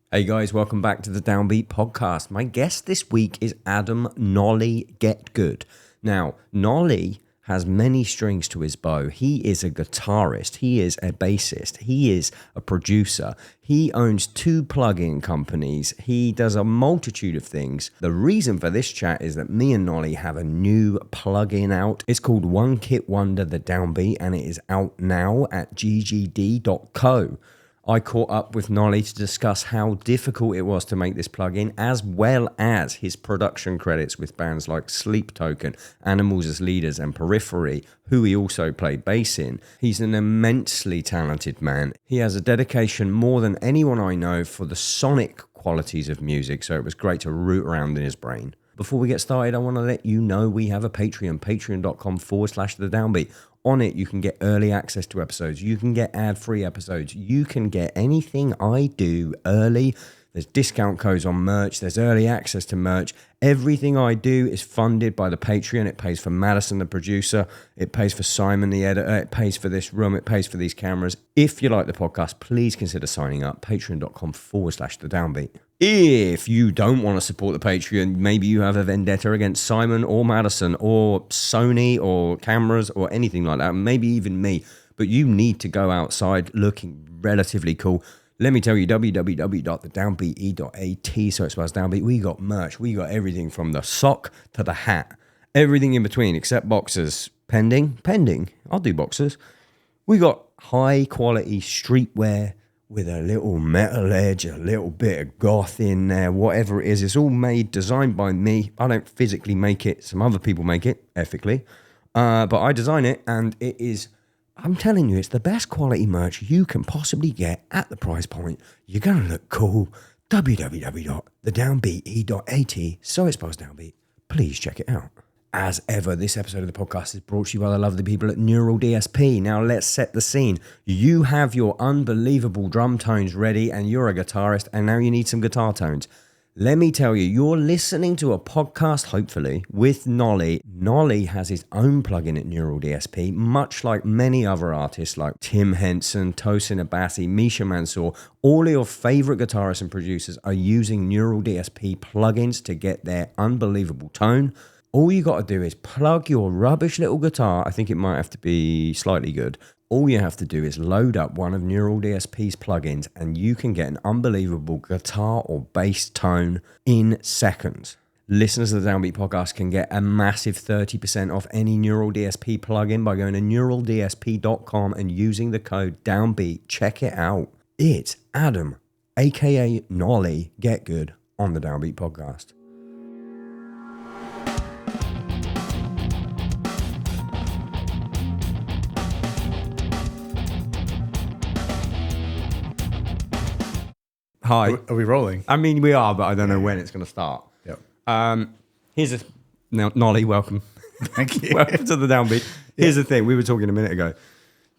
Hey guys, welcome back to the Downbeat podcast. My guest this week is Adam Nolly Getgood. Now, Nolly has many strings to his bow. He is a guitarist, he is a bassist, he is a producer, he owns 2 plugin companies, he does a multitude of things. The reason for this chat is that me and Nolly have a new plugin out. It's called One Kit Wonder, the Downbeat, and it is out now at ggd.co. I caught up with Nolly to discuss how difficult it was to make this plugin, as well as his production credits with bands like Sleep Token, Animals as Leaders, and Periphery, who he also played bass in. He's an immensely talented man. He has a dedication more than anyone I know for the sonic qualities of music, so it was great to root around in his brain. Before we get started, I want to let you know we have a Patreon, patreon.com/The Downbeat. On it, you can get early access to episodes. You can get ad-free episodes. You can get anything I do early. There's discount codes on merch. There's early access to merch. Everything I do is funded by the Patreon. It pays for Madison, the producer. It pays for Simon, the editor. It pays for this room. It pays for these cameras. If you like the podcast, please consider signing up. Patreon.com/The Downbeat. If you don't want to support the Patreon, maybe you have a vendetta against Simon or Madison or Sony or cameras or anything like that, maybe even me, but you need to go outside looking relatively cool. Let me tell you, www.thedownbeat.at, so it spells downbeat. We got merch. We got everything from the sock to the hat. Everything in between except boxers. Pending. I'll do boxers. We got high quality streetwear with a little metal edge, a little bit of goth in there, whatever it is. It's all made, designed by me. I don't physically make it. Some other people make it, ethically. But I design it, and it is, I'm telling you, it's the best quality merch you can possibly get at the price point. You're going to look cool. www.thedownbeat.at, so it spells downbeat. Please check it out. As ever, this episode of the podcast is brought to you by the lovely people at Neural DSP. Now, let's set the scene. You have your unbelievable drum tones ready, and you're a guitarist, and now you need some guitar tones. Let me tell you, you're listening to a podcast, hopefully, with Nolly. Nolly has his own plugin at Neural DSP, much like many other artists like Tim Henson, Tosin Abasi, Misha Mansour. All of your favorite guitarists and producers are using Neural DSP plugins to get their unbelievable tone. All you got to do is plug your rubbish little guitar. I think it might have to be slightly good. All you have to do is load up one of Neural DSP's plugins and you can get an unbelievable guitar or bass tone in seconds. Listeners of the Downbeat podcast can get a massive 30% off any Neural DSP plugin by going to neuraldsp.com and using the code DOWNBEAT. Check it out. It's Adam, aka Nolly Getgood, on the Downbeat podcast. Hi. Are we rolling? I mean, we are, but I don't know when it's going to start. Yep. Now, Nolly, welcome. Thank you. Welcome to the Downbeat. Here's the thing. We were talking a minute ago.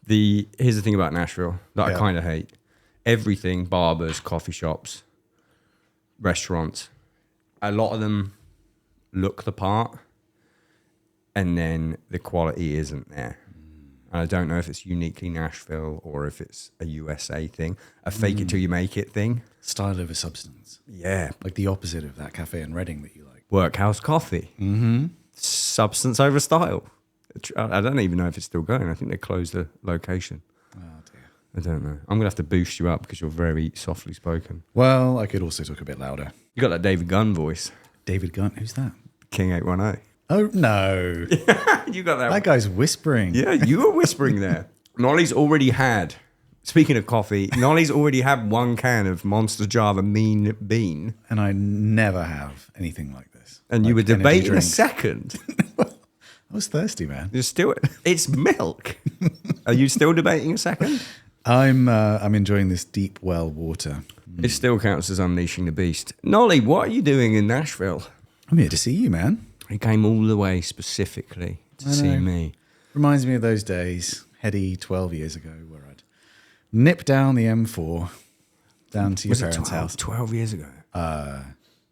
Here's the thing about Nashville that I kind of hate. Everything, barbers, coffee shops, restaurants, a lot of them look the part and then the quality isn't there. And I don't know if it's uniquely Nashville or if it's a USA thing, a fake it till you make it thing. Style over substance. Yeah. Like the opposite of that cafe in Reading that you like. Workhouse coffee. Mm-hmm. Substance over style. I don't even know if it's still going. I think they closed the location. Oh, dear. I don't know. I'm going to have to boost you up because you're very softly spoken. Well, I could also talk a bit louder. You got that David Gunn voice. David Gunn? Who's that? King 810. Oh, no. You got that. That guy's whispering. Yeah, you were whispering there. Nolly's already had, speaking of coffee, Nolly's already had 1 can of Monster Java Mean Bean. And I never have anything like this. And like you were debating a drinks. second. I was thirsty, man. You're still, it's milk. Are you still debating a second? I'm enjoying this deep well water. It still counts as unleashing the beast. Nolly, what are you doing in Nashville? I'm here to see you, man. He came all the way specifically to see me. Reminds me of those days, heady 12 years ago, where I'd nip down the M4 down to your parents' house. 12 years ago?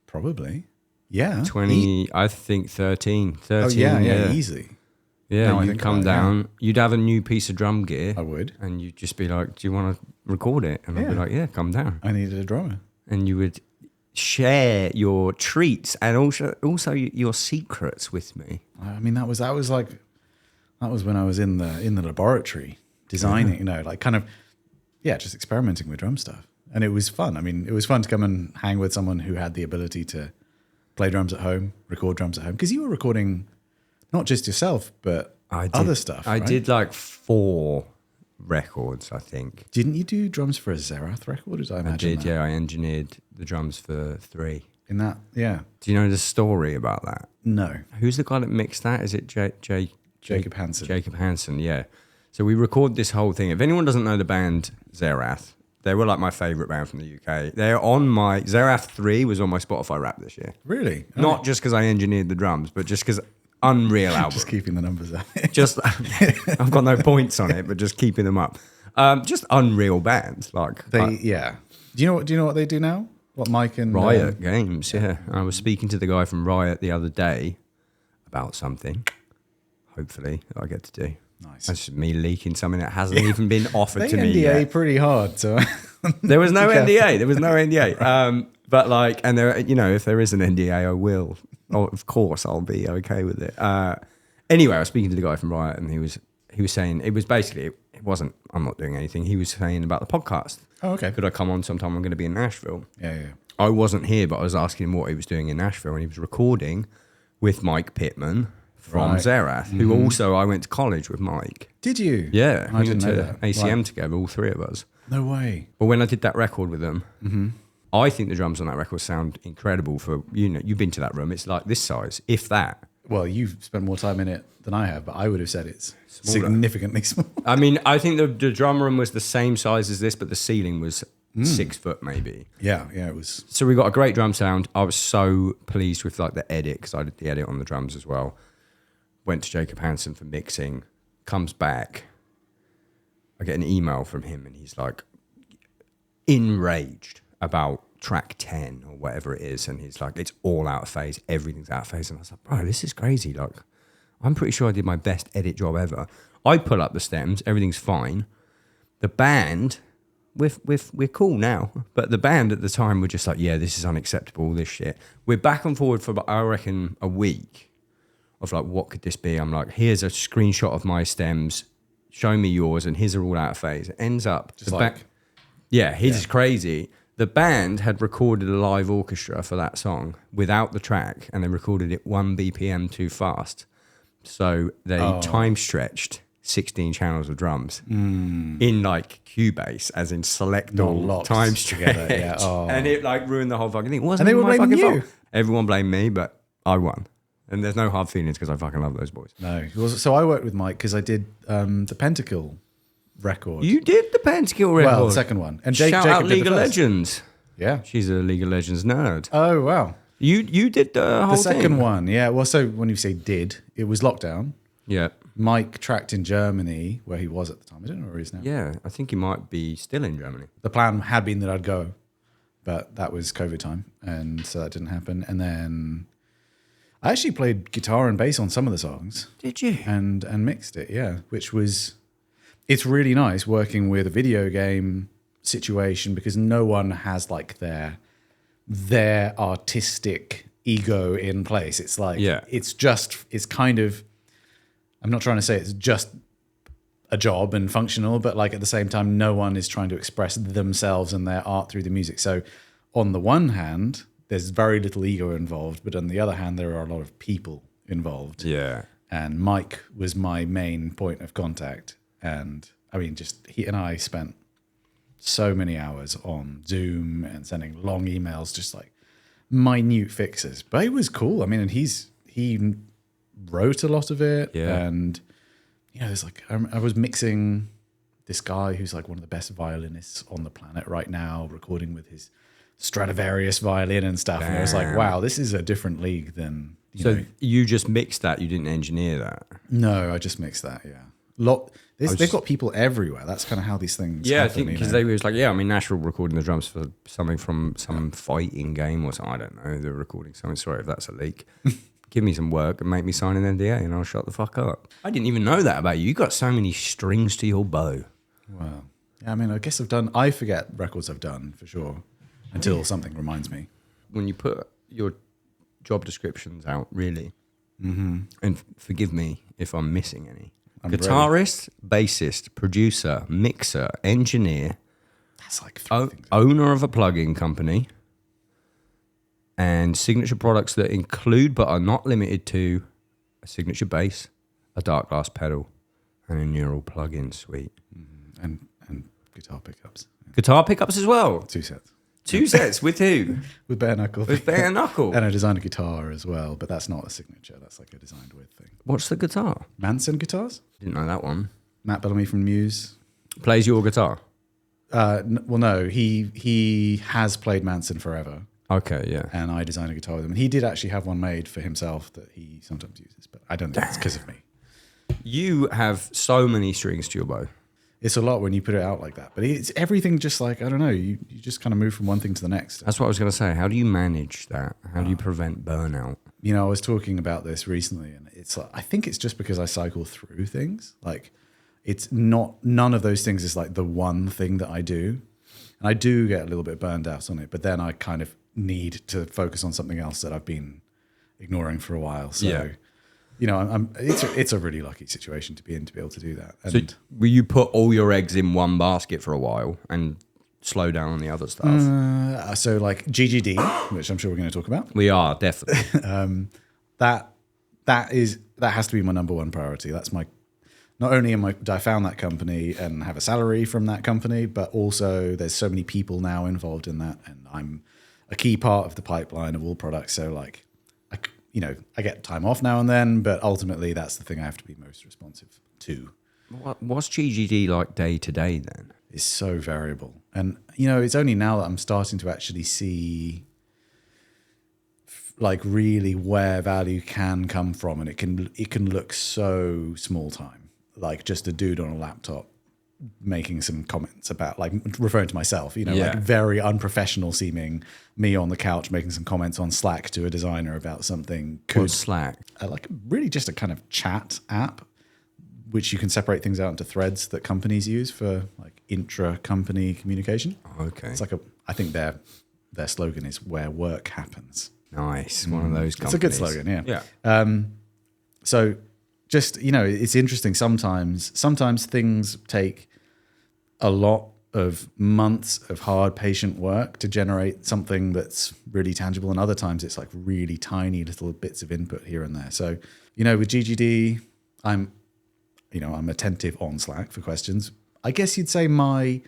Probably. Yeah. 20, I think 13. Oh, yeah, easily. Yeah, Now I you'd think come about it, down, you'd have a new piece of drum gear. I would. And you'd just be like, do you want to record it? And I'd be like, yeah, come down. I needed a drummer. and you would share your treats and also your secrets with me. I mean, that was when I was in the laboratory designing, like kind of, just experimenting with drum stuff. And it was fun. I mean, it was fun to come and hang with someone who had the ability to play drums at home, record drums at home. Because you were recording not just yourself, but other stuff. I did like 4 records, I think. Didn't you do drums for a Zerath record? I imagine did, yeah. I engineered the drums for 3. In that, yeah. Do you know the story about that? No. Who's the guy that mixed that? Is it Jacob Hansen? Jacob Hansen, yeah. So we record this whole thing. If anyone doesn't know the band Zerath, they were like my favourite band from the UK. They're on my... Zerath 3 was on my Spotify Wrapped this year. Really? Not just because I engineered the drums, but just because unreal album. Just keeping the numbers up. Just, I've got no points on it, but just keeping them up. Just unreal bands. Yeah. Do you know what they do now? What Mike and... Riot Games, yeah. I was speaking to the guy from Riot the other day about something, hopefully, that I get to do. Nice. That's me leaking something that hasn't even been offered to me NDA yet. pretty hard, so... There was no NDA. There was no NDA. But like, and there, if there is an NDA, I will. Oh, of course, I'll be okay with it. Anyway, I was speaking to the guy from Riot, and he was saying it was basically it wasn't. I'm not doing anything. He was saying about the podcast. Oh, okay. Could I come on sometime? I'm going to be in Nashville. Yeah. I wasn't here, but I was asking him what he was doing in Nashville, and he was recording with Mike Pittman from Zerath, who also I went to college with Mike. Did you? Yeah, I we didn't went know to that. ACM together, all 3 of us. No way. But when I did that record with them, I think the drums on that record sound incredible. For you've been to that room; it's like this size, if that. Well, you've spent more time in it than I have, but I would have said it's significantly small. I mean, I think the drum room was the same size as this, but the ceiling was 6 foot maybe. Yeah, it was. So we got a great drum sound. I was so pleased with like the edit because I did the edit on the drums as well. Went to Jacob Hansen for mixing. Comes back. I get an email from him and he's like enraged about track 10 or whatever it is. And he's like, it's all out of phase. Everything's out of phase. And I was like, bro, this is crazy. Like, I'm pretty sure I did my best edit job ever. I pull up the stems. Everything's fine. The band, we're cool now. But the band at the time were just like, yeah, this is unacceptable, this shit. We're back and forward for, I reckon, a week of like, what could this be? I'm like, here's a screenshot of my stems. Show me yours. And his are all out of phase. It ends up... Just like... his is crazy. The band had recorded a live orchestra for that song without the track, and they recorded it 1 BPM too fast. So they time stretched 16 channels of drums in like Cubase, as in select all time stretch. And it like ruined the whole fucking thing. It wasn't And they were my blaming fucking you. fault. Everyone blamed me, but I won. And there's no hard feelings because I fucking love those boys. No. So I worked with Mike because I did the Pentakill record. You did the Pentakill record. Well, the second one. And Shout Jacob out did the League of first. Legends. Yeah. She's a League of Legends nerd. Oh, wow. You did the whole The second thing. one, yeah. Well, so when you say did, it was lockdown. Yeah. Mike tracked in Germany, where he was at the time. I don't know where he is now. Yeah, I think he might be still in Germany. The plan had been that I'd go, but that was COVID time, and so that didn't happen. And then I actually played guitar and bass on some of the songs. Did you? And mixed it, yeah, which was... It's really nice working with a video game situation because no one has like their artistic ego in place. It's like, it's kind of, I'm not trying to say it's just a job and functional, but like at the same time, no one is trying to express themselves and their art through the music. So on the one hand, there's very little ego involved, but on the other hand, there are a lot of people involved. Yeah. And Mike was my main point of contact. And I mean, just he and I spent so many hours on Zoom and sending long emails, just like minute fixes. But it was cool. I mean, and he wrote a lot of it. Yeah. And, you know, there's like, I was mixing this guy who's like one of the best violinists on the planet right now, recording with his Stradivarius violin and stuff. Damn. And I was like, wow, this is a different league than, you just mixed that, you didn't engineer that? No, I just mixed that, yeah. They've got people everywhere. That's kind of how these things happen. I think because they was like, I'm in Nashville recording the drums for something from some fighting game or something. I don't know. They're recording something. Sorry if that's a leak. Give me some work and make me sign an NDA and I'll shut the fuck up. I didn't even know that about you. You got so many strings to your bow. Wow. Yeah, I mean, I guess I forget records I've done for sure. until something reminds me. When you put your job descriptions out, really, and forgive me if I'm missing any. Guitarist, bassist, producer, mixer, engineer, that's like three things. Owner of a plugin company, and signature products that include but are not limited to a signature bass, a dark glass pedal, and a neural plugin suite. And guitar pickups. Guitar pickups as well. 2 sets. 2 sets with who? With bare knuckle. With bare knuckle. And I designed a guitar as well, but that's not a signature. That's like a designed with thing. What's the guitar? Manson guitars. Didn't know that one. Matt Bellamy from Muse. Plays your guitar? Well, no. He has played Manson forever. Okay, yeah. And I designed a guitar with him. And he did actually have one made for himself that he sometimes uses, but I don't think it's because of me. You have so many strings to your bow. It's a lot when you put it out like that. But it's everything just like, I don't know, you just kind of move from one thing to the next. That's what I was going to say. How do you manage that? How do you prevent burnout? You know, I was talking about this recently, and it's like, I think it's just because I cycle through things. Like, it's not, none of those things is like the one thing that I do. And I do get a little bit burned out on it, but then I kind of need to focus on something else that I've been ignoring for a while. So, you know, it's a really lucky situation to be in to be able to do that. And so will you put all your eggs in one basket for a while and slow down on the other stuff? So like GGD, which I'm sure we're going to talk about. We are, definitely. That has to be my number one priority. That's my, not only I found that company and have a salary from that company, but also there's so many people now involved in that, and I'm a key part of the pipeline of all products. So like, I get time off now and then, but ultimately that's the thing I have to be most responsive to. What's GGD like day to day then? It's so variable. And, you know, it's only now that I'm starting to actually see like really where value can come from. And it can look so small time, like just a dude on a laptop making some comments about, like, referring to myself, you know, like very unprofessional seeming me on the couch making some comments on Slack to a designer about something. What's Slack? Like really just a kind of chat app, which you can separate things out into threads that companies use for like intra-company communication. Okay. It's like I think their slogan is "Where work happens." Nice. One of those companies. It's a good slogan, yeah. Yeah. So just, you know, it's interesting. Sometimes things take a lot of months of hard, patient work to generate something that's really tangible. And other times it's like really tiny little bits of input here and there. So, you know, with GGD, I'm attentive on Slack for questions. I guess you'd say my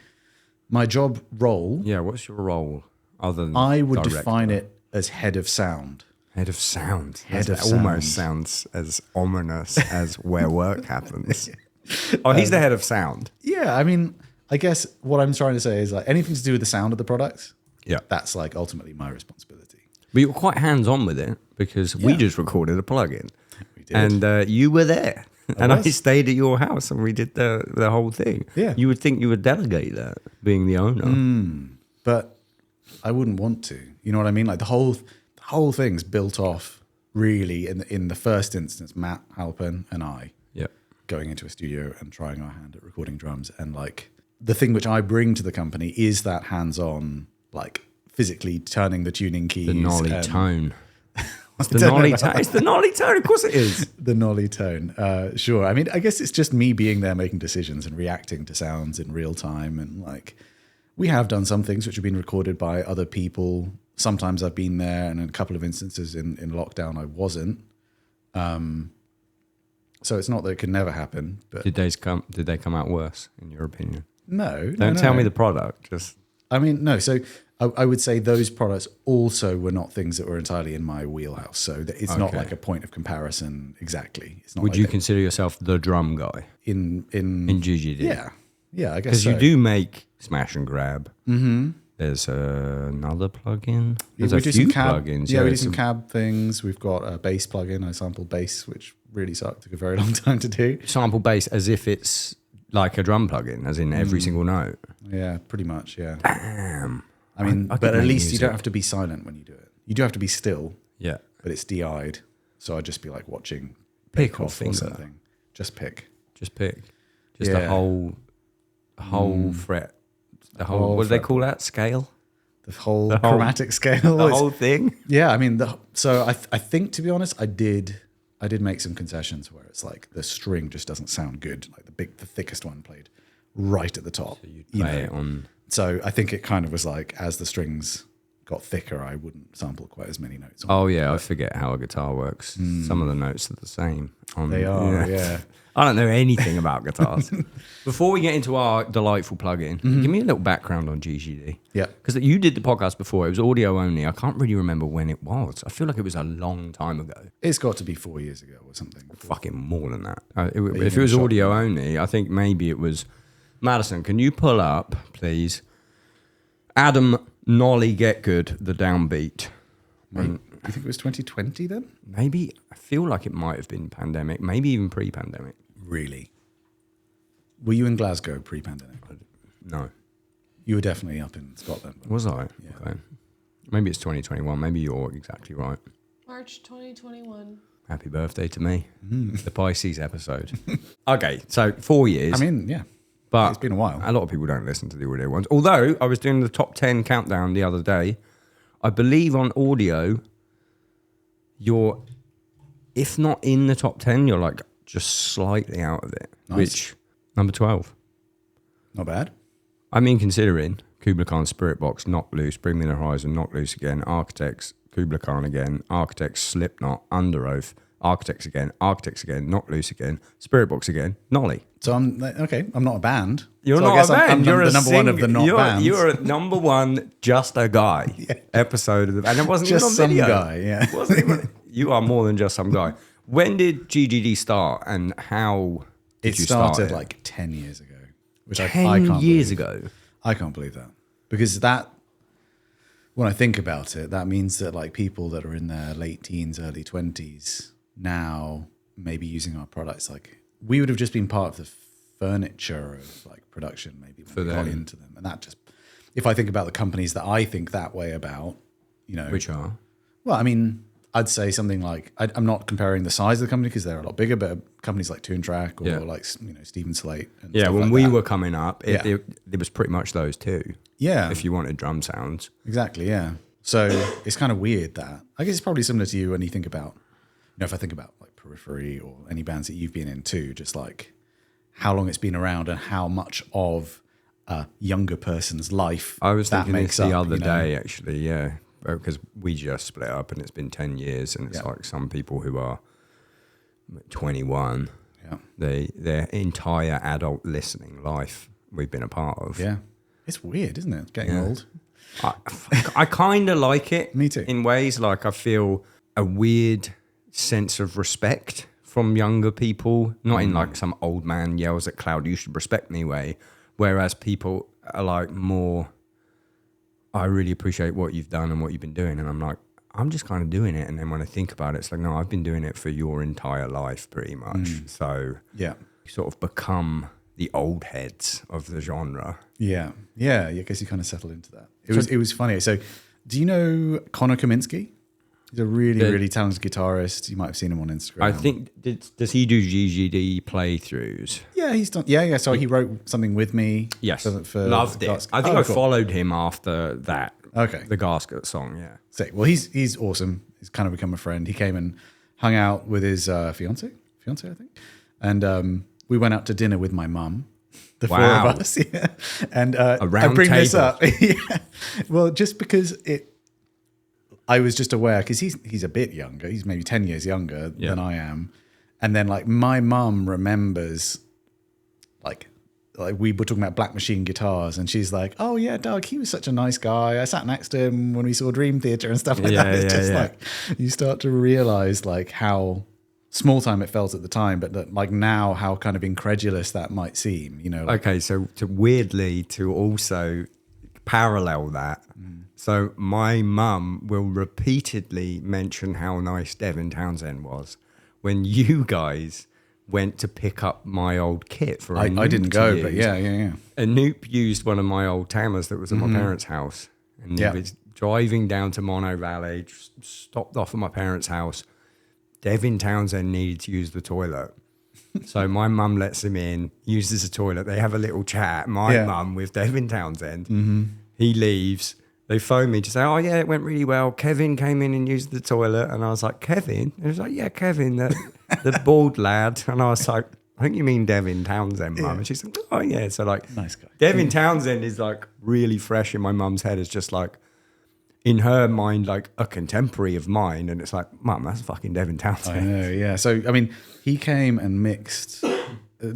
job role. Yeah. What's your role other than I would director? define it as head of sound. Head of sound. Head of almost sound. sounds as ominous as where work happens. Oh, he's the head of sound. Yeah, I mean, I guess what I'm trying to say is like anything to do with the sound of the product. Yeah, that's like ultimately my responsibility. But you're quite hands-on with it because we just recorded a plugin. We did. And you were there. I stayed at your house and we did the whole thing. Yeah. You would think you would delegate that, being the owner. But I wouldn't want to. You know what I mean? Like the whole thing's built off really in the first instance, Matt Halpin and I going into a studio and trying our hand at recording drums. And like the thing which I bring to the company is that hands-on, like physically turning the tuning keys. The Nolly tone. It's the Nolly tone. It's the Nolly tone. Of course it is. The Nolly tone. Sure. I mean, I guess it's just me being there making decisions and reacting to sounds in real time. And like, we have done some things which have been recorded by other people. Sometimes I've been there, and in a couple of instances in lockdown I wasn't. So it's not that it could never happen. But did they come out worse, in your opinion? No. Don't tell me the product. Just I mean, no. So I would say those products also were not things that were entirely in my wheelhouse. So it's not like a point of comparison exactly. It's not. Would like you consider yourself the drum guy in GGD? Yeah, I guess because so. you do make Smash and Grab. Mm-hmm. There's another plugin. There's a few plugins. Yeah, we do some cab things. We've got a bass plugin. I sampled bass, which really sucked. Took a very long time to do. Sample bass as if it's like a drum plugin, as in every single note. Yeah, pretty much. Yeah. Damn. I mean, but at least you don't have to be silent when you do it. You do have to be still. Yeah. But it's DI'd, so I'd just be like watching pick or something. Just pick. Just the whole fret. The whole what do they call that? Scale? the whole chromatic scale. The whole thing? Yeah, I mean, so I think, to be honest, I did make some concessions where it's like the string just doesn't sound good. Like the thickest one played right at the top. So you'd play it on. So I think it kind of was like, as the strings got thicker, I wouldn't sample quite as many notes. Oh yeah, I forget how a guitar works. Some of the notes are the same. They are, yeah. I don't know anything about guitars. Before we get into our delightful plug-in, give me a little background on GGD. Yeah. Because you did the podcast before. It was audio only. I can't really remember when it was. I feel like it was a long time ago. It's got to be 4 years ago or something. Fucking more than that. If it was audio only, I think maybe it was... Madison, can you pull up, please, Adam Nolly Getgood, the Downbeat? Do you think it was 2020 then? Maybe. I feel like it might have been pandemic. Maybe even pre-pandemic. Really? Were you in Glasgow pre-pandemic? No. You were definitely up in Scotland. Was I? Yeah. Okay. Maybe it's 2021. Maybe you're exactly right. March 2021. Happy birthday to me. The Pisces episode. Okay, so 4 years. I mean, yeah. But it's been a while. A lot of people don't listen to the audio ones. Although I was doing the top 10 countdown the other day. I believe on audio, you're, if not in the top 10, you're like just slightly out of it. Nice. Which, number 12. Not bad. I mean, considering Kubla Khan, Spirit Box, Knock Loose, Bring Me the Horizon, Knock Loose again, Architects, Kubla Khan again, Architects, Slipknot, Under Oath, Architects again, Knock Loose again, Spirit Box again, Nolly. So I'm not a band. You're so not I guess a band. I'm You're the number one of the not bands. You're a number one, just a guy episode of the, and it wasn't just even on some video. guy. Yeah, It wasn't even, you are more than just some guy. When did GGD start, and how did it you start? Started like 10 years ago, which 10 I can't years believe. ago. I can't believe that, because that, when I think about it, that means that like people that are in their late teens, early 20s now maybe using our products, like we would have just been part of the furniture of like production maybe when we got into them. And that just, if I think about the companies that I think that way about, you know, Which are? well, I mean, I'd say something like, I'm not comparing the size of the company because they're a lot bigger, but companies like Two Track or like, you know, Stephen Slate. And Yeah, stuff when like we that. were coming up, it was pretty much those two. Yeah. If you wanted drum sounds. Exactly, yeah. So it's kind of weird that, I guess it's probably similar to you when you think about, you know, if I think about like Periphery or any bands that you've been in too, just like how long it's been around and how much of a younger person's life I was that thinking makes this the up, other you know? day, actually, yeah. Because we just split up and it's been 10 years, and it's like some people who are 21, their entire adult listening life we've been a part of. Yeah. It's weird, isn't it? Getting old. I kind of like it. Me too. In ways, like I feel a weird sense of respect from younger people, not in like some old man yells at cloud, you should respect me way, whereas people are like more, I really appreciate what you've done and what you've been doing, and I'm like, I'm just kind of doing it. And then when I think about it, it's like, no, I've been doing it for your entire life pretty much. So Yeah. you sort of become the old heads of the genre. Yeah. Yeah. I guess you kind of settle into that. It was funny. So do you know Connor Kaminsky? He's a really talented guitarist. You might have seen him on Instagram. I think, does he do GGD playthroughs? Yeah, he's done. Yeah. So he wrote something with me. Yes. For Loved it. I think I followed him after that. Okay. The Gasket song, yeah. Sick. Well, he's awesome. He's kind of become a friend. He came and hung out with his fiance, I think. And we went out to dinner with my mum, the four of us. Yeah. And I bring this up. Yeah. Well, just because I was just aware, because he's a bit younger. He's maybe 10 years younger than I am. And then like my mum remembers like we were talking about Black Machine guitars, and she's like, "Oh yeah, Doug, he was such a nice guy. I sat next to him when we saw Dream Theater and stuff like that." It's just like you start to realize like how small time it felt at the time, but that, like now how kind of incredulous that might seem. You know. Like, okay, so to also parallel that. So my mum will repeatedly mention how nice Devin Townsend was when you guys went to pick up my old kit for I didn't go, but yeah. Anoop used one of my old Tammers that was at my parents' house, and he was driving down to Mono Valley, stopped off at my parents' house. Devin Townsend needed to use the toilet. So my mum lets him in, uses the toilet. They have a little chat, my mum with Devin Townsend. He leaves. They phoned me to say, oh, yeah, it went really well. Kevin came in and used the toilet. And I was like, Kevin? And he was like, yeah, Kevin, the bald lad. And I was like, I think you mean Devin Townsend, Mum. And she said, oh, yeah. So, like, nice guy. Devin Townsend is, like, really fresh in my mum's head. It's just, like, in her mind, like, a contemporary of mine. And it's like, Mum, that's fucking Devin Townsend. I know, yeah. So, I mean, he came and mixed,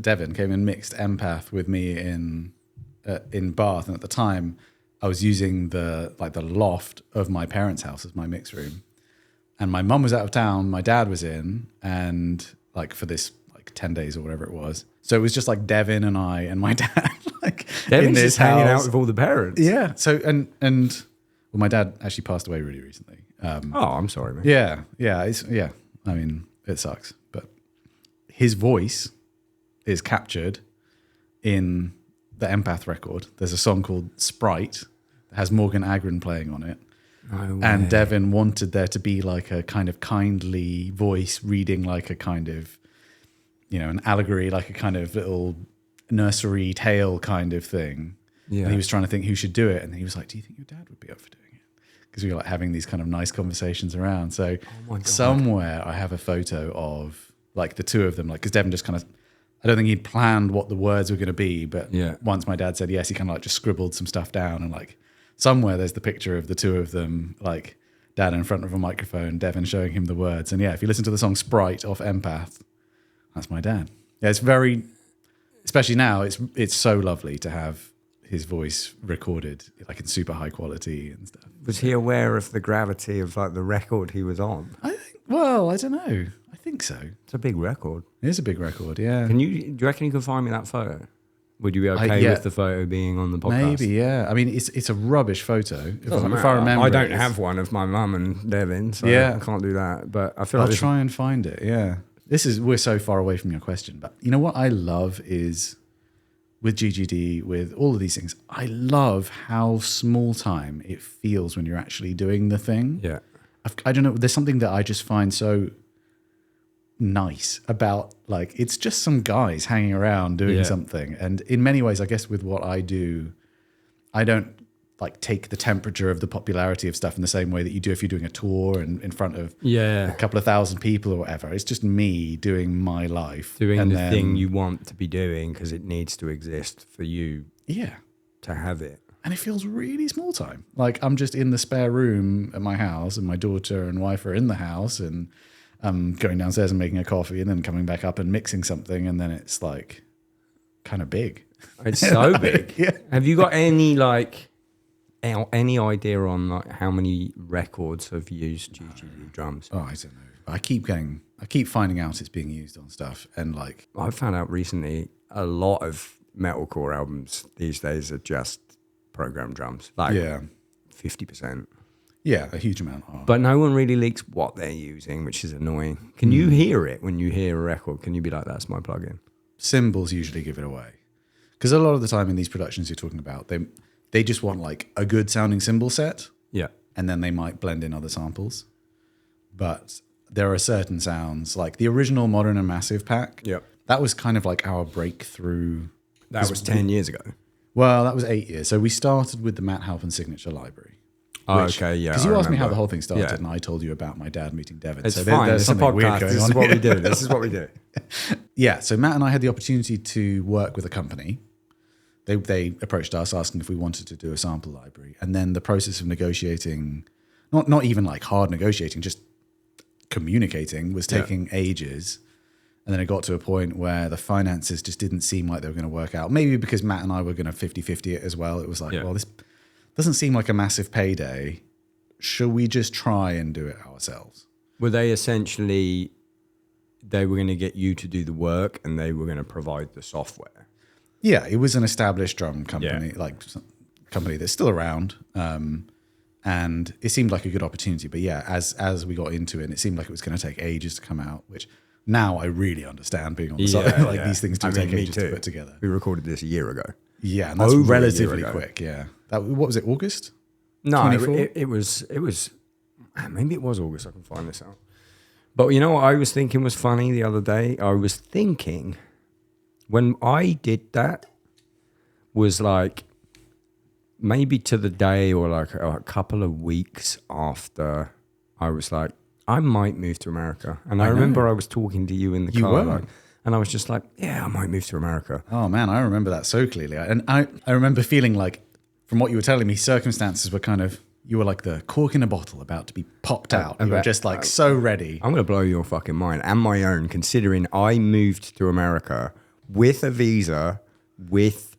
Devin came and mixed Empath with me in Bath. And at the time, I was using the loft of my parents' house as my mix room. And my mum was out of town, my dad was in, and like for this like 10 days or whatever it was. So it was just like Devin and I and my dad like Devin's in this just hanging out with all the parents. Yeah. So and well, my dad actually passed away really recently. Oh, I'm sorry, man. Yeah. I mean, it sucks. But his voice is captured in the Empath record. There's a song called Sprite. Has Morgan Agron playing on it. No way. And Devin wanted there to be like a kind of kindly voice reading like a kind of, an allegory, like a kind of little nursery tale kind of thing. Yeah. And he was trying to think who should do it. And he was like, do you think your dad would be up for doing it? Because we were like having these kind of nice conversations around. So somewhere I have a photo of like the two of them, like, because Devin just kind of, I don't think he'd planned what the words were going to be, but once my dad said yes, he kind of like just scribbled some stuff down and like, somewhere there's the picture of the two of them, like dad in front of a microphone, Devin showing him the words. And yeah, if you listen to the song Sprite off Empath, that's my dad. Yeah, it's very, especially now, it's so lovely to have his voice recorded like in super high quality and stuff. Was he aware of the gravity of like the record he was on? I don't know. I think so. It's a big record. It is a big record, yeah. Do you reckon you can find me that photo? Would you be okay with the photo being on the podcast? Maybe, yeah. I mean, it's a rubbish photo. If I remember, I don't have one of my mum and Devin, so I can't do that. But I feel I'll try and find it. Yeah, we're so far away from your question, but you know what I love is with GGD, with all of these things. I love how small time it feels when you're actually doing the thing. Yeah, I don't know. There's something that I just find so nice about like it's just some guys hanging around doing something. And in many ways, I guess with what I do, I don't like take the temperature of the popularity of stuff in the same way that you do if you're doing a tour and in front of a couple of thousand people or whatever. It's just me doing my life, doing the thing you want to be doing because it needs to exist for you to have it. And it feels really small time. Like I'm just in the spare room at my house and my daughter and wife are in the house and going downstairs and making a coffee and then coming back up and mixing something, and then it's like kind of big. It's so big. Yeah. Have you got any any idea on like how many records have used GGD drums? Oh, I don't know. I keep finding out it's being used on stuff, and like I found out recently a lot of metalcore albums these days are just programmed drums. Like 50%. Yeah, a huge amount are. But no one really leaks what they're using, which is annoying. Can you hear it when you hear a record? Can you be like, that's my plugin? Cymbals usually give it away. Because a lot of the time in these productions you're talking about, they just want like a good sounding cymbal set. Yeah. And then they might blend in other samples. But there are certain sounds, like the original Modern and Massive pack. Yeah. That was kind of like our breakthrough. That was 10 years ago. Well, that was 8 years. So we started with the Matt Halpin signature library. Okay, yeah. Because you asked me how the whole thing started, and I told you about my dad meeting Devin. It's fine. There's a podcast. This is what we do. This is what we do. Yeah. So Matt and I had the opportunity to work with a company. They approached us asking if we wanted to do a sample library, and then the process of negotiating, not even like hard negotiating, just communicating was taking ages. And then it got to a point where the finances just didn't seem like they were going to work out. Maybe because Matt and I were going to 50-50 it as well. It was like, well, this doesn't seem like a massive payday. Should we just try and do it ourselves? Were they essentially, they were going to get you to do the work and they were going to provide the software? Yeah, it was an established drum company, like company that's still around. And it seemed like a good opportunity. But yeah, as we got into it, and it seemed like it was going to take ages to come out, which now I really understand being on the side. These things do take ages to put together. We recorded this a year ago. Yeah, and that's relatively quick, yeah. What was it, August? No, it was, maybe it was August, I can find this out. But you know what I was thinking was funny the other day? I was thinking, when I did that, was like, maybe to the day or like a couple of weeks after, I was like, I might move to America. And I remember I was talking to you in the car. Like, and I was just like, yeah, I might move to America. Oh, man, I remember that so clearly. And I remember feeling like, from what you were telling me, circumstances were kind of, you were like the cork in a bottle about to be popped out. You were just like so ready. I'm going to blow your fucking mind and my own, considering I moved to America with a visa, with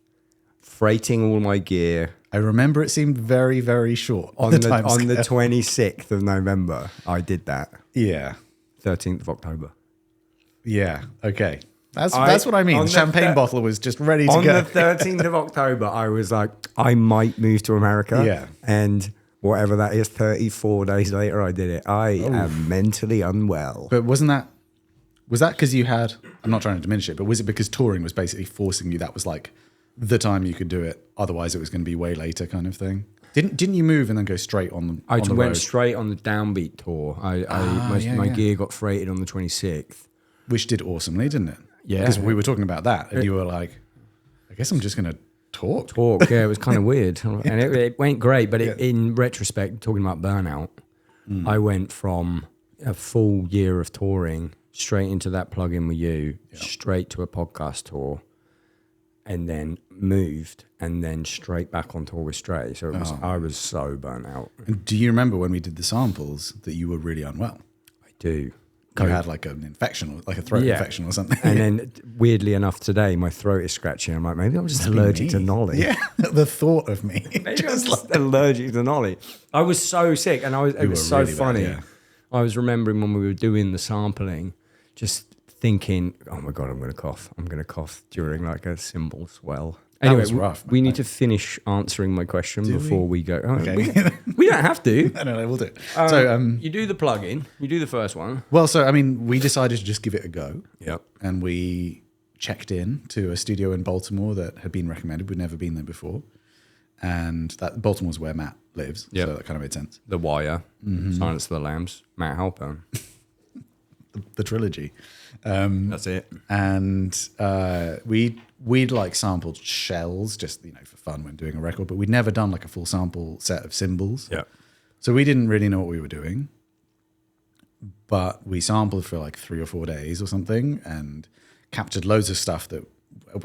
freighting all my gear. I remember it seemed very, very short. On the 26th of November, I did that. Yeah. 13th of October. Yeah. Okay. That's what I mean. The champagne bottle was just ready to go. On the 13th of October, I was like, I might move to America. Yeah. And whatever that is, 34 days later, I did it. I am mentally unwell. But was that because you had, I'm not trying to diminish it, but was it because touring was basically forcing you? That was like the time you could do it. Otherwise, it was going to be way later kind of thing. Didn't you move and then go straight on the I went road? straight on the Downbeat tour. My gear got freighted on the 26th. Which did awesomely, didn't it? Yeah. Because we were talking about that and you were like, I guess I'm just going to talk. Yeah, it was kind of weird. And it went great. But in retrospect, talking about burnout, I went from a full year of touring straight into that plug-in with you, straight to a podcast tour, and then moved, and then straight back on tour with Stray. So I was so burnt out. And do you remember when we did the samples that you were really unwell? I do. You had like an infection, like a throat infection or something. And then weirdly enough today, my throat is scratching. I'm like, maybe I'm just allergic to Nolly. Yeah, the thought of me. Maybe I'm just allergic to Nolly. I was so sick, and it was so really funny. Bad, I was remembering when we were doing the sampling, just thinking, oh my God, I'm going to cough. I'm going to cough during like a cymbal swell. Anyway, that was rough. We need to finish answering my question before we go. Oh, okay. we don't have to. No, we'll do it. So you do the plug-in. You do the first one. Well, so, I mean, we decided to just give it a go. Yep. And we checked in to a studio in Baltimore that had been recommended. We'd never been there before. And that Baltimore's where Matt lives. Yep. So that kind of made sense. The Wire, Silence of the Lambs, Matt Halpern. The trilogy. That's it. And we'd like sampled shells just, for fun when doing a record, but we'd never done like a full sample set of cymbals. Yeah. So we didn't really know what we were doing, but we sampled for like 3 or 4 days or something and captured loads of stuff that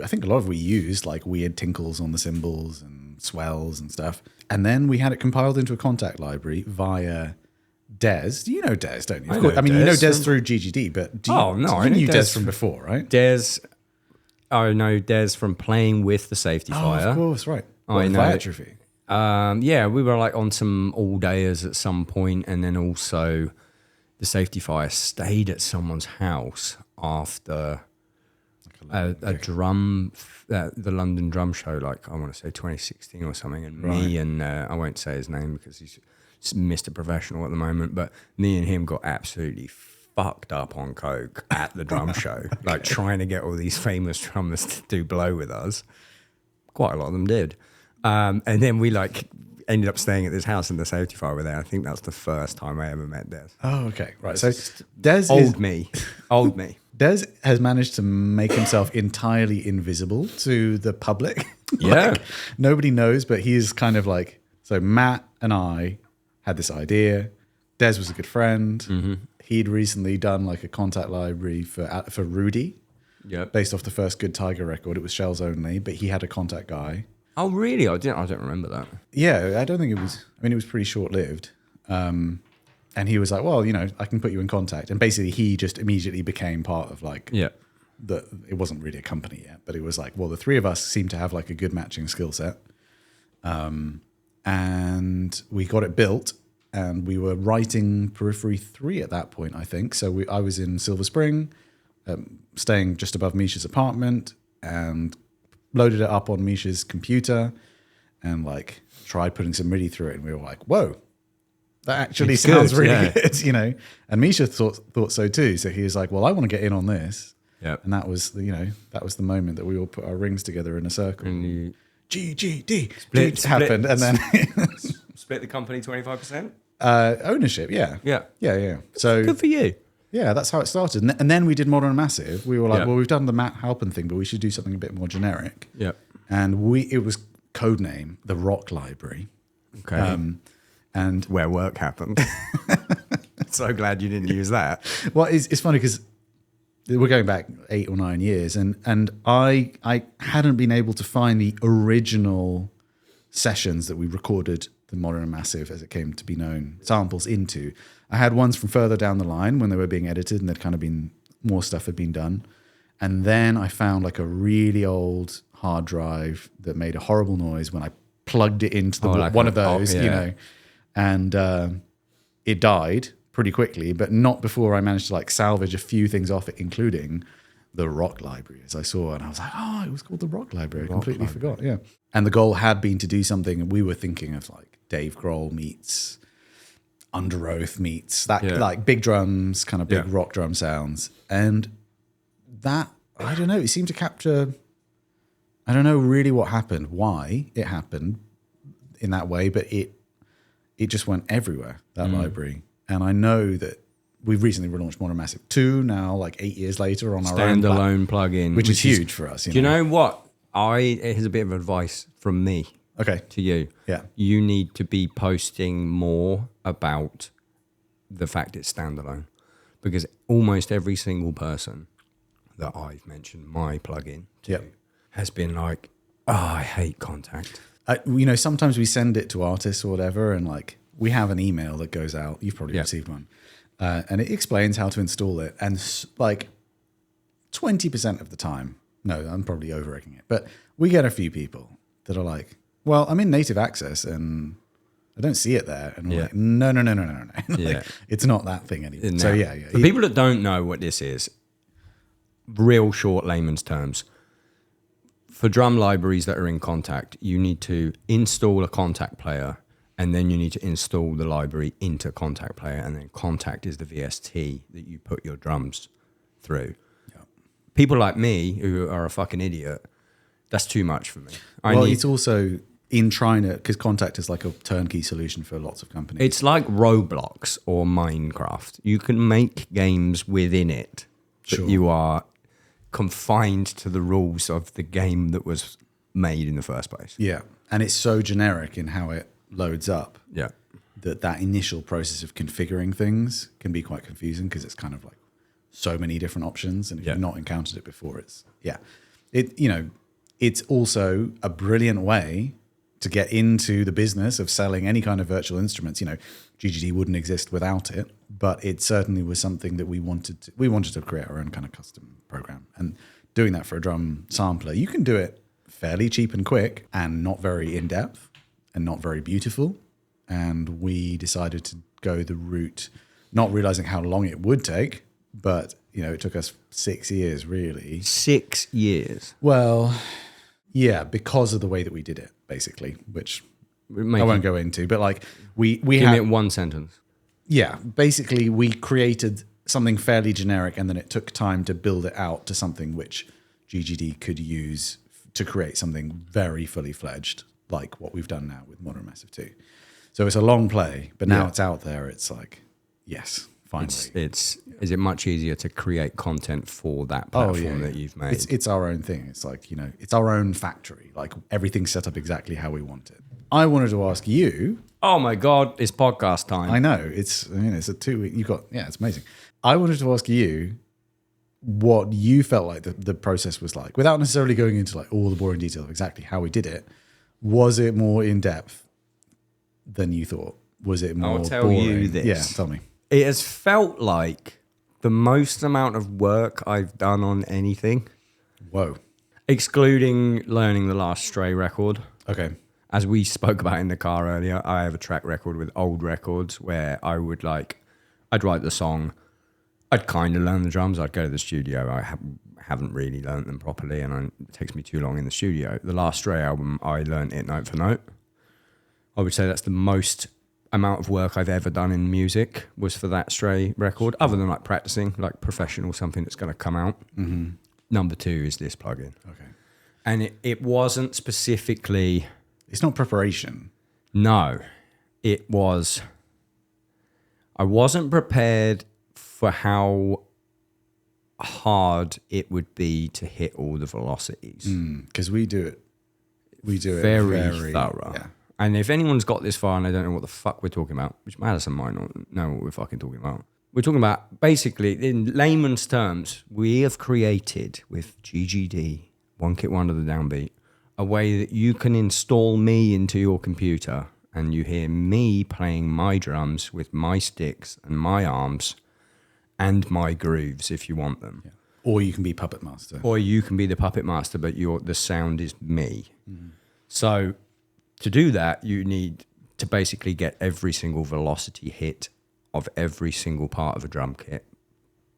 I think a lot of we used, like weird tinkles on the cymbals and swells and stuff. And then we had it compiled into a contact library via Des. You know Des, don't you? I mean, you know Des through GGD, but you knew Des from before, right? I know Des from playing with the Safety Fire. Of course, right. I know. Atrophy. Yeah, we were like on some all-dayers at some point, and then also the Safety Fire stayed at someone's house after a drum, the London drum show, like I want to say 2016 or something, and me and I won't say his name because he's Mr. Professional at the moment, but me and him got absolutely fucked up on coke at the drum show, like trying to get all these famous drummers to do blow with us. Quite a lot of them did. And then we like ended up staying at this house and the Safety Fire were there. I think that's the first time I ever met Des. Oh, okay. Right. So Des old me. Des has managed to make himself entirely invisible to the public. Yeah. Nobody knows, but he is kind of like, so Matt and I had this idea. Des was a good friend. Mm-hmm. He'd recently done like a contact library for Rudy. Yeah. Based off the first Good Tiger record. It was shells only, but he had a contact guy. Oh, really? I don't remember that. Yeah, I don't think it was. I mean, it was pretty short-lived. And he was like, well, I can put you in contact. And basically, he just immediately became part of like, it wasn't really a company yet, but it was like, well, the three of us seem to have like a good matching skill set. And we got it built, and we were writing Periphery 3 at that point, I think. So I was in Silver Spring, staying just above Misha's apartment, and loaded it up on Misha's computer and like tried putting some MIDI through it, and we were like, whoa, that actually sounds really good, And Misha thought so too. So he was like, well, I want to get in on this. Yeah. And that was the moment that we all put our rings together in a circle. And GGD happened. And then split the company 25%? Ownership, yeah. So good for you. Yeah, that's how it started. And then we did Modern and Massive. We were like, well, we've done the Matt Halpern thing, but we should do something a bit more generic. Yeah. And it was code name, the Rock Library. Okay. And where work happened. So glad you didn't use that. Well, it's funny because we're going back 8 or 9 years, and I hadn't been able to find the original sessions that we recorded the Modern and Massive, as it came to be known, samples into. I had ones from further down the line when they were being edited, and there'd kind of been more stuff had been done. And then I found like a really old hard drive that made a horrible noise when I plugged it into one of those, you know, and it died pretty quickly, but not before I managed to like salvage a few things off it, including the Rock Library, as I saw. And I was like, oh, it was called the Rock Library. I completely forgot. Yeah. And the goal had been to do something, and we were thinking of like Dave Grohl meets Under Oath meets that, like big drums, kind of big rock drum sounds. And that, I don't know, it seemed to capture, I don't know really what happened, why it happened in that way, but it just went everywhere, that library. And I know that we've recently relaunched Modern Massive 2 now, like 8 years later on our own standalone plugin, which is huge for us. Do you know what? Here's a bit of advice from me. Okay. To you. Yeah. You need to be posting more about the fact it's standalone, because almost every single person that I've mentioned my plugin to has been like, oh, I hate Contact. You know, sometimes we send it to artists or whatever, and like we have an email that goes out. You've probably received one. And it explains how to install it. And like 20% of the time, no, I'm probably over-egging it, but we get a few people that are like, well, I'm in native access and I don't see it there. And we're like, no. Like, it's not that thing anymore. So For people that don't know what this is, real short layman's terms, for drum libraries that are in Contact, you need to install a Contact player, and then you need to install the library into Contact player, and then Contact is the VST that you put your drums through. Yep. People like me, who are a fucking idiot, that's too much for me. It's also in trying to, because Contact is like a turnkey solution for lots of companies. It's like Roblox or Minecraft. You can make games within it, but you are confined to the rules of the game that was made in the first place. Yeah, and it's so generic in how it loads up. Yeah, that initial process of configuring things can be quite confusing, because it's kind of like so many different options, and if you've not encountered it before, it's also a brilliant way to get into the business of selling any kind of virtual instruments. You know, GGD wouldn't exist without it, but it certainly was something that we wanted to create our own kind of custom program. And doing that for a drum sampler, you can do it fairly cheap and quick and not very in-depth and not very beautiful. And we decided to go the route, not realizing how long it would take, but you know, it took us 6 years, really. 6 years? Well, yeah, because of the way that we did it, basically, which I won't go into, but like we had it in one sentence. Yeah, basically we created something fairly generic, and then it took time to build it out to something which GGD could use to create something very fully fledged, like what we've done now with Modern Massive 2. So it's a long play, but now it's out there. It's like, yes, finally. Is it much easier to create content for that platform that you've made? It's our own thing. It's like, you know, it's our own factory. Like everything's set up exactly how we want it. I wanted to ask you. Oh my God, it's podcast time. I know. It's a 2 week. It's amazing. I wanted to ask you what you felt like the process was like, without necessarily going into like all the boring detail of exactly how we did it. Was it more in depth than you thought? Was it more I'll tell boring? you this. Yeah, tell me. It has felt like the most amount of work I've done on anything. Whoa. Excluding learning the last Stray record. Okay. As we spoke about in the car earlier, I have a track record with old records where I'd write the song, I'd kind of learn the drums, I'd go to the studio, I haven't really learned them properly, and it takes me too long in the studio. The last Stray album, I learned it note for note. I would say that's the most amount of work I've ever done in music was for that Stray record, other than like practicing, like professional, something that's going to come out. Mm-hmm. Number 2 is this plugin. Okay. And it wasn't specifically... It's not preparation. No. It was... I wasn't prepared for how hard it would be to hit all the velocities. Because we do it We do it very thorough. Yeah. And if anyone's got this far and they don't know what the fuck we're talking about, which Madison might not know what we're fucking talking about. We're talking about, basically, in layman's terms, we have created with GGD, One Kit Wonder the Downbeat, a way that you can install me into your computer and you hear me playing my drums with my sticks and my arms and my grooves if you want them. Yeah. Or you can be puppet master. Or you can be the puppet master, but the sound is me. Mm. So to do that, you need to basically get every single velocity hit of every single part of a drum kit,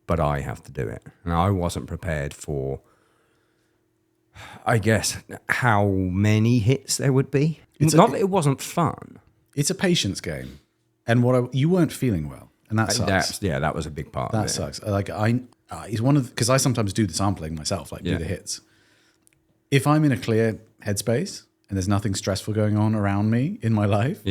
but I have to do it. And I wasn't prepared for, I guess, how many hits there would be. Not that it wasn't fun. It's a patience game. And you weren't feeling well, and that sucks. That was a big part of it. That sucks. Like it's one of because I sometimes do the sampling myself, like do the hits. If I'm in a clear headspace and there's nothing stressful going on around me in my life,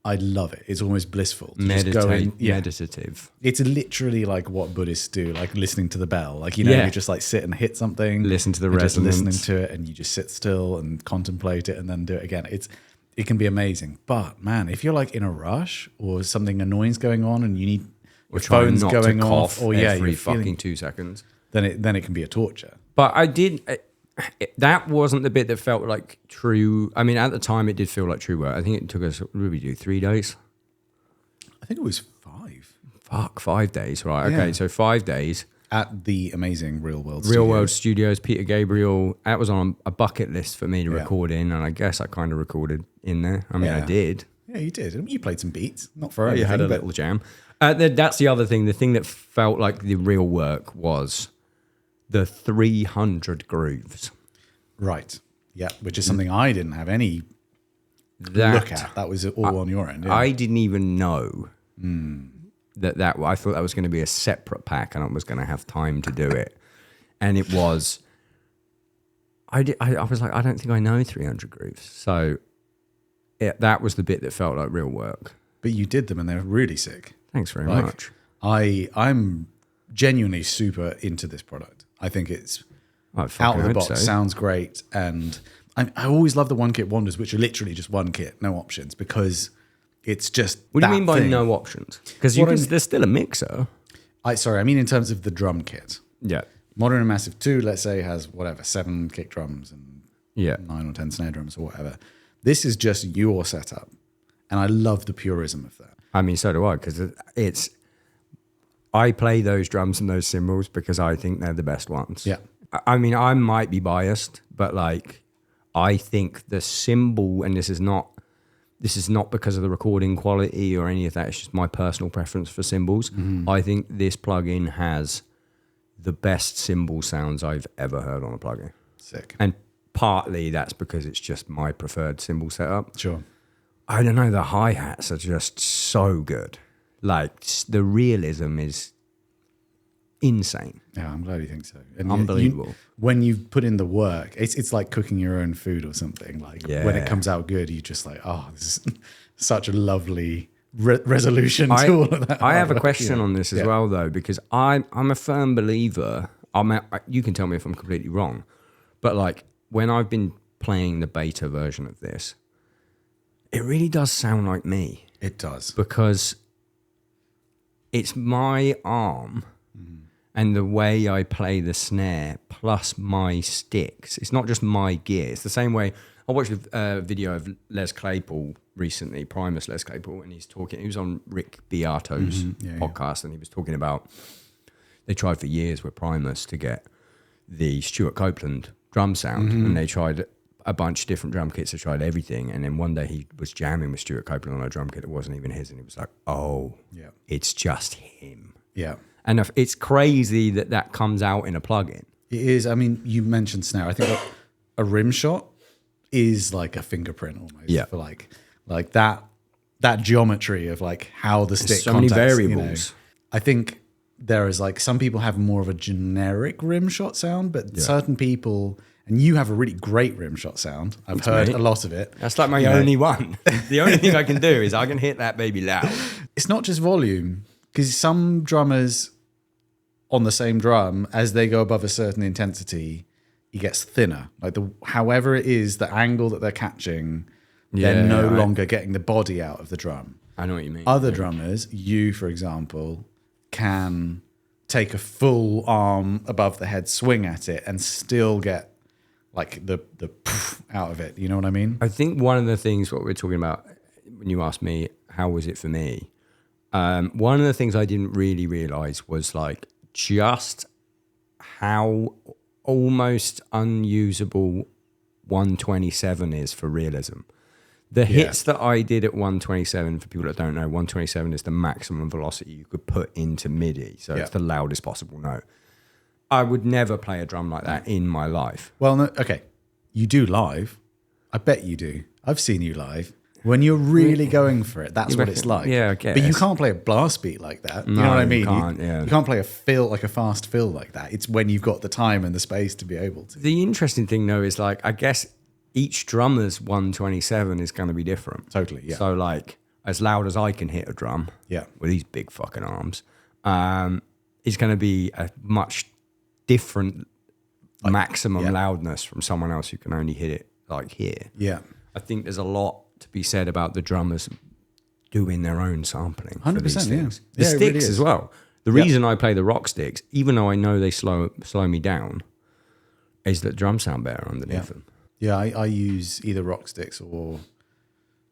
I love it. It's almost blissful. Meditative. It's literally like what Buddhists do, like listening to the bell. Like, you just like sit and hit something. Listen to the resonance. Just listening to it, and you just sit still and contemplate it and then do it again. It can be amazing. But man, if you're like in a rush or something annoying's going on and you need your phone's going off, or every fucking 2 seconds, then it can be a torture. But that wasn't the bit that felt like true. I mean, at the time, it did feel like true work. I think it took us, what did we do, 3 days? I think it was 5. Fuck, 5 days, right? Okay, so 5 days. At the amazing Real World Studios, Peter Gabriel. That was on a bucket list for me to record in, and I guess I kind of recorded in there. I mean, I did. Yeah, you did. You played some beats, not for everything. You had a little jam. That's the other thing. The thing that felt like the real work was the 300 grooves. Right. Yeah, which is something I didn't have any look at. That was all on your end. Yeah. I didn't even know that I thought that was going to be a separate pack and I was going to have time to do it. And it was, I was like, I don't think I know 300 grooves. So that was the bit that felt like real work. But you did them and they were really sick. Thanks very much. I'm genuinely super into this product. I think it's out of the box, sounds great. And I always love the one kit wonders, which are literally just one kit, no options, because it's just What do you mean by no options? Because there's still a mixer. I mean in terms of the drum kit. Yeah. Modern and Massive 2, let's say, has 7 kick drums and 9 or 10 snare drums or whatever. This is just your setup. And I love the purism of that. I mean, so do I, because I play those drums and those cymbals because I think they're the best ones. Yeah. I mean, I might be biased, but I think the cymbal, and this is not because of the recording quality or any of that, it's just my personal preference for cymbals. Mm-hmm. I think this plugin has the best cymbal sounds I've ever heard on a plugin. Sick. And partly that's because it's just my preferred cymbal setup. Sure. I don't know, the hi-hats are just so good. The realism is insane. Yeah, I'm glad you think so. And unbelievable. When you put in the work, it's like cooking your own food or something. When it comes out good, you're just like, oh, this is such a lovely resolution to all of that. I have a question on this as well, though, because I'm a firm believer. You can tell me if I'm completely wrong, but when I've been playing the beta version of this, it really does sound like me. It does. Because it's my arm and the way I play the snare plus my sticks. It's not just my gear. It's the same way. I watched a video of Les Claypool recently, Primus Les Claypool, and he was on Rick Beato's podcast, and he was talking about they tried for years with Primus to get the Stuart Copeland drum sound, and they tried a bunch of different drum kits. They tried everything, and then one day he was jamming with Stuart Copeland on a drum kit that wasn't even his, and he was like, "Oh, it's just him." Yeah, and it's crazy that comes out in a plugin. It is. I mean, you mentioned snare. I think a rim shot is like a fingerprint almost for like that geometry of how the stick. So contacts, many variables. I think there is some people have more of a generic rim shot sound, but certain people. And you have a really great rim shot sound. I've heard a lot of it. That's like my only one. The only thing I can do is I can hit that baby loud. It's not just volume, because some drummers on the same drum, as they go above a certain intensity, it gets thinner. Like however it is, the angle that they're catching, they're no longer getting the body out of the drum. I know what you mean. Other drummers, you for example, can take a full arm above the head swing at it and still get like the out of it. You know what I mean? I think one of the things what we're talking about when you asked me how was it for me, one of the things I didn't really realize was like just how almost unusable 127 is for realism. The hits that I did at 127, for people that don't know, 127 is the maximum velocity you could put into MIDI. So it's the loudest possible note. I would never play a drum like that in my life. Well, no, okay. You do live. I bet you do. I've seen you live. When you're really going for it, that's what it's like. Yeah, I guess. But you can't play a blast beat like that. You know what I mean? You can't play a fill, like a fast fill like that. It's when you've got the time and the space to be able to. The interesting thing, though, is like, I guess each drummer's 127 is going to be different. Totally, yeah. So, like, as loud as I can hit a drum with these big fucking arms, is going to be a much different maximum loudness from someone else who can only hit it like here. Yeah. I think there's a lot to be said about the drummers doing their own sampling. 100%, for these things. yeah. The Yeah, it sticks really as well. The reason I play the rock sticks, even though I know they slow me down, is that drums sound better underneath them. Yeah, I use either rock sticks or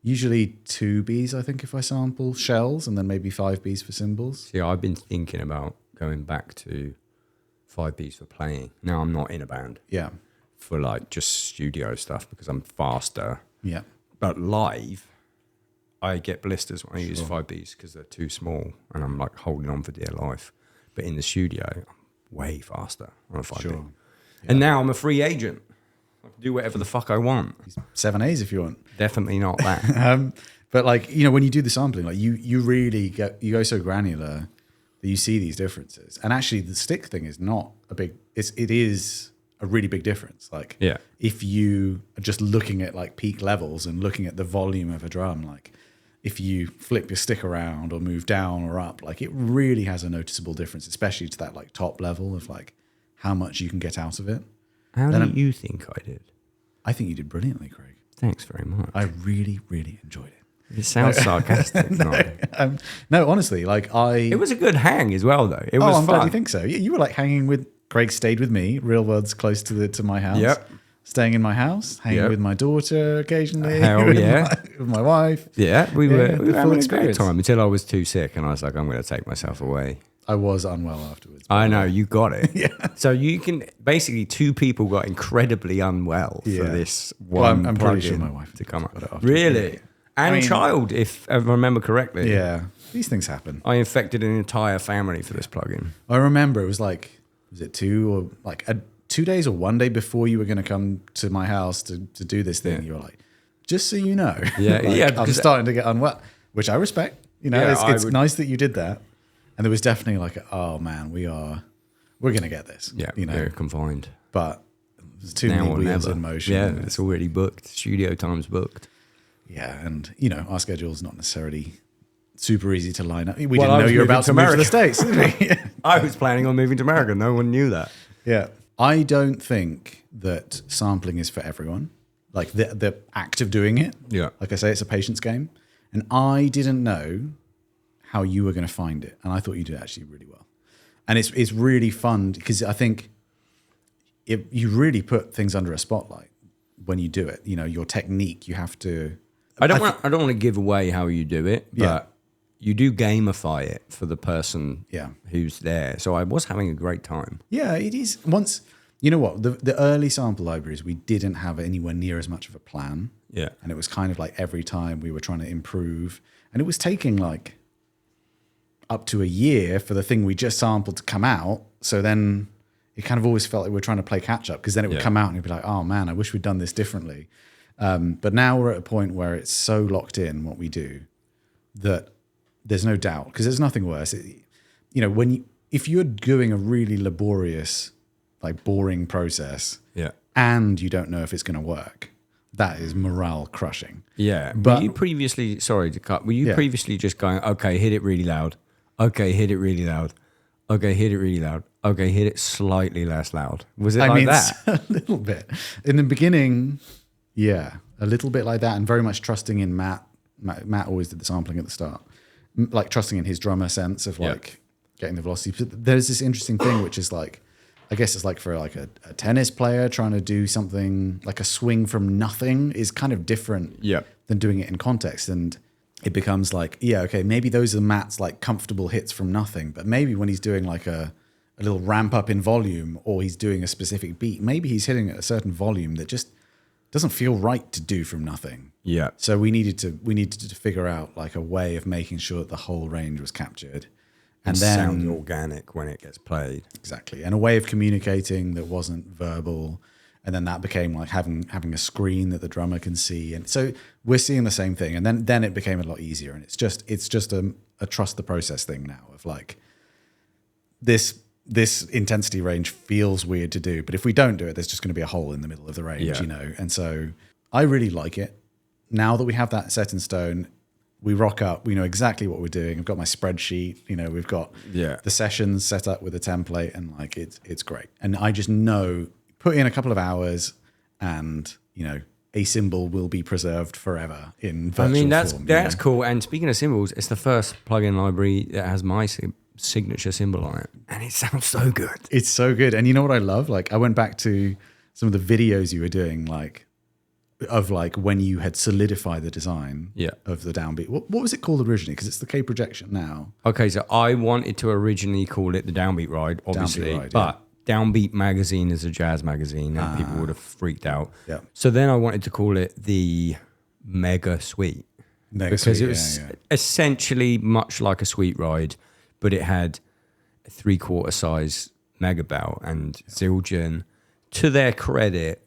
usually 2Bs, I think, if I sample shells, and then maybe 5Bs for cymbals. See, I've been thinking about going back to 5Bs for playing. Now I'm not in a band. Yeah. For like just studio stuff because I'm faster. Yeah. But live, I get blisters when I use 5Bs because they're too small and I'm like holding on for dear life. But in the studio, I'm way faster on a 5B. Sure. Yeah. And now I'm a free agent. I can do whatever the fuck I want. 7As if you want. Definitely not that. But like, you know, when you do the sampling, like you really go so granular that you see these differences. And actually the stick thing is not a big, it is a really big difference. Like if you are just looking at like peak levels and looking at the volume of a drum, like if you flip your stick around or move down or up, like it really has a noticeable difference, especially to that like top level of like how much you can get out of it. How do you think I did? I think you did brilliantly, Craig. Thanks very much. I really, really enjoyed it. It sounds sarcastic. No, honestly, like It was a good hang as well, though. It was I'm fun. glad you think so. You were like hanging with Craig. Stayed with me. Real world's close to my house. Yep. Staying in my house, hanging with my daughter occasionally. Hell with my wife. Yeah, we were the full having a great experience. time until I was too sick, and I was like, I'm going to take myself away. I was unwell afterwards. I know, you got it. Yeah. So you can basically two people got incredibly unwell for this one. Well, I'm pretty sure my wife to come up. got it afterwards. Really, and child, if I remember correctly. Yeah, these things happen. I infected an entire family for this plugin. I remember it was like, was it 2 days or 1 day before you were going to come to my house to do this thing? You were like, just so you know, I'm starting to get unwell, which I respect. You know, it's nice that you did that. And there was definitely like, oh man, we're going to get this. Yeah, you know, we're confined. But there's too many wheels in motion. Yeah, it's already booked. Studio time's booked. Yeah, and you know, our schedule's not necessarily super easy to line up. We didn't know you were about to move to the States, did we? I was planning on moving to America. No one knew that. Yeah. I don't think that sampling is for everyone. Like the act of doing it. Yeah. Like I say, it's a patience game. And I didn't know how you were going to find it. And I thought you did actually really well. And it's really fun because I think you really put things under a spotlight when you do it. You know, your technique, you have to... I don't want to give away how you do it, but you do gamify it for the person who's there. So I was having a great time. Yeah, it is. Once, you know what, the early sample libraries, we didn't have anywhere near as much of a plan. Yeah. And it was kind of like every time we were trying to improve. And it was taking like up to a year for the thing we just sampled to come out. So then it kind of always felt like we were trying to play catch up because then it would come out and you'd be like, oh man, I wish we'd done this differently. But now we're at a point where it's so locked in what we do that there's no doubt, because there's nothing worse. You know, if you're doing a really laborious, like boring process and you don't know if it's going to work, that is morale crushing. Yeah. But were you previously, sorry to cut, were you previously just going, okay, hit it really loud. Okay, hit it really loud. Okay, hit it really loud. Okay, hit it slightly less loud. Was it like that? A little bit. In the beginning, yeah, a little bit like that, and very much trusting in Matt. Matt always did the sampling at the start, like trusting in his drummer sense of like getting the velocity. But there's this interesting thing, which is like, I guess it's like for like a tennis player trying to do something like a swing from nothing is kind of different than doing it in context. And it becomes like, okay, maybe those are Matt's like comfortable hits from nothing, but maybe when he's doing like a little ramp up in volume, or he's doing a specific beat, maybe he's hitting at a certain volume that just doesn't feel right to do from nothing. Yeah. So we needed to figure out like a way of making sure that the whole range was captured, and then sound organic when it gets played. Exactly, and a way of communicating that wasn't verbal. And then that became like having a screen that the drummer can see, and so we're seeing the same thing. And then it became a lot easier, and it's just a trust the process thing now of like this intensity range feels weird to do, but if we don't do it, there's just going to be a hole in the middle of the range, you know? And so I really like it. Now that we have that set in stone, we rock up, we know exactly what we're doing. I've got my spreadsheet, you know, we've got the sessions set up with a template, and like, it's great. And I just know, put in a couple of hours and, you know, a cymbal will be preserved forever in virtual form. That's cool. And speaking of cymbals, it's the first plugin library that has my signature symbol on it, and it sounds so good. It's so good. And you know what I love? Like, I went back to some of the videos you were doing, like of like when you had solidified the design of the Downbeat. What was it called originally? Because it's the K projection now. Okay, so I wanted to originally call it the Downbeat Ride, obviously, but Downbeat magazine is a jazz magazine, and people would have freaked out. Yeah. So then I wanted to call it the Mega Suite, because it was essentially much like a Suite Ride, but it had a 3/4 size mega bell. And Zildjian, to their credit,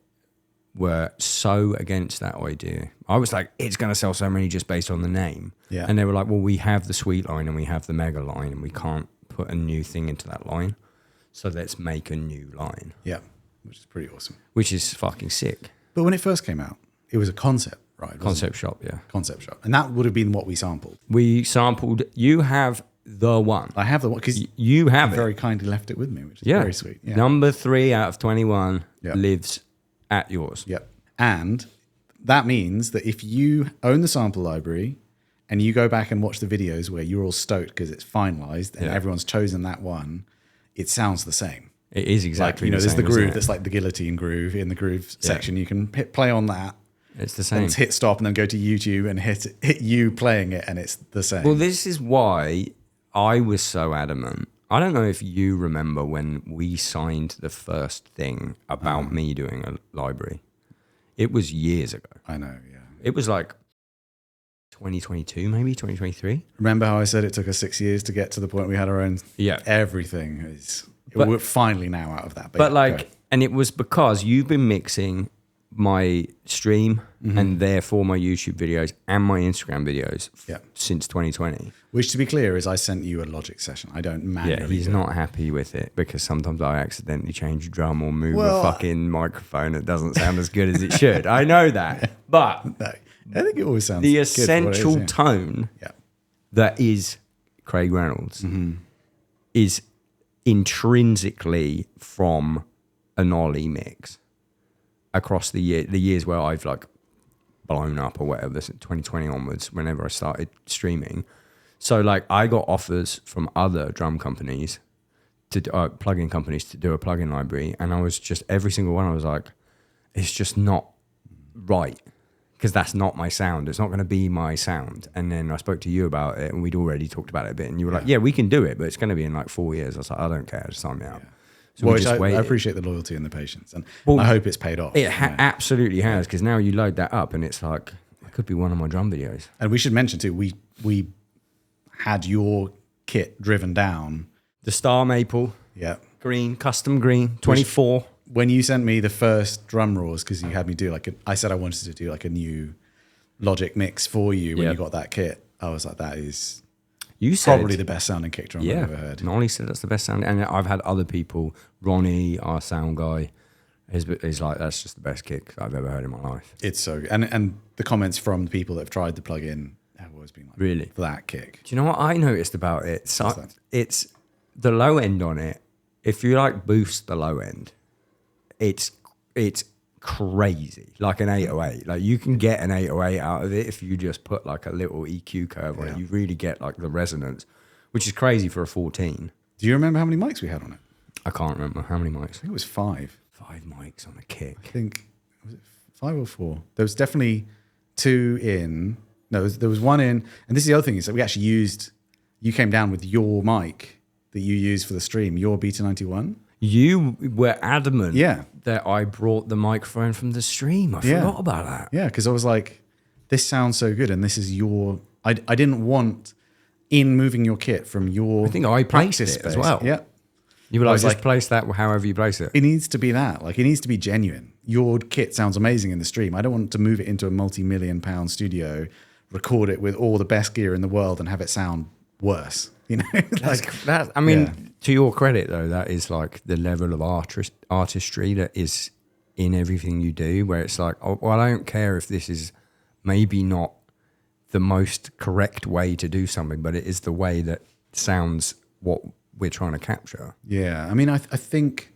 were so against that idea. I was like, it's going to sell so many just based on the name. Yeah. And they were like, well, we have the Suite line and we have the Mega line, and we can't put a new thing into that line. So let's make a new line. Yeah, which is pretty awesome. Which is fucking sick. But when it first came out, it was a concept, right? Concept shop, yeah. Concept shop. And that would have been what we sampled. We sampled, you have the one. I have the one, because you have very kindly left it with me, which is very sweet. Yeah. Number 3 out of 21 lives at yours. Yep. And that means that if you own the sample library and you go back and watch the videos where you're all stoked because it's finalized and everyone's chosen that one, it sounds the same. It is exactly like, you know, the there's same, the groove that's like the guillotine groove in the groove section. You can hit play on that. It's the same. And hit stop and then go to YouTube and hit you playing it, and it's the same. Well, this is why I was so adamant. I don't know if you remember when we signed the first thing about me doing a library. It was years ago. I know, yeah. It was like 2022, maybe 2023. Remember how I said it took us 6 years to get to the point we had our own? Yeah. Everything is. We're finally now out of that. But like, and it was because you've been mixing my stream and therefore my YouTube videos and my Instagram videos since 2020. Which, to be clear, is I sent you a Logic session. I don't manually. Yeah, he's not happy with it because sometimes I accidentally change a drum or move a fucking microphone. It doesn't sound as good as it should. I know that. But no, I think it always sounds the essential tone that is Craig Reynolds is intrinsically from a Nolly mix across the years where I've like blown up or whatever, 2020 onwards, whenever I started streaming. So like I got offers from other drum companies to plugin companies to do a plugin library, and I was just, every single one I was like, it's just not right, because that's not my sound. It's not going to be my sound. And then I spoke to you about it, and we'd already talked about it a bit, and you were like, yeah, we can do it, but it's going to be in like 4 years. I was like, I don't care, just sign me out. So I appreciate the loyalty and the patience, and I hope it's paid off. It absolutely has, because now you load that up and it's like, it could be one of my drum videos. And we should mention too, we had your kit driven down. The Star Maple, green, custom green, 24. When you sent me the first drum rolls, because you had me do like I said I wanted to do like a new Logic mix for you when you got that kit. I was like, that is probably the best sounding kick drum I've ever heard. Nolly said that's the best sound, and I've had other people. Ronnie, our sound guy, is like, that's just the best kick I've ever heard in my life. It's so good. And the comments from the people that have tried the plugin have always been like, really, that kick. Do you know what I noticed about it? So it's the low end on it if you like boost the low end, it's crazy, like an 808. Like you can get an 808 out of it if you just put like a little EQ curve on it. You really get like the resonance, which is crazy for a 14. Do you remember how many mics we had on it? I can't remember how many mics. I think it was 5. 5 mics on a kick. I think, was it 5 or 4? There was definitely 2 in. No, there was 1 in. And this is the other thing, is that we actually used, you came down with your mic that you used for the stream, your Beta 91. You were adamant Yeah. that I brought the microphone from the stream. I forgot about that. Yeah, because I was like, this sounds so good, and this is your... I didn't want, in moving your kit from your... I think I placed it space, as well. Yeah. You were like, just like, place that however you place it. It needs to be that. Like, it needs to be genuine. Your kit sounds amazing in the stream. I don't want to move it into a multi-million-pound studio, record it with all the best gear in the world, and have it sound worse. You know? I mean, to your credit, though, that is like the level of artistry that is in everything you do, where it's like, oh, well, I don't care if this is maybe not the most correct way to do something, but it is the way that sounds what we're trying to capture. Yeah. I mean, I think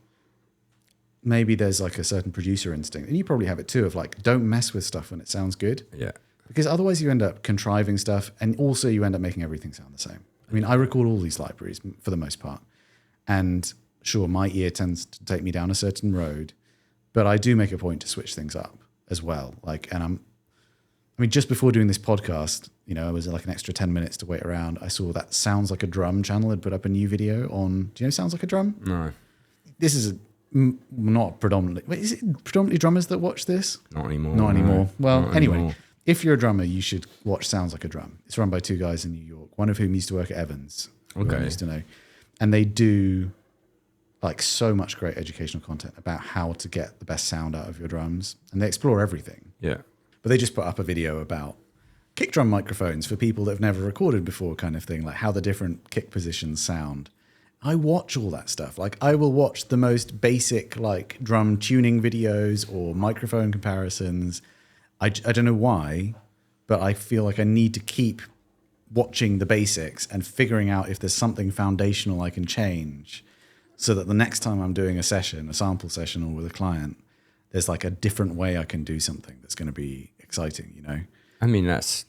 maybe there's like a certain producer instinct, and you probably have it too, of like, don't mess with stuff when it sounds good. Yeah. Because otherwise you end up contriving stuff, and also you end up making everything sound the same. I mean, I record all these libraries for the most part. And sure, my ear tends to take me down a certain road, but I do make a point to switch things up as well. Like, and I mean, just before doing this podcast, you know, it was like an extra 10 minutes to wait around. I saw that Sounds Like a Drum channel had put up a new video on, do you know Sounds Like a Drum? No. This is not predominantly, wait, is it predominantly drummers that watch this? Not anymore. Not anymore. No. Well, Not anyway. anymore. If you're a drummer, you should watch Sounds Like a Drum. It's run by 2 guys in New York, one of whom used to work at Evans. Who I used to know. And they do like so much great educational content about how to get the best sound out of your drums. And they explore everything. Yeah. But they just put up a video about kick drum microphones for people that have never recorded before, kind of thing, like how the different kick positions sound. I watch all that stuff. Like I will watch the most basic like drum tuning videos or microphone comparisons. I don't know why, but I feel like I need to keep watching the basics and figuring out if there's something foundational I can change, so that the next time I'm doing a session, a sample session or with a client, there's like a different way I can do something that's going to be exciting, you know? I mean, that's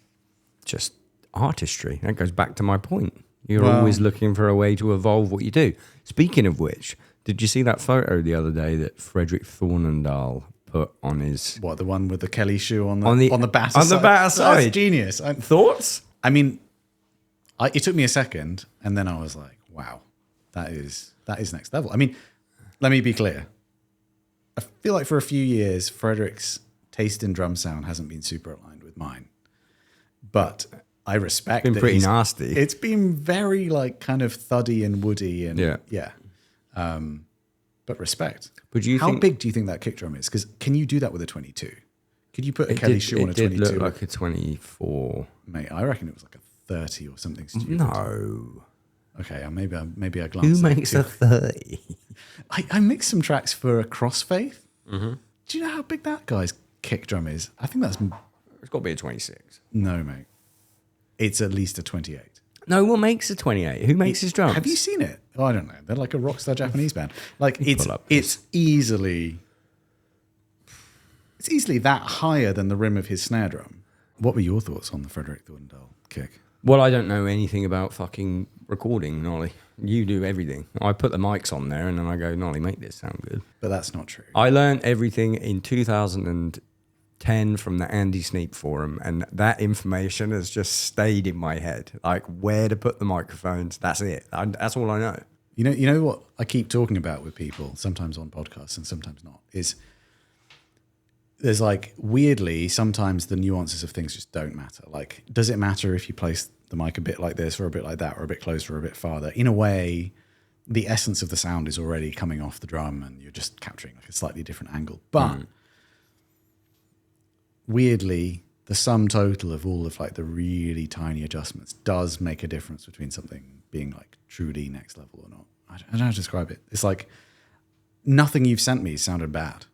just artistry. That goes back to my point. You're always looking for a way to evolve what you do. Speaking of which, did you see that photo the other day that Frederick Thornendal put on his... What, the one with the Kelly shoe on the batter side? On the batter side. That's genius. Thoughts? I mean, it took me a second, and then I was like, wow, that is next level. I mean, let me be clear. I feel like for a few years, Frederick's taste in drum sound hasn't been super aligned with mine. But I respect It's been pretty nasty. It's been very like kind of thuddy and woody and yeah. But respect. But how big do you think that kick drum is? Because can you do that with a 22? Could you put a Kelly shoe on a 22? It did look like a 24. Mate, I reckon it was like a 30 or something stupid. No. Okay, maybe I glanced. Who makes a 30? I mixed some tracks for a Crossfaith. Mm-hmm. Do you know how big that guy's kick drum is? I think that's... It's got to be a 26. No, mate. It's at least a 28. No, what makes a 28? Who makes his drums? Have you seen it? Oh, I don't know. They're like a rockstar Japanese band. Like it's easily that higher than the rim of his snare drum. What were your thoughts on the Frederick Thornendal kick? Well, I don't know anything about fucking recording, Nolly. You do everything. I put the mics on there and then I go, Nolly, make this sound good. But that's not true. I learned everything in 2010 from the Andy Sneap forum, and that information has just stayed in my head. Like where to put the microphones, that's it. That's all I know. You know what I keep talking about with people, sometimes on podcasts and sometimes not, is there's like weirdly sometimes the nuances of things just don't matter. Like, does it matter if you place the mic a bit like this or a bit like that or a bit closer or a bit farther? In a way, the essence of the sound is already coming off the drum and you're just capturing like a slightly different angle. But weirdly, the sum total of all of like the really tiny adjustments does make a difference between something being like truly next level or not. I don't know how to describe it. It's like nothing you've sent me sounded bad,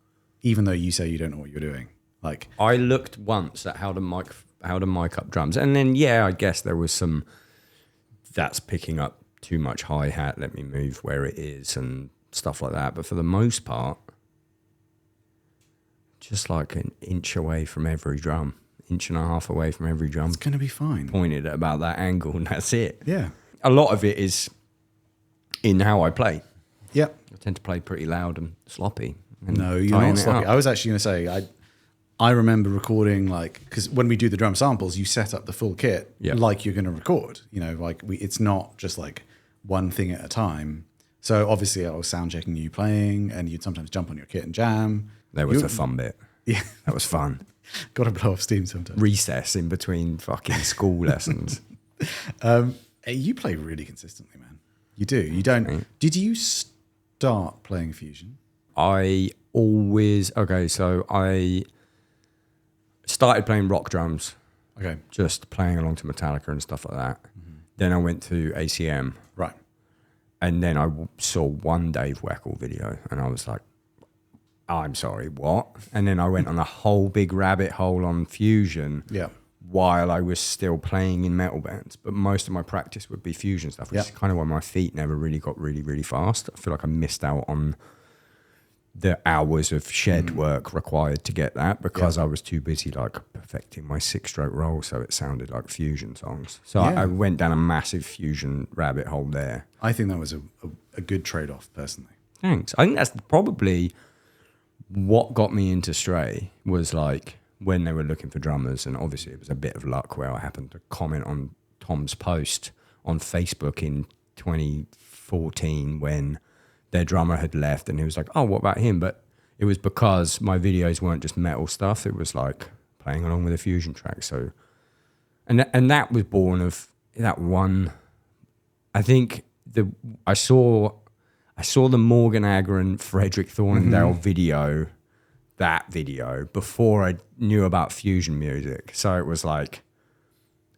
even though you say you don't know what you're doing. Like I looked once at how to mic up drums, and then I guess there was some that's picking up too much hi-hat, let me move where it is, and stuff like that. But for the most part, just like an inch away from every drum, inch and a half away from every drum. It's going to be fine. Pointed at about that angle, and that's it. Yeah. A lot of it is in how I play. Yeah. I tend to play pretty loud and sloppy. And no, you're not sloppy. I was actually going to say, I remember recording, like, because when we do the drum samples, you set up the full kit like you're going to record. You know, like it's not just like one thing at a time. So obviously I was sound checking you playing, and you'd sometimes jump on your kit and jam. That was the fun bit. Yeah. That was fun. Got to blow off steam sometimes. Recess in between fucking school lessons. You play really consistently, man. You do. You don't. Right. Did you start playing fusion? I started playing rock drums. Okay. Just playing along to Metallica and stuff like that. Mm-hmm. Then I went to ACM. Right. And then I saw one Dave Weckl video, and I was like, I'm sorry, what? And then I went on a whole big rabbit hole on fusion while I was still playing in metal bands. But most of my practice would be fusion stuff, which is kind of why my feet never really got really, really fast. I feel like I missed out on the hours of shed work required to get that because I was too busy like perfecting my 6-stroke roll so it sounded like fusion songs. So I went down a massive fusion rabbit hole there. I think that was a good trade-off, personally. Thanks. I think that's probably what got me into Stray was like when they were looking for drummers, and obviously it was a bit of luck where I happened to comment on Tom's post on Facebook in 2014 when their drummer had left, and he was like, oh, what about him? But it was because my videos weren't just metal stuff. It was like playing along with a fusion track. So, and that was born of that one. I think I saw the Morgan Agron, Frederick Thorndale video before I knew about fusion music. So it was like,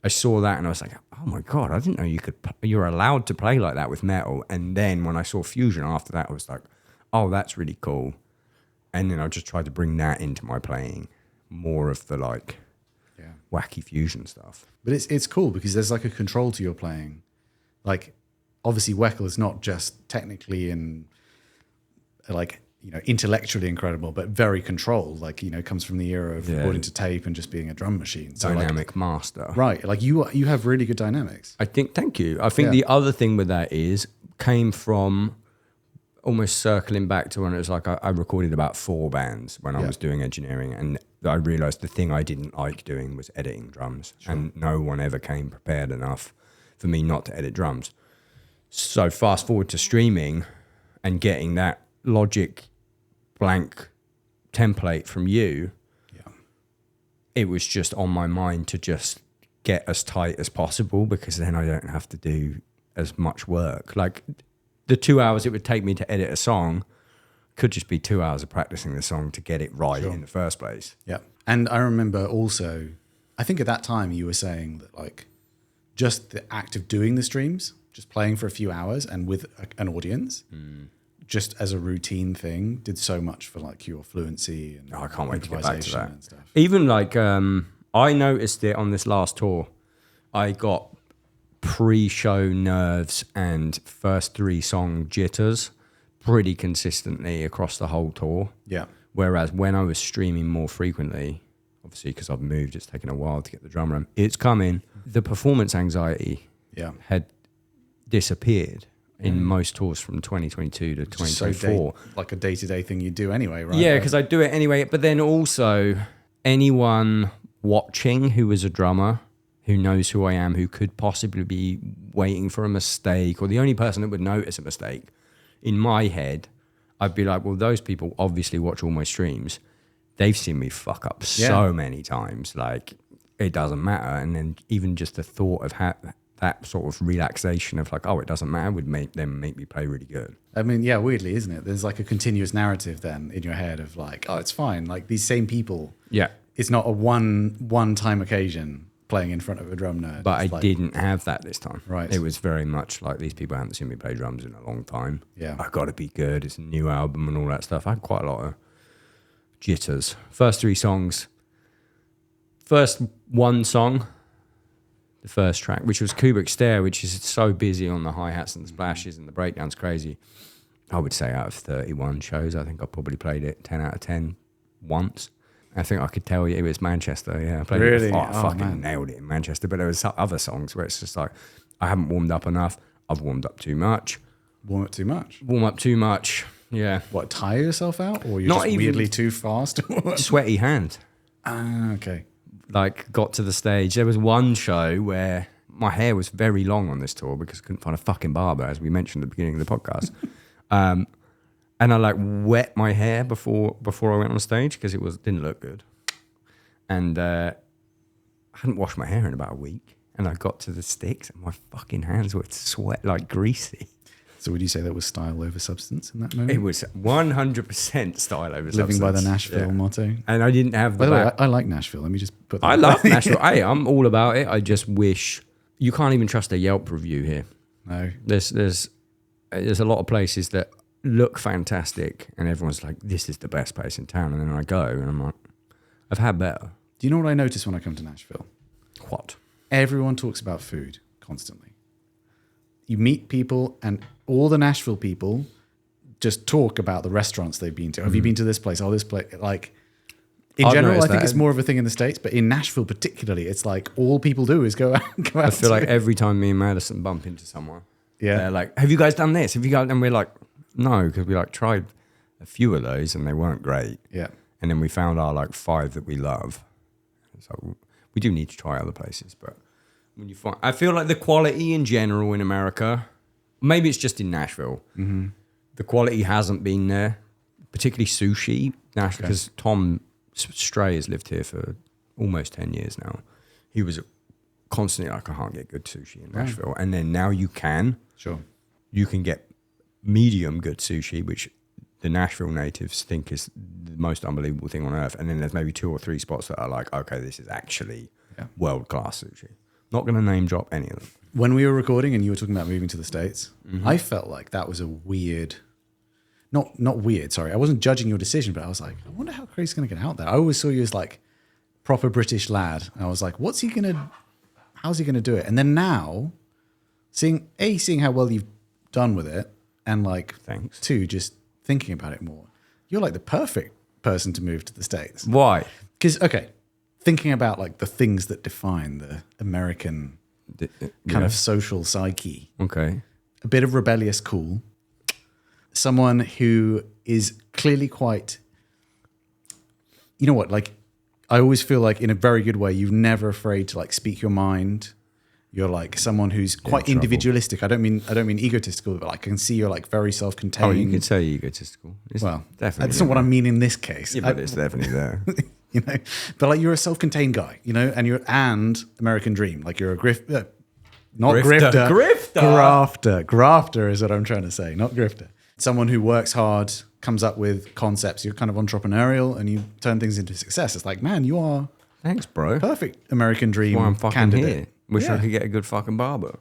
I saw that and I was like, oh my God, I didn't know you're allowed to play like that with metal. And then when I saw fusion after that, I was like, oh, that's really cool. And then I just tried to bring that into my playing, more of the like wacky fusion stuff. But it's cool because there's like a control to your playing. Like, obviously Weckl is not just technically and like, you know, intellectually incredible, but very controlled. Like, you know, comes from the era of recording to tape and just being a drum machine. So Dynamic master. Right. Like you have really good dynamics. I think, thank you. I think the other thing with that came from almost circling back to when it was like I recorded about 4 bands when I was doing engineering, and I realized the thing I didn't like doing was editing drums. Sure. And no one ever came prepared enough for me not to edit drums. So fast forward to streaming and getting that Logic blank template from you, it was just on my mind to just get as tight as possible because then I don't have to do as much work. Like the 2 hours it would take me to edit a song could just be 2 hours of practicing the song to get it right in the first place. Yeah. And I remember also, I think at that time you were saying that like just the act of doing the streams, just playing for a few hours and with an audience, just as a routine thing, did so much for like your fluency and I can't wait to get back to that. And stuff. Even like I noticed it on this last tour. I got pre-show nerves and first 3 song jitters pretty consistently across the whole tour. Yeah. Whereas when I was streaming more frequently, obviously because I've moved, it's taken a while to get the drum room. It's coming. The performance anxiety had disappeared in most tours from 2022 to 2024. Like a day-to-day thing you do anyway, right? Yeah, because I do it anyway. But then also anyone watching who is a drummer, who knows who I am, who could possibly be waiting for a mistake, or the only person that would notice a mistake, in my head, I'd be like, well, those people obviously watch all my streams. They've seen me fuck up so many times. Like, it doesn't matter. And then even just the thought of that sort of relaxation of like, oh, it doesn't matter, would make me play really good. I mean, yeah, weirdly, isn't it? There's like a continuous narrative then in your head of like, oh, it's fine. Like these same people. Yeah. It's not a one-time occasion playing in front of a drum nerd. But I didn't have that this time. Right. It was very much like these people haven't seen me play drums in a long time. Yeah. I've got to be good. It's a new album and all that stuff. I had quite a lot of jitters. First 3 songs. First 1 song, the first track, which was Kubrick Stare, which is so busy on the hi-hats and the splashes and the breakdowns, crazy. I would say out of 31 shows, I think I probably played it 10 out of 10 once. I think I could tell you it was Manchester. Yeah, I played Really? it. I fucking nailed it in Manchester. But there was other songs where it's just like, I haven't warmed up enough. I've warmed up too much. Warm up too much? Warm up too much. Yeah. What, tire yourself out? Or you're Not just even- weirdly too fast? Sweaty hand. Ah, okay. Like, got to the stage. There was one show where my hair was very long on this tour because I couldn't find a fucking barber, as we mentioned at the beginning of the podcast. And I like wet my hair before I went on stage because it didn't look good. And I hadn't washed my hair in about a week. And I got to the sticks and my fucking hands were sweat like greasy. So would you say that was style over substance in that moment? It was 100% style over substance. Living by the Nashville motto. And I didn't have By the way, I like Nashville. Let me just put that I out love there. Nashville. Hey, I'm all about it. I just wish you can't even trust a Yelp review here. No. There's a lot of places that look fantastic and everyone's like, this is the best place in town. And then I go and I'm like, I've had better. Do you know what I notice when I come to Nashville? What? Everyone talks about food constantly. You meet people and all the Nashville people just talk about the restaurants they've been to. Have you been to this place? Oh, this place. Like, in I've general, I noticed think that. it's more of a thing in the States, but in Nashville particularly, it's like all people do is go out. I feel like every time me and Madison bump into someone, Yeah. they're like, have you guys done this? Have you guys? And we're like, no, because we like tried a few of those and they weren't great. Yeah. And then we found our like 5 that we love. So we do need to try other places, but when you find, I feel like the quality in general in America, maybe it's just in Nashville, the quality hasn't been there, particularly sushi. Because Tom Stray has lived here for almost 10 years now. He was constantly like, I can't get good sushi in Nashville. And then now you can. Sure. You can get medium good sushi, which the Nashville natives think is the most unbelievable thing on earth. And then there's maybe 2 or 3 spots that are like, okay, this is actually world-class sushi. Not going to name drop any of them. When we were recording and you were talking about moving to the States, I felt like that was a weird, not weird, sorry. I wasn't judging your decision, but I was like, I wonder how Craig's going to get out there. I always saw you as like proper British lad. And I was like, how's he going to do it? And then now, seeing how well you've done with it, and like, Thanks. 2, just thinking about it more, you're like the perfect person to move to the States. Why? Because, okay, thinking about like the things that define the American kind of social psyche, Okay. a bit of rebellious cool, someone who is clearly quite, you know what, like I always feel like in a very good way, you're never afraid to like speak your mind. You're like someone who's quite individualistic. I don't mean egotistical, but like I can see you're like very self-contained. Oh, you could say egotistical. It's Well, definitely that's not what I mean in this case. Yeah, but it's definitely there. You know, but like you're a self-contained guy, you know, and American dream, like you're a grifter, not grifter, grafter is what I'm trying to say, not grifter. Someone who works hard, comes up with concepts. You're kind of entrepreneurial, and you turn things into success. It's like, man, you are Thanks, bro. perfect American dream Why I'm fucking candidate. here. Wish I could get a good fucking barber.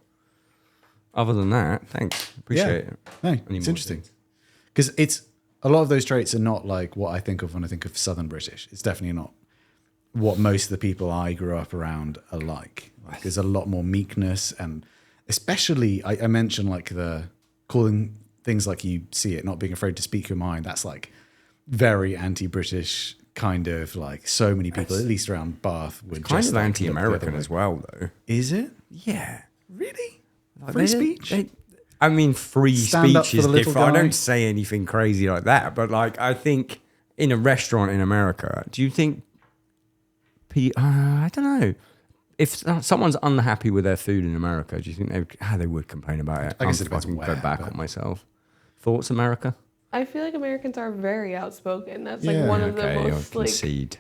Other than that, thanks. Appreciate it. No, need it's more interesting because it's a lot of those traits are not like what I think of when I think of Southern British. It's definitely not what most of the people I grew up around are like. Like there's a lot more meekness, and especially I mentioned like the calling things like you see it, not being afraid to speak your mind. That's like very anti-British kind of like so many people, at least around Bath, would Kind just of like, anti-American look the as other way. well, though. Is it Yeah. really Like, free they- speech? I mean, free Stand up speech for is the little different. I guy. don't say anything crazy like that, but like I think in a restaurant in America, do you think? I don't know. If someone's unhappy with their food in America, do you think they would complain about it? I guess I'm it depends fucking where, go back but- on myself. Thoughts, America? I feel like Americans are very outspoken. That's Yeah. like one of Okay, the I'll most like concede.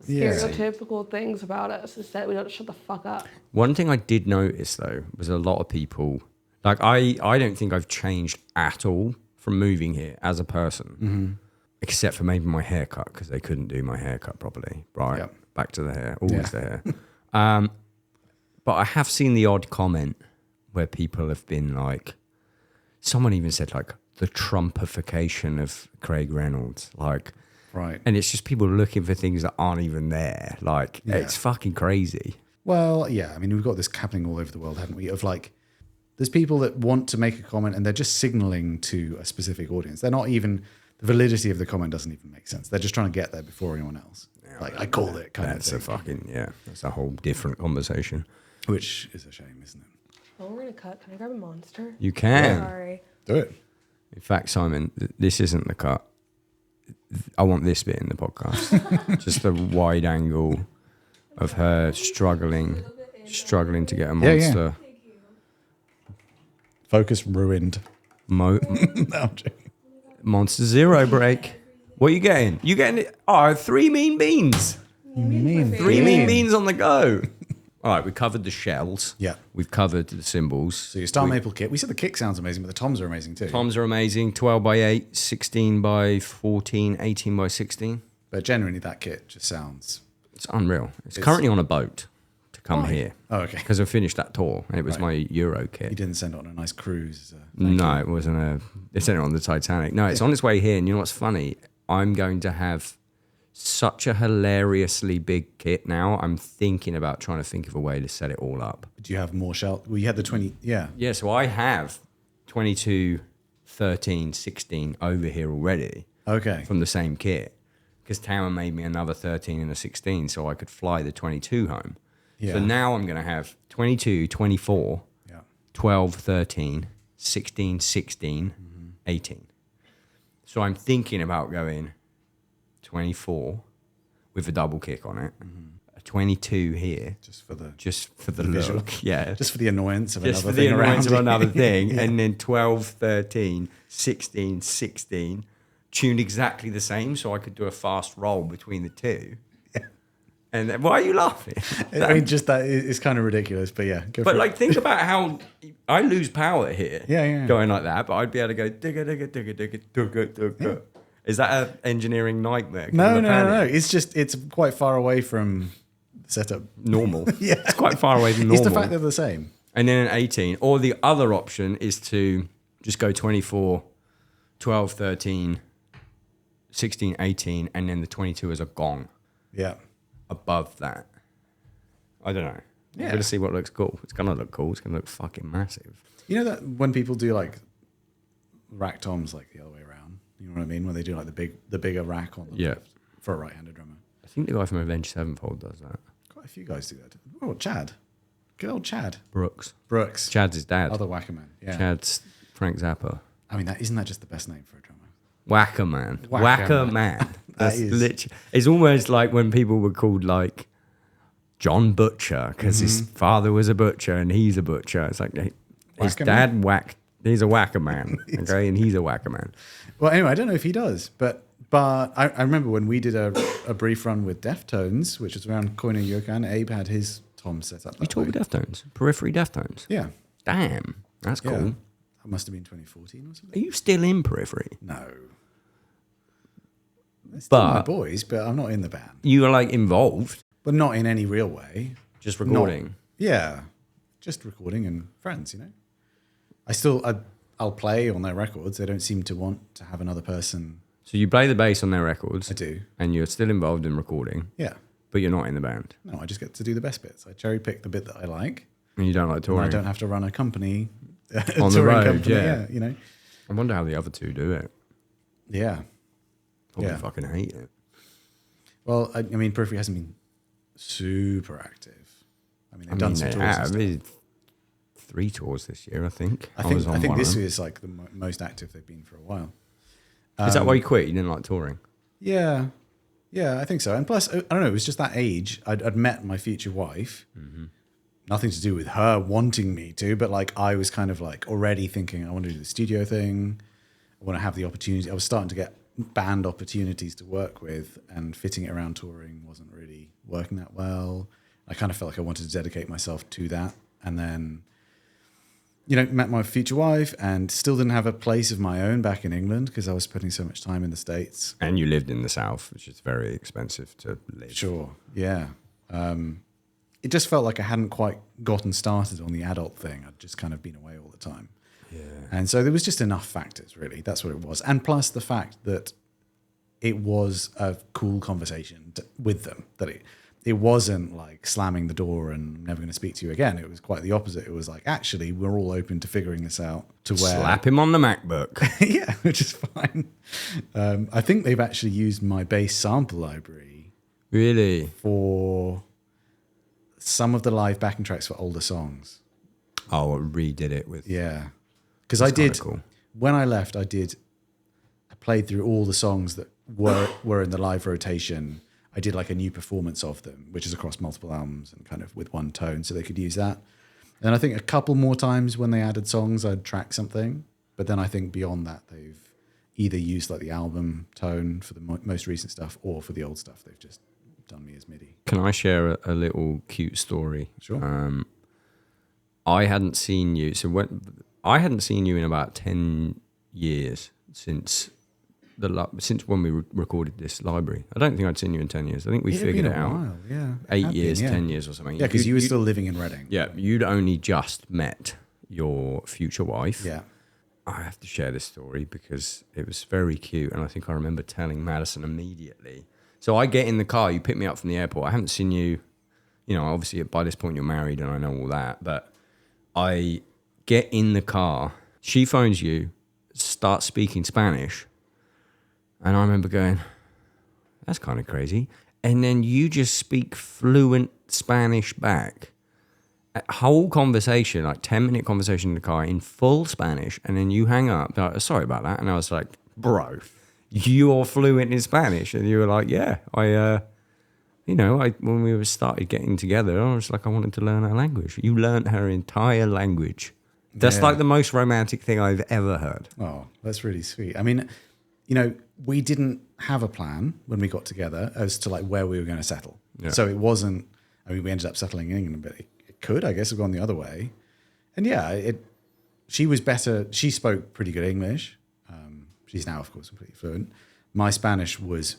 stereotypical things about us is that we don't shut the fuck up. One thing I did notice though was a lot of people like I don't think I've changed at all from moving here as a person, except for maybe my haircut because they couldn't do my haircut properly. Right, Yep. back to the hair, always the hair. But I have seen the odd comment where people have been like, someone even said like the Trumpification of Craig Reynolds, like. Right. And it's just people looking for things that aren't even there. Like, it's fucking crazy. Well, yeah. I mean, we've got this happening all over the world, haven't we? Of like There's people that want to make a comment and they're just signaling to a specific audience. They're not even, the validity of the comment doesn't even make sense. They're just trying to get there before anyone else. Like, I called it kind of thing. That's a whole different conversation. Which is a shame, isn't it? Oh, we're going to cut. Can I grab a Monster? You can. Sorry. Do it. In fact, Simon, this isn't the cut. I want this bit in the podcast. Just the wide angle of her struggling to get a Monster. Focus ruined. No, I'm joking. Monster Zero break. What are you getting? You getting it? Oh, 3 mean beans. Three mean beans on the go. All right, we covered the shells. Yeah. We've covered the cymbals. So your Star Maple kit. We said the kick sounds amazing, but the toms are amazing too. Toms are amazing. 12 by 8, 16 by 14, 18 by 16. But genuinely, that kit just sounds... It's unreal. It's currently on a boat to come here. Oh, okay. Because I finished that tour, and it was my Euro kit. You didn't send it on a nice cruise. No, it wasn't they sent it on the Titanic. No, it's on its way here, and you know what's funny? I'm going to have such a hilariously big kit now. I'm thinking about trying to think of a way to set it all up. Do you have more shell? Well, you had the 20, yeah. Yeah, so I have 22, 13, 16 over here already. Okay. From the same kit. Because Tower made me another 13 and a 16 so I could fly the 22 home. Yeah. So now I'm going to have 22, 24, 12, 13, 16, 16, 18. So I'm thinking about going 24 with a double kick on it, a 22 here, just for the visual. look, yeah, just for the annoyance of just another for the thing annoyance of around another it. thing, Yeah. and then 12, 13, 16, 16, tuned exactly the same, so I could do a fast roll between the two. And then, why are you laughing? I mean, just that is kind of ridiculous, but yeah. Go But for like, it. think about how I lose power here. Yeah. Going like that, but I'd be able to go digga digga digga digga digga digga. Is that an engineering nightmare? No. It's quite far away from setup. Normal. Yeah. It's quite far away from normal. It's the fact they're the same. And then an 18. Or the other option is to just go 24, 12, 13, 16, 18, and then the 22 is a gong. Yeah. Above that. I don't know. Yeah. I'm going to see what looks cool. It's going to look cool. It's going to look fucking massive. You know that when people do like rack toms, like the other way around, you know what I mean? When they do like the bigger rack on the left for a right-handed drummer. I think the guy from Avenged Sevenfold does that. Quite a few guys do that. Oh, Chad. Good old Chad. Brooks. Chad's his dad. Other Wackerman. Yeah. Chad's Frank Zappa. I mean, isn't that just the best name for a drummer? Wackerman. Wackerman. Wackerman. That's literally. It's almost like when people were called like John Butcher because his father was a butcher and he's a butcher. It's like his dad he's a Wackerman, okay, and he's a Wackerman. Well, anyway, I don't know if he does, but I remember when we did a brief run with Deftones, which was around Koino Yokan, Abe had his tom set up. You talk with Deftones? Periphery Deftones? Yeah. Damn, that's cool. Yeah. That must have been 2014 or something. Are you still in Periphery? No. They're still But my boys, but I'm not in the band. You are like involved, but not in any real way. Just recording. Just recording and friends. You know, I'll play on their records. They don't seem to want to have another person. So you play the bass on their records. I do, and you're still involved in recording. Yeah, but you're not in the band. No, I just get to do the best bits. I cherry pick the bit that I like. And you don't like touring. And I don't have to run a company on the road. Company, yeah, you know. I wonder how the other two do it. Yeah. Probably fucking hate it. Well, I mean, Periphery hasn't been super active. I mean, they've done some tours. 3 tours this year, I think. I think this year is like the most active they've been for a while. Is that why you quit? You didn't like touring? Yeah. Yeah, I think so. And plus, I don't know, it was just that age. I'd met my future wife. Mm-hmm. Nothing to do with her wanting me to, but like I was kind of like already thinking I want to do the studio thing. I want to have the opportunity. I was starting to get band opportunities to work with, and fitting it around touring wasn't really working that well. I kind of felt like I wanted to dedicate myself to that. And then, you know, met my future wife and still didn't have a place of my own back in England because I was spending so much time in the States. And you lived in the South, which is very expensive to live. Sure, yeah. It just felt like I hadn't quite gotten started on the adult thing. I'd just kind of been away all the time. Yeah. And so there was just enough factors, really. That's what it was. And plus the fact that it was a cool conversation with them. That it wasn't like slamming the door and never going to speak to you again. It was quite the opposite. It was like, actually, we're all open to figuring this out to where. Slap him on the MacBook. Yeah, which is fine. I think they've actually used my bass sample library. Really? For some of the live backing tracks for older songs. Oh, I redid it with. Yeah. Because I did, cool. When I left, I played through all the songs that were in the live rotation. I did like a new performance of them, which is across multiple albums and kind of with one tone, so they could use that. And I think a couple more times when they added songs, I'd track something. But then I think beyond that, they've either used like the album tone for the most recent stuff, or for the old stuff, they've just done me as MIDI. Can I share a little cute story? Sure. I hadn't seen you. So I hadn't seen you in about 10 years since when we recorded this library. I don't think I'd seen you in 10 years. I think we figured it out. While, yeah. 8 years, 10 years or something. Yeah, because you were still living in Reading. Yeah, you'd only just met your future wife. Yeah. I have to share this story because it was very cute, and I think I remember telling Madison immediately. So I get in the car, you pick me up from the airport. I haven't seen you, obviously by this point you're married and I know all that, but I get in the car, she phones you, starts speaking Spanish, and I remember going, that's kind of crazy. And then you just speak fluent Spanish back. A whole conversation, like 10-minute conversation in the car in full Spanish, and then you hang up. Like, sorry about that. And I was like, bro, you're fluent in Spanish. And you were like, yeah, when we started getting together, I was like, I wanted to learn her language. You learned her entire language. That's like the most romantic thing I've ever heard. Oh, that's really sweet. I mean, we didn't have a plan when we got together as to like where we were going to settle. Yeah. So it wasn't, we ended up settling in England, but it could, I guess, have gone the other way. And yeah, she was better. She spoke pretty good English. She's now, of course, completely fluent. My Spanish was,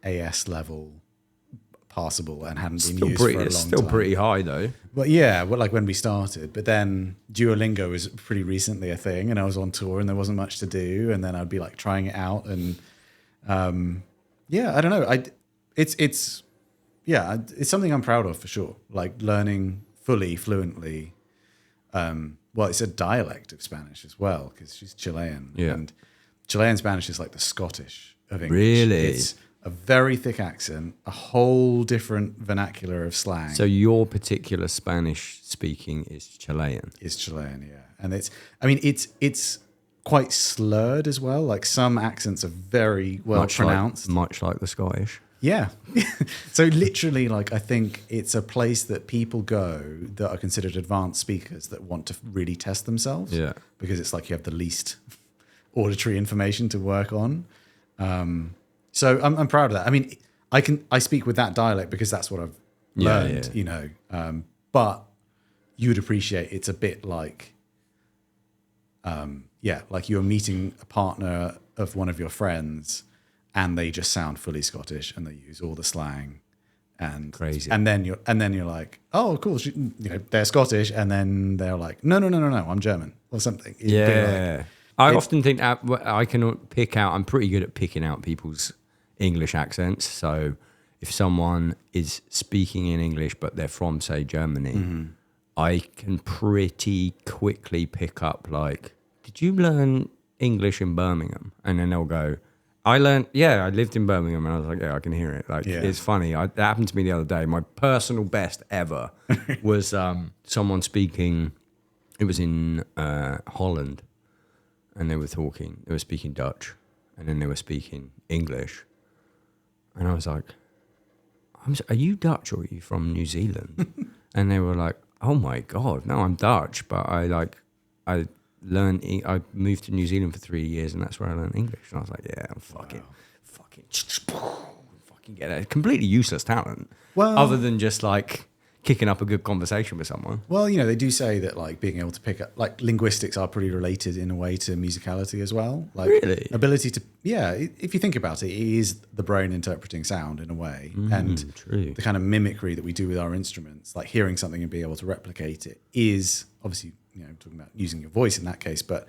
AS level, passable, and hadn't been used for a long time. Still pretty high, though. But yeah, like when we started. But then Duolingo was pretty recently a thing, and I was on tour, and there wasn't much to do, and then I'd be like trying it out, and I don't know. It's something I'm proud of for sure. Like learning fluently. It's a dialect of Spanish as well because she's Chilean, and Chilean Spanish is like the Scottish of English. Really? It's a very thick accent, a whole different vernacular of slang. So your particular Spanish speaking is Chilean? Is Chilean, yeah. And it's quite slurred as well. Like some accents are very well pronounced. Much like the Scottish. Yeah. So literally, like, I think it's a place that people go that are considered advanced speakers that want to really test themselves. Yeah. Because it's like you have the least auditory information to work on. So I'm proud of that. I mean, I speak with that dialect because that's what I've learned, but you'd appreciate it's a bit like, like you're meeting a partner of one of your friends and they just sound fully Scottish and they use all the slang and crazy. And then you're like, oh, cool. They're Scottish. And then they're like, no, I'm German or something. Yeah. I often think I can pick out, I'm pretty good at picking out people's English accents. So if someone is speaking in English, but they're from, say, Germany, I can pretty quickly pick up, like, did you learn English in Birmingham? And then they'll go, I lived in Birmingham. And I was like, yeah, I can hear it. Like, it's funny. That happened to me the other day. My personal best ever was someone speaking, it was in Holland. And they were speaking Dutch, and then they were speaking English. And I was like, are you Dutch or are you from New Zealand? And they were like, oh my God, no, I'm Dutch. But I moved to New Zealand for 3 years and that's where I learned English. And I was like, yeah, fucking get it. Completely useless talent. Well, other than just like kicking up a good conversation with someone. Well, they do say that like being able to pick up, like linguistics are pretty related in a way to musicality as well. Like really? Ability to, if you think about it, it is the brain interpreting sound in a way. And true. The kind of mimicry that we do with our instruments, like hearing something and being able to replicate it is obviously, talking about using your voice in that case, but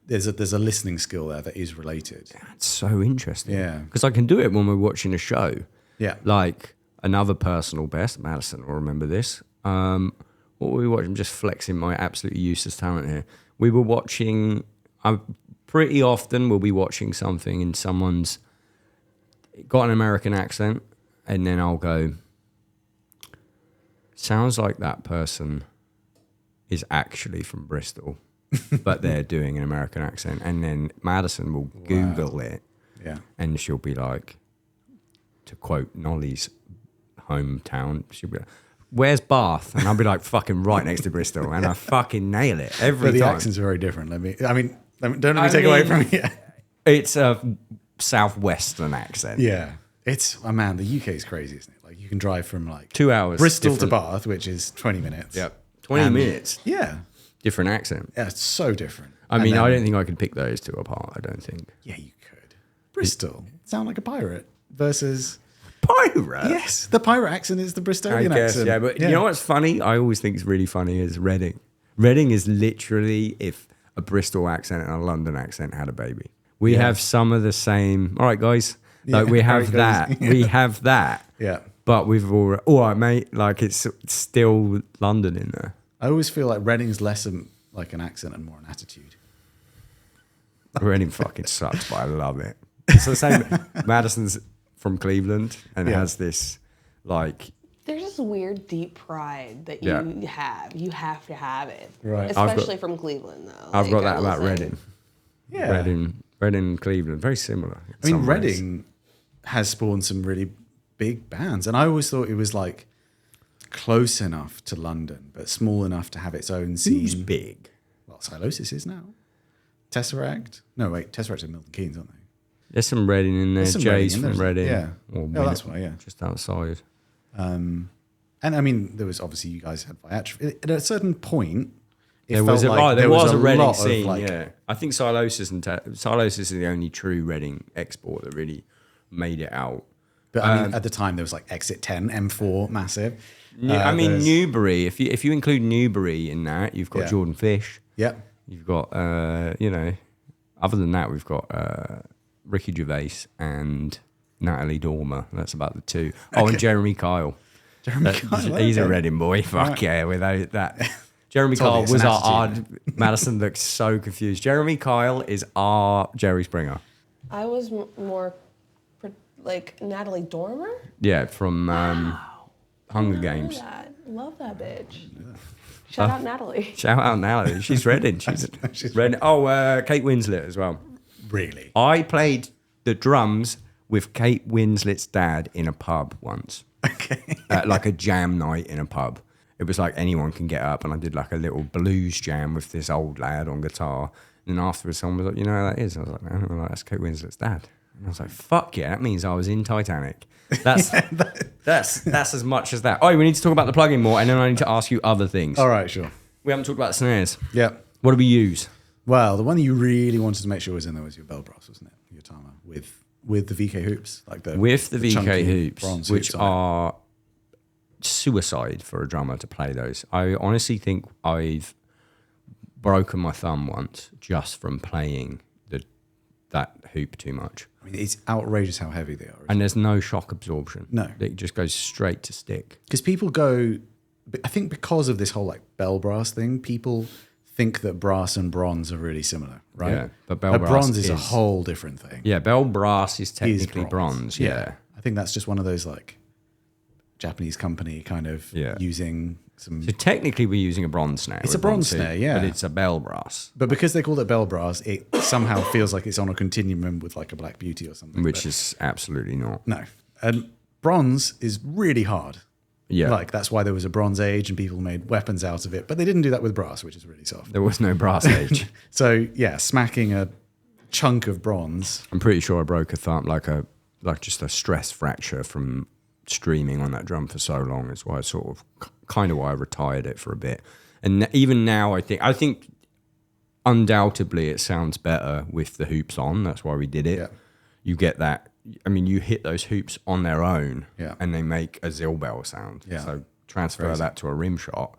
there's a listening skill there that is related. That's so interesting. Yeah. Because I can do it when we're watching a show. Yeah. Like, another personal best. Madison will remember this. What were we watching? I'm just flexing my absolutely useless talent here. We were watching. Pretty often we'll be watching something and someone's got an American accent, and then I'll go, sounds like that person is actually from Bristol, but they're doing an American accent. And then Madison will Google it, and she'll be like, to quote Nolly's hometown, she'll be like, where's Bath? And I'll be like, fucking right next to Bristol, and I fucking nail it every time. The accents are very different. Don't let me take away from you. It's a southwestern accent. Yeah. Man, the UK is crazy, isn't it? Like you can drive from like 2 hours Bristol to Bath, which is 20 minutes. Yep. 20 minutes. Yeah. Different accent. Yeah, it's so different. I mean, I don't think I could pick those two apart. I don't think. Yeah, you could. Bristol. Sound like a pirate versus... Pirate? Yes. The pirate accent is the Bristolian accent. Yeah, but you know what's funny? I always think it's really funny is Reading. Reading is literally if a Bristol accent and a London accent had a baby. We have some of the same... All right, guys. Like we have that. We have that. Yeah. But we've all right, mate. Like it's still London in there. I always feel like Reading's less like an accent and more an attitude. Reading fucking sucks, but I love it. It's the same. Madison's from Cleveland and has this like. There's this weird deep pride that you have. You have to have it, right? Especially from Cleveland, though. I've got that about Reading. Yeah, Reading and Cleveland, very similar. I mean, Reading has spawned some really big bands, and I always thought it was like close enough to London, but small enough to have its own scene. Who's big? Well, Silosis is now. Tesseract? No, wait, Tesseract's in Milton Keynes, aren't they? There's some Reading in there. Jay's from Reading. Yeah. That's why, yeah. Just outside. And I mean, there was obviously you guys had Viatra. At a certain point, there was a Reading scene. I think Silosis is the only true Reading export that really made it out. But I mean, at the time there was like Exit 10, M4, massive. Newbury. If you include Newbury in that, you've got Jordan Fish. Yep. You've got other than that, we've got Ricky Gervais and Natalie Dormer. That's about the two. Okay. Oh, and Jeremy Kyle. He's a Reading boy. Fuck yeah, without that. Jeremy Kyle was our Madison looks so confused. Jeremy Kyle is our Jerry Springer. I was more like Natalie Dormer. Yeah, from Hunger Games. Love that bitch. Shout out Natalie. Shout out Natalie. She's Reading. She's Reading. Oh, Kate Winslet as well. Really? I played the drums with Kate Winslet's dad in a pub once. Okay. Like a jam night in a pub. It was like anyone can get up, and I did like a little blues jam with this old lad on guitar. And then afterwards, someone was like, "You know who that is?" I was like, "No." And like, "That's Kate Winslet's dad." And I was like, "Fuck yeah, that means I was in Titanic." That's as much as that. Oh, we need to talk about the plugin more, and then I need to ask you other things. All right, sure. We haven't talked about snares. Yeah. What do we use? Well, the one that you really wanted to make sure was in there was your bell brass, wasn't it? Your Tama with the VK hoops, like the VK hoops, which are suicide for a drummer to play those. I honestly think I've broken my thumb once just from playing that hoop too much. I mean, it's outrageous how heavy they are. And there's no shock absorption. No. It just goes straight to stick. Because people go, I think because of this whole like bell brass thing, people think that brass and bronze are really similar, right? Yeah, but bronze is a whole different thing. Yeah, bell brass is technically bronze. Yeah. I think that's just one of those like Japanese company kind of using some... So technically we're using a bronze snare. It's a bronze snare, yeah. But it's a bell brass. But because they call it bell brass, it somehow feels like it's on a continuum with like a Black Beauty or something. Which is absolutely not. No. And bronze is really hard. Yeah. Like that's why there was a Bronze Age and people made weapons out of it. But they didn't do that with brass, which is really soft. There was no brass age. So yeah, smacking a chunk of bronze. I'm pretty sure I broke a thumb, like just a stress fracture from streaming on that drum for so long. Is why I retired it for a bit. And even now, I think undoubtedly it sounds better with the hoops on. That's why we did it. Yeah. You get that. I mean, you hit those hoops on their own, and they make a zill bell sound. Yeah. So transfer that to a rim shot.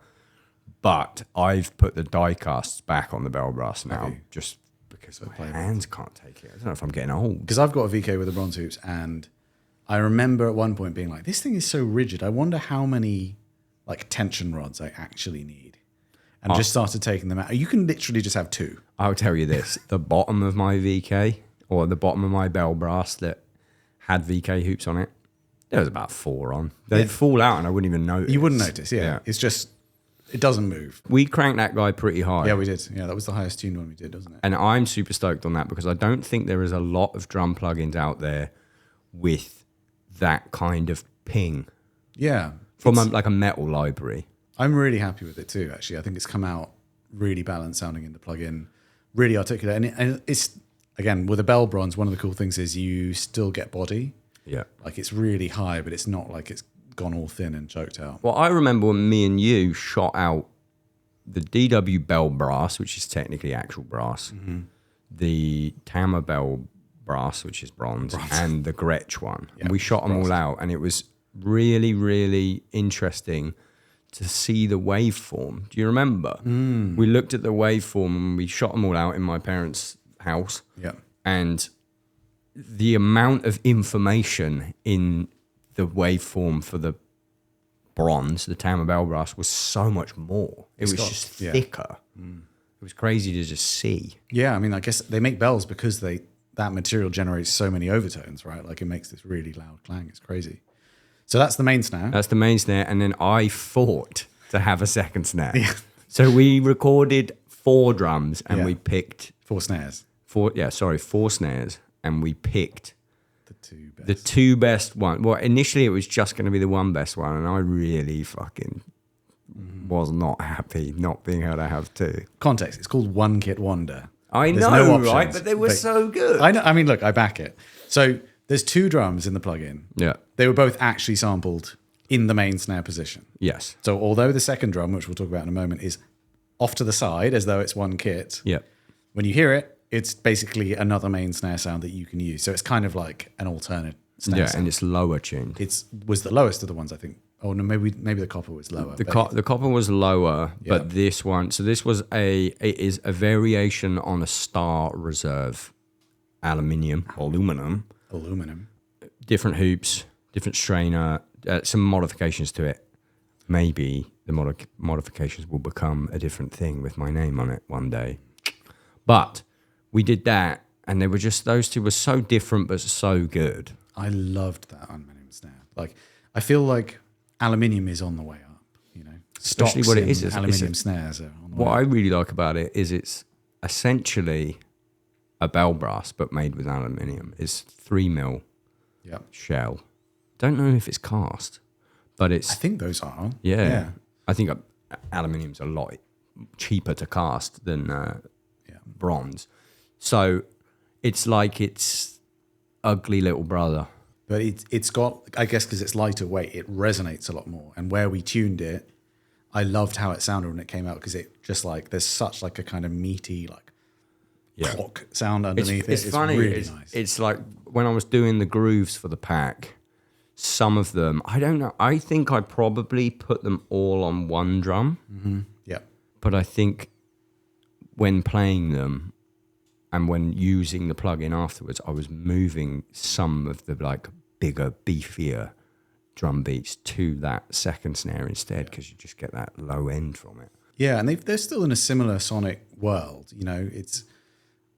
But I've put the die casts back on the bell brass now, just because my hands can't take it. I don't know if I'm getting old. Because I've got a VK with the bronze hoops, and I remember at one point being like, this thing is so rigid. I wonder how many like tension rods I actually need. And just started taking them out. You can literally just have 2. I'll tell you this, the bottom of my VK, or the bottom of my bell brass that had VK hoops on it, there was about 4 on. They'd fall out and I wouldn't even notice. You wouldn't notice, yeah. It's just, it doesn't move. We cranked that guy pretty high. Yeah, we did. Yeah, that was the highest tuned one we did, wasn't it? And I'm super stoked on that because I don't think there is a lot of drum plugins out there with that kind of ping. Yeah. From like a metal library. I'm really happy with it too, actually. I think it's come out really balanced sounding in the plugin, really articulate. And it's, again, with a bell bronze, one of the cool things is you still get body. Yeah. Like it's really high, but it's not like it's gone all thin and choked out. Well, I remember when me and you shot out the DW bell brass, which is technically actual brass, the Tama bell brass, which is bronze, and the Gretsch one. Yeah, and we shot them all out, and it was really, really interesting to see the waveform. Do you remember? We looked at the waveform and we shot them all out in my parents' house. Yeah. And the amount of information in the waveform for the bronze, the Tama bell brass, was so much more. It was just thicker. It was crazy to just see. Yeah, I mean, I guess they make bells because that material generates so many overtones, right? Like it makes this really loud clang. It's crazy. So that's the main snare. That's the main snare. And then I fought to have a second snare. Yeah. So we recorded 4 drums and we picked 4 snares. 4 snares. And we picked the 2 best ones. Well, initially it was just going to be the 1 best one. And I really fucking was not happy not being able to have 2. Context, it's called One Kit Wonder. I know, right? But they were so good. I know. I mean, look, I back it. So there's 2 drums in the plugin. Yeah. They were both actually sampled in the main snare position. Yes. So although the second drum, which we'll talk about in a moment, is off to the side as though it's one kit, Yeah. when you hear it, it's basically another main snare sound that you can use. So it's kind of like an alternate snare sound. And it's lower tuned. It was the lowest of the ones, I think. Oh no, maybe the copper was lower. The copper was lower, but this one. So this was it is a variation on a Star Reserve aluminum. Different hoops, different strainer, some modifications to it. Maybe the modifications will become a different thing with my name on it one day. But we did that, and they were just, those 2 were so different but so good. I loved that aluminum snare. Like, I feel like aluminium is on the way up. You know, Especially what it is. Aluminium snares are on the what way I up. really like about it is it's essentially a bell brass but made with aluminium. It's 3mm shell. Don't know if it's cast, but it's. I think those are. Yeah. I think aluminium's a lot cheaper to cast than bronze. So it's like its ugly little brother. But it's got, I guess because it's lighter weight, it resonates a lot more. And where we tuned it, I loved how it sounded when it came out because it just like, there's such like a kind of meaty, like clock sound underneath it's it. Funny. It's really nice. It's like when I was doing the grooves for the pack, some of them, I don't know, I think I probably put them all on one drum. Mm-hmm. Yeah. But I think when playing them and when using the plugin afterwards, I was moving some of the like bigger, beefier drum beats to that second snare instead because you just get that low end from it. Yeah, and they're still in a similar sonic world. You know, it's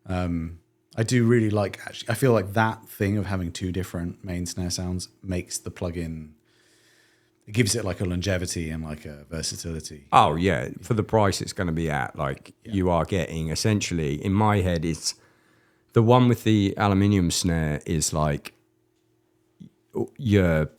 I do really like, actually, I feel like that thing of having 2 different main snare sounds makes the plugin, it gives it like a longevity and like a versatility. Oh yeah, for the price it's going to be at, like you are getting essentially, in my head, it's the one with the aluminium snare is like your,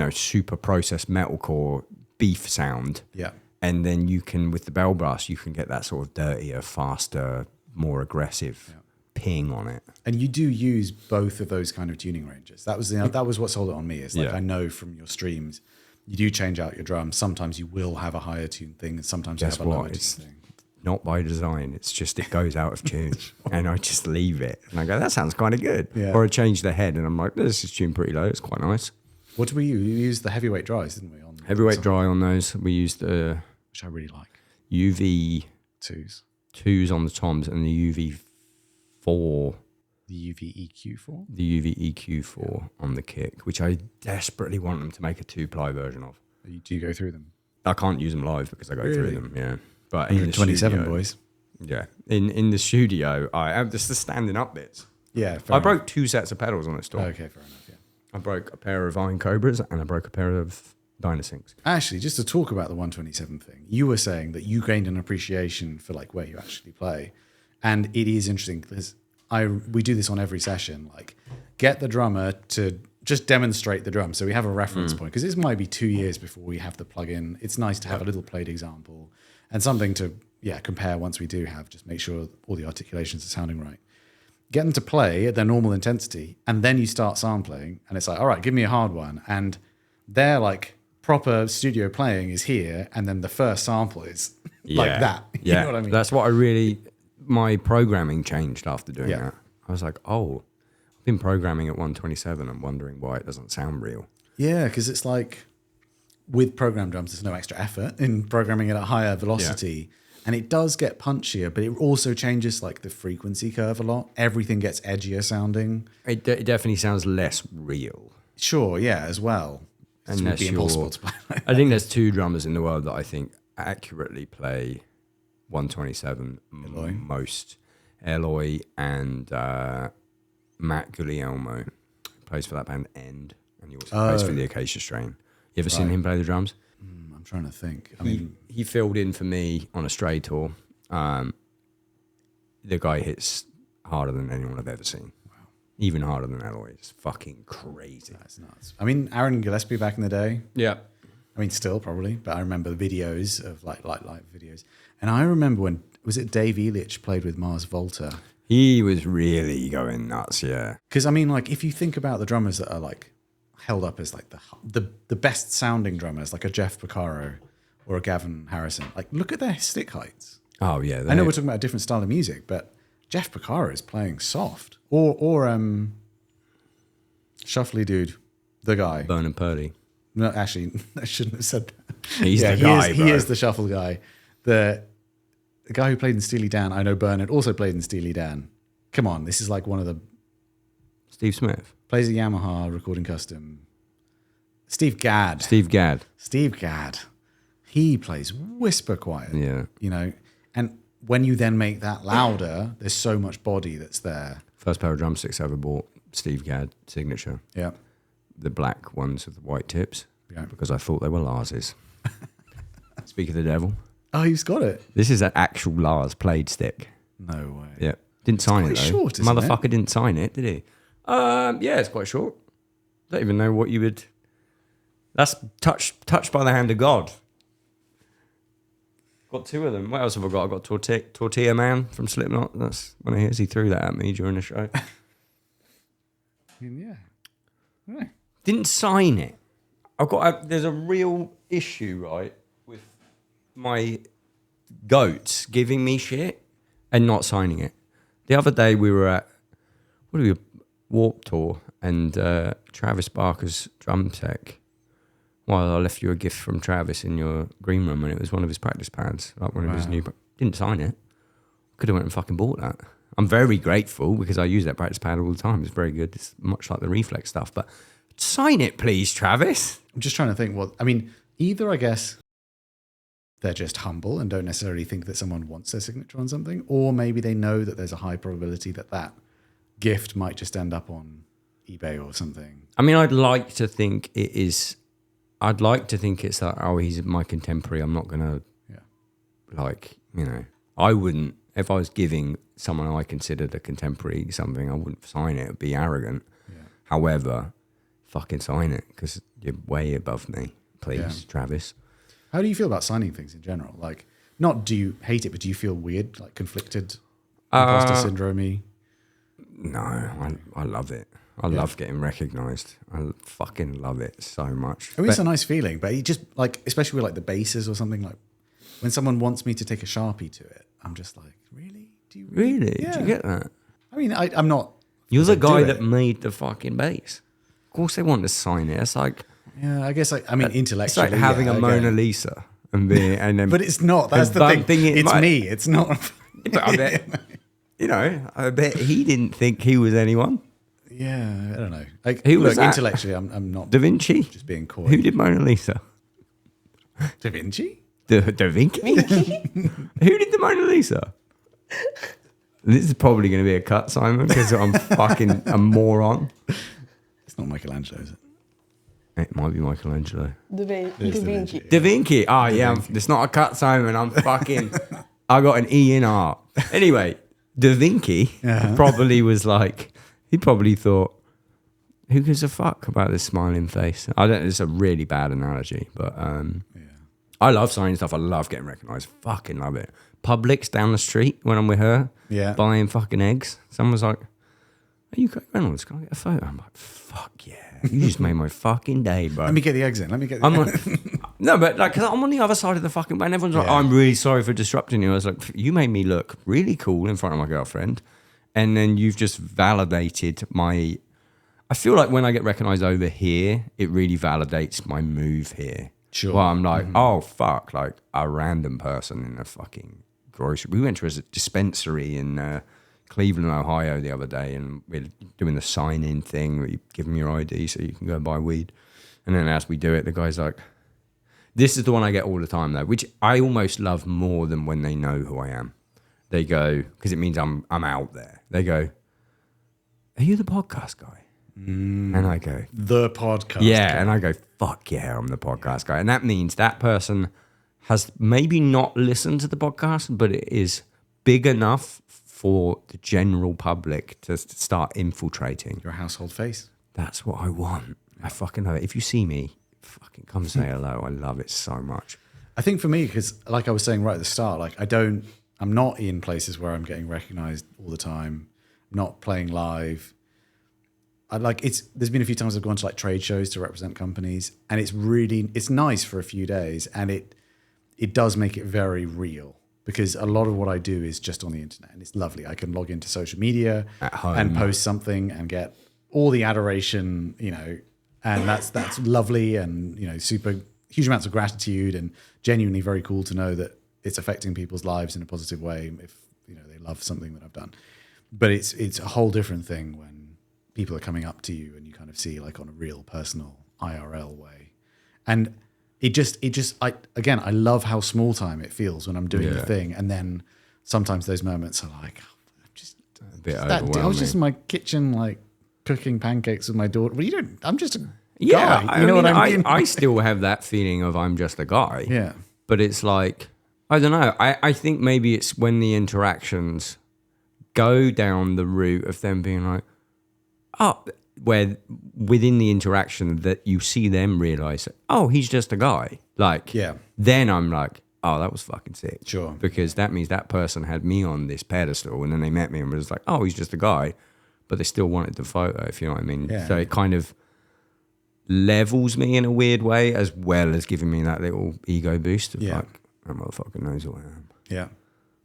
super processed metalcore beef sound. Yeah. And then you can, with the bell brass, you can get that sort of dirtier, faster, more aggressive ping on it. And you do use both of those kind of tuning ranges. That was what sold it on me. Is like I know from your streams, you do change out your drums. Sometimes you will have a higher tuned thing, and sometimes you have a lower tuned thing. Not by design. It's just it goes out of tune, and I just leave it. And I go, that sounds kind of good. Yeah. Or I change the head, and I'm like, this is tuned pretty low. It's quite nice. What did we use? We used the heavyweight dries, didn't we? On heavyweight dry on those. We used the which I really like. UV twos on the toms and the UV4. The UVEQ4? The UVEQ4 on the kick, which I desperately want them to make a 2-ply version of. Do you go through them? I can't use them live because I go through them, yeah. But in the 27 studio, boys. Yeah. In the studio, I have just the standing up bits. Yeah, I broke 2 sets of pedals on this tour. Okay, fair enough, yeah. I broke a pair of Iron Cobras and I broke a pair of Dynasyncs. Actually, just to talk about the 127 thing, you were saying that you gained an appreciation for like where you actually play. And it is interesting because we do this on every session, like get the drummer to just demonstrate the drum. So we have a reference point because this might be 2 years before we have the plug-in. It's nice to have a little played example and something to compare once we do have, just make sure all the articulations are sounding right. Get them to play at their normal intensity, and then you start sampling, and it's like, all right, give me a hard one. And their like proper studio playing is here, and then the first sample is like that. You know what I mean? That's what my programming changed after doing that. I was like, oh, I've been programming at 127 and wondering why it doesn't sound real. Yeah, because it's like with program drums, there's no extra effort in programming it at higher velocity. Yeah. And it does get punchier, but it also changes like the frequency curve a lot. Everything gets edgier sounding. It definitely sounds less real. Sure, yeah, as well. And it would be impossible to play like that. I think there's 2 drummers in the world that I think accurately play 127 most. Eloy and Matt Guglielmo plays for that band End, and he also plays for the Acacia Strain. You ever seen him play the drums? I'm trying to think. I mean, he filled in for me on a Stray tour. The guy hits harder than anyone I've ever seen. Wow. Even harder than Eloy. It's fucking crazy. That's nuts. I mean, Aaron Gillespie back in the day. Yeah. I mean, still probably, but I remember the videos of like videos. And I remember when, was it Dave Elich played with Mars Volta? He was really going nuts, yeah. Because I mean, like, if you think about the drummers that are like held up as like the best sounding drummers, like a Jeff Porcaro or a Gavin Harrison, like look at their stick heights. Oh yeah, I know we're talking about a different style of music, but Jeff Porcaro is playing soft, or shuffly dude, the guy Bernard Purdy. No, actually, I shouldn't have said that. He's the guy. He is the shuffle guy. The guy who played in Steely Dan, I know Bernard also played in Steely Dan. Come on, this is like one of the... Steve Smith. Plays a Yamaha recording custom. Steve Gadd. Steve Gadd. He plays whisper quiet. Yeah. You know, and when you then make that louder, there's so much body that's there. First pair of drumsticks I ever bought, Steve Gadd signature. Yeah. The black ones with the white tips. Yeah. Because I thought they were Lars's. Speak of the devil. Oh, he's got it. This is an actual Lars played stick. No way. Yeah. Didn't sign it though. Short, isn't Motherfucker didn't sign it, did he? Yeah, it's quite short. Don't even know what you would... That's touched by the hand of God. Got 2 of them. What else have I got? I got Tortilla Man from Slipknot. That's one of his. He threw that at me during the show. Yeah. Didn't sign it. There's a real issue, right, with my goats giving me shit and not signing it. The other day we were at Warped Tour, and Travis Barker's drum tech. Well, I left you a gift from Travis in your green room, and it was one of his practice pads, like one of his new. Didn't sign it. Could have went and fucking bought that. I'm very grateful because I use that practice pad all the time. It's very good. It's much like the Reflex stuff. But sign it, please, Travis. I'm just trying to think what... I mean, either, I guess, they're just humble and don't necessarily think that someone wants their signature on something, or maybe they know that there's a high probability that that gift might just end up on eBay or something. I mean, I'd like to think it's like, oh, he's my contemporary. I'm not going to, like, you know, I wouldn't, if I was giving someone I considered a contemporary something, I wouldn't sign it. It would be arrogant. Yeah. However, fucking sign it because you're way above me, please, Travis. How do you feel about signing things in general? Like, not do you hate it, but do you feel weird, like conflicted, imposter syndrome-y? No, I love it. I love getting recognised. I fucking love it so much. I mean, it's a nice feeling, but it just, like, especially with like the basses or something, like when someone wants me to take a Sharpie to it, I'm just like, really? Do you really? Yeah. Do you get that? I mean, I'm not... You're the guy that made the fucking bass. Of course they want to sign it. It's like... Yeah, I guess, I mean, intellectually... It's like having a Mona Lisa and then... But it's not. That's the thing. It's me. It's not... But I bet you know, I bet he didn't think he was anyone. Yeah, I don't know. Like, Who was that? Intellectually, I'm not Da Vinci? just being coy. Who did Mona Lisa? Da Vinci? Da Vinci? Who did the Mona Lisa? This is probably going to be a cut, Simon, because I'm fucking a moron. It's not Michelangelo, is it? It might be Michelangelo. Da Vinci. Da Vinci. Oh, yeah. It's not a cut, Simon. I'm fucking... I got an E in art. Anyway, Da Vinci probably was like... He probably thought, who gives a fuck about this smiling face? I don't... It's a really bad analogy, but... I love signing stuff. I love getting recognised. Fucking love it. Publix down the street when I'm with her, buying fucking eggs. Someone's like, "Are you Reynolds? Can I get a photo?" I'm like, "Fuck yeah! You just made my fucking day, bro." Let me get the eggs in. Let me get. I'm like, no, but like, cause I'm on the other side of the fucking way, and everyone's like, "I'm really sorry for disrupting you." I was like, "You made me look really cool in front of my girlfriend, and then you've just validated my." I feel like when I get recognised over here, it really validates my move here. Sure. Well, I'm like, oh fuck, like a random person in a fucking grocery. We went to a dispensary in Cleveland, Ohio the other day, and we're doing the sign-in thing where you give them your ID so you can go and buy weed. And then as we do it, the guy's like, this is the one I get all the time though, which I almost love more than when they know who I am. They go, because it means I'm out there. They go, "Are you the podcast guy?" And I go, "The podcast." Yeah, guy. and I go, "Fuck yeah, I'm the podcast guy." And that means that person has maybe not listened to the podcast, but it is big enough for the general public to start infiltrating. You're a household face. That's what I want. I fucking love it. If you see me, fucking come say hello. I love it so much. I think for me, because like I was saying right at the start, like I'm not in places where I'm getting recognized all the time. I'm not playing live. There's been a few times I've gone to like trade shows to represent companies, and it's nice for a few days, and it does make it very real, because a lot of what I do is just on the internet, and it's lovely. I can log into social media At home. and post something and get all the adoration, you know, and that's lovely, and you know, super huge amounts of gratitude, and genuinely very cool to know that it's affecting people's lives in a positive way if you know they love something that I've done. But it's a whole different thing when people are coming up to you and you kind of see like on a real personal IRL way. And I love how small time it feels when I'm doing the thing. And then sometimes those moments are like, I'm just a bit overwhelming. I was just in my kitchen, like cooking pancakes with my daughter. Well, I'm just a guy. You know what I mean? mean? I still have that feeling of I'm just a guy. Yeah. But it's like, I don't know. I think maybe it's when the interactions go down the route of them being like, where within the interaction that you see them realize, oh, he's just a guy. Like, then I'm like, oh, that was fucking sick. Sure. Because that means that person had me on this pedestal, and then they met me and was like, oh, he's just a guy. But they still wanted the photo, if you know what I mean. Yeah. So it kind of levels me in a weird way, as well as giving me that little ego boost of like, that motherfucker knows who I am. Yeah.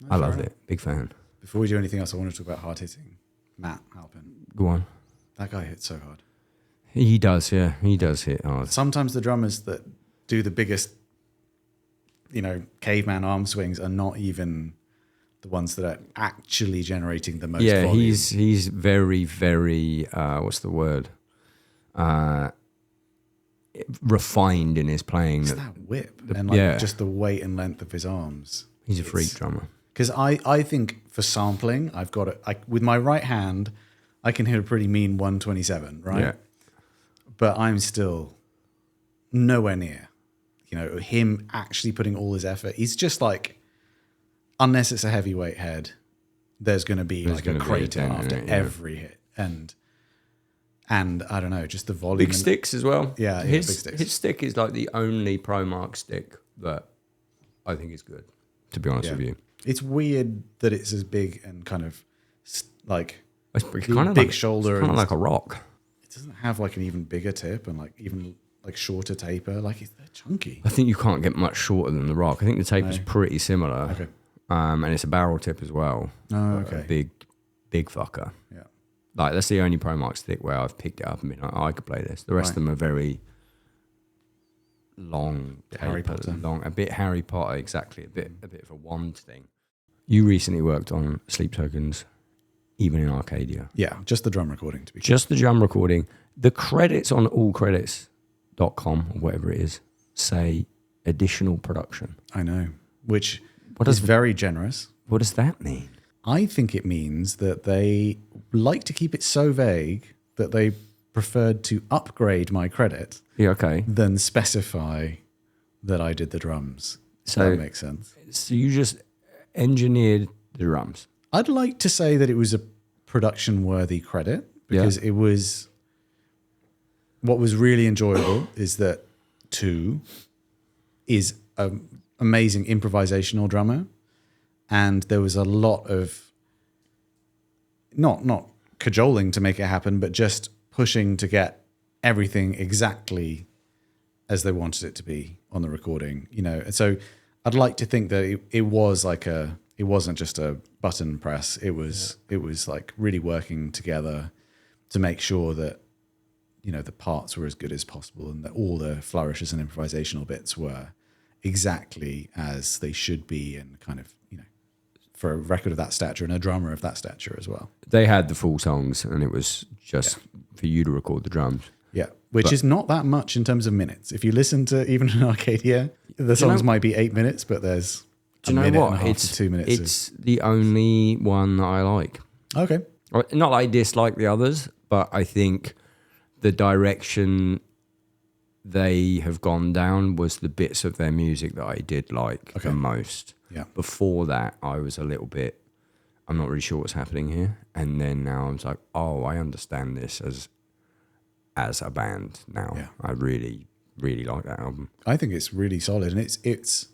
I loved it. Big fan. Before we do anything else, I want to talk about hard hitting. Matt Halpin. Go on. That guy hits so hard. He does, yeah. He does hit hard. Sometimes the drummers that do the biggest, you know, caveman arm swings are not even the ones that are actually generating the most volume. He's very, very, what's the word? Refined in his playing. It's that whip and like just the weight and length of his arms. He's a freak drummer. Because I think for sampling, I've got it. With my right hand, I can hit a pretty mean 127, right? Yeah. But I'm still nowhere near, you know, him actually putting all his effort. He's just like, unless it's a heavyweight head, there's going to be like a crater after every hit. And I don't know, just the volume. Big sticks as well. Yeah, big sticks. His stick is like the only Pro Mark stick that I think is good, to be honest with you. It's weird that it's as big and kind of like it's kind of big like, shoulder. It's kind of like a rock. It doesn't have like an even bigger tip and like even like shorter taper. Like they're chunky. I think you can't get much shorter than the rock. I think the taper's pretty similar. Okay. And it's a barrel tip as well. Oh, okay. Big fucker. Yeah. Like that's the only Pro Mark stick where I've picked it up and been like, oh, I could play this. The rest of them are very long, Harry Potter. a bit Harry Potter, exactly. A bit of a wand thing. You recently worked on Sleep Token's even in Arcadia. Yeah, just the drum recording to be Just the drum recording. The credits on allcredits.com, or whatever it is, say additional production. I know, which is very generous. What does that mean? I think it means that they like to keep it so vague that they preferred to upgrade my credit than specify that I did the drums. So that makes sense. So you just engineered the drums. I'd like to say that it was a production-worthy credit because it was... What was really enjoyable is that 2 is an amazing improvisational drummer, and there was a lot of not cajoling to make it happen, but just pushing to get everything exactly as they wanted it to be on the recording. And so I'd like to think that it was like it wasn't just a button press. It was like really working together to make sure that the parts were as good as possible and that all the flourishes and improvisational bits were exactly as they should be, and kind of, for a record of that stature and a drummer of that stature as well. They had the full songs, and it was just for you to record the drums. Yeah, which is not that much in terms of minutes. If you listen to even in Arcadia, the songs might be 8 minutes, but there's a minute and a half to 2 minutes. It's the only one that I like. Okay. Not that I dislike the others, but I think the direction they have gone down was the bits of their music that I did like the most. Yeah. Before that, I was a little bit, I'm not really sure what's happening here. And then now I'm like, oh, I understand this as a band now. Yeah. I really, really like that album. I think it's really solid. And it's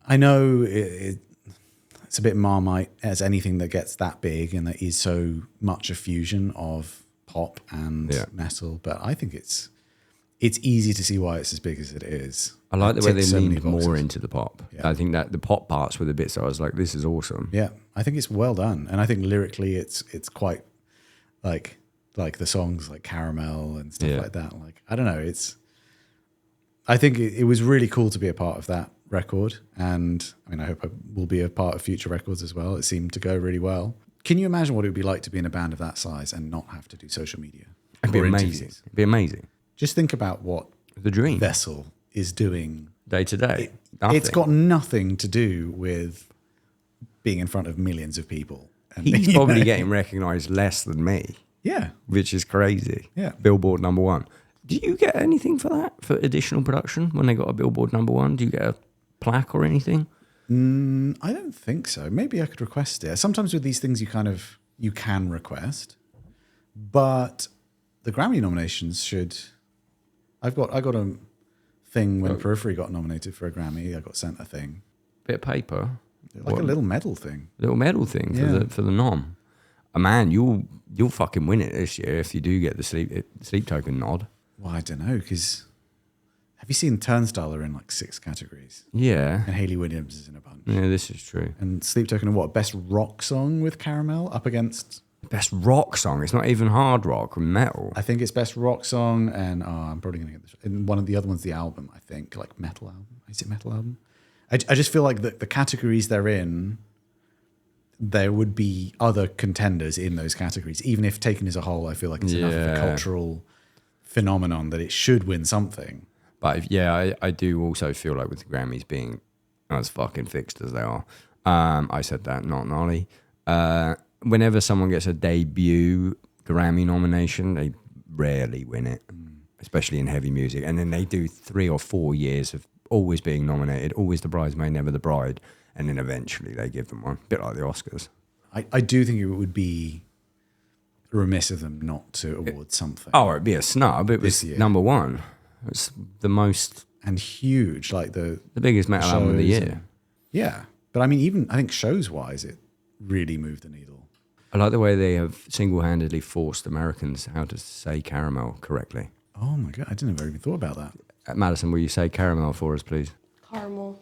I know it's a bit Marmite as anything that gets that big and that is so much a fusion of pop and metal, but I think it's easy to see why it's as big as it is. I like the way they leaned more into the pop. Yeah. I think that the pop parts were the bits I was like, this is awesome. Yeah, I think it's well done, and I think lyrically it's quite like the songs like Caramel and stuff like that. Like, I don't know, I think it was really cool to be a part of that record, and I mean, I hope I will be a part of future records as well. It seemed to go really well. Can you imagine what it would be like to be in a band of that size and not have to do social media? It'd be amazing. It'd be amazing. Just think about what the dream Vessel is doing day to day. It's got nothing to do with being in front of millions of people. And he's probably getting recognised less than me. Yeah. Which is crazy. Yeah. Billboard #1. Do you get anything for that, for additional production, when they got a Billboard #1? Do you get a plaque or anything? I don't think so. Maybe I could request it. Sometimes with these things you can request, but the Grammy nominations should. I got a thing when Periphery got nominated for a Grammy. I got sent a thing, bit of paper, like a little medal thing. Little medal thing for the nom. Man, you'll fucking win it this year if you do get the sleep token nod. Well, I don't know, because have you seen Turnstile are in like 6 categories? Yeah. And Hayley Williams is in a bunch. Yeah, this is true. And Sleep Token and best rock song with Caramel up against... Best rock song? It's not even hard rock or metal. I think it's best rock song, and I'm probably going to get this. And one of the other ones, the album, I think, like metal album. Is it metal album? I just feel like the categories they're in, there would be other contenders in those categories. Even if taken as a whole, I feel like it's enough of a cultural phenomenon that it should win something. But I do also feel like with the Grammys being as fucking fixed as they are, I said that, not Nolly. Whenever someone gets a debut Grammy nomination, they rarely win it, especially in heavy music. And then they do 3 or 4 years of always being nominated, always the bridesmaid, never the bride. And then eventually they give them one, a bit like the Oscars. I do think it would be remiss of them not to award something. Oh, it'd be a snub. It was #1. It's the most... And huge, like the biggest metal album of the year. Yeah. But I mean, I think shows-wise, it really moved the needle. I like the way they have single-handedly forced Americans how to say caramel correctly. Oh my God, I didn't ever even thought about that. Madison, will you say caramel for us, please? Caramel.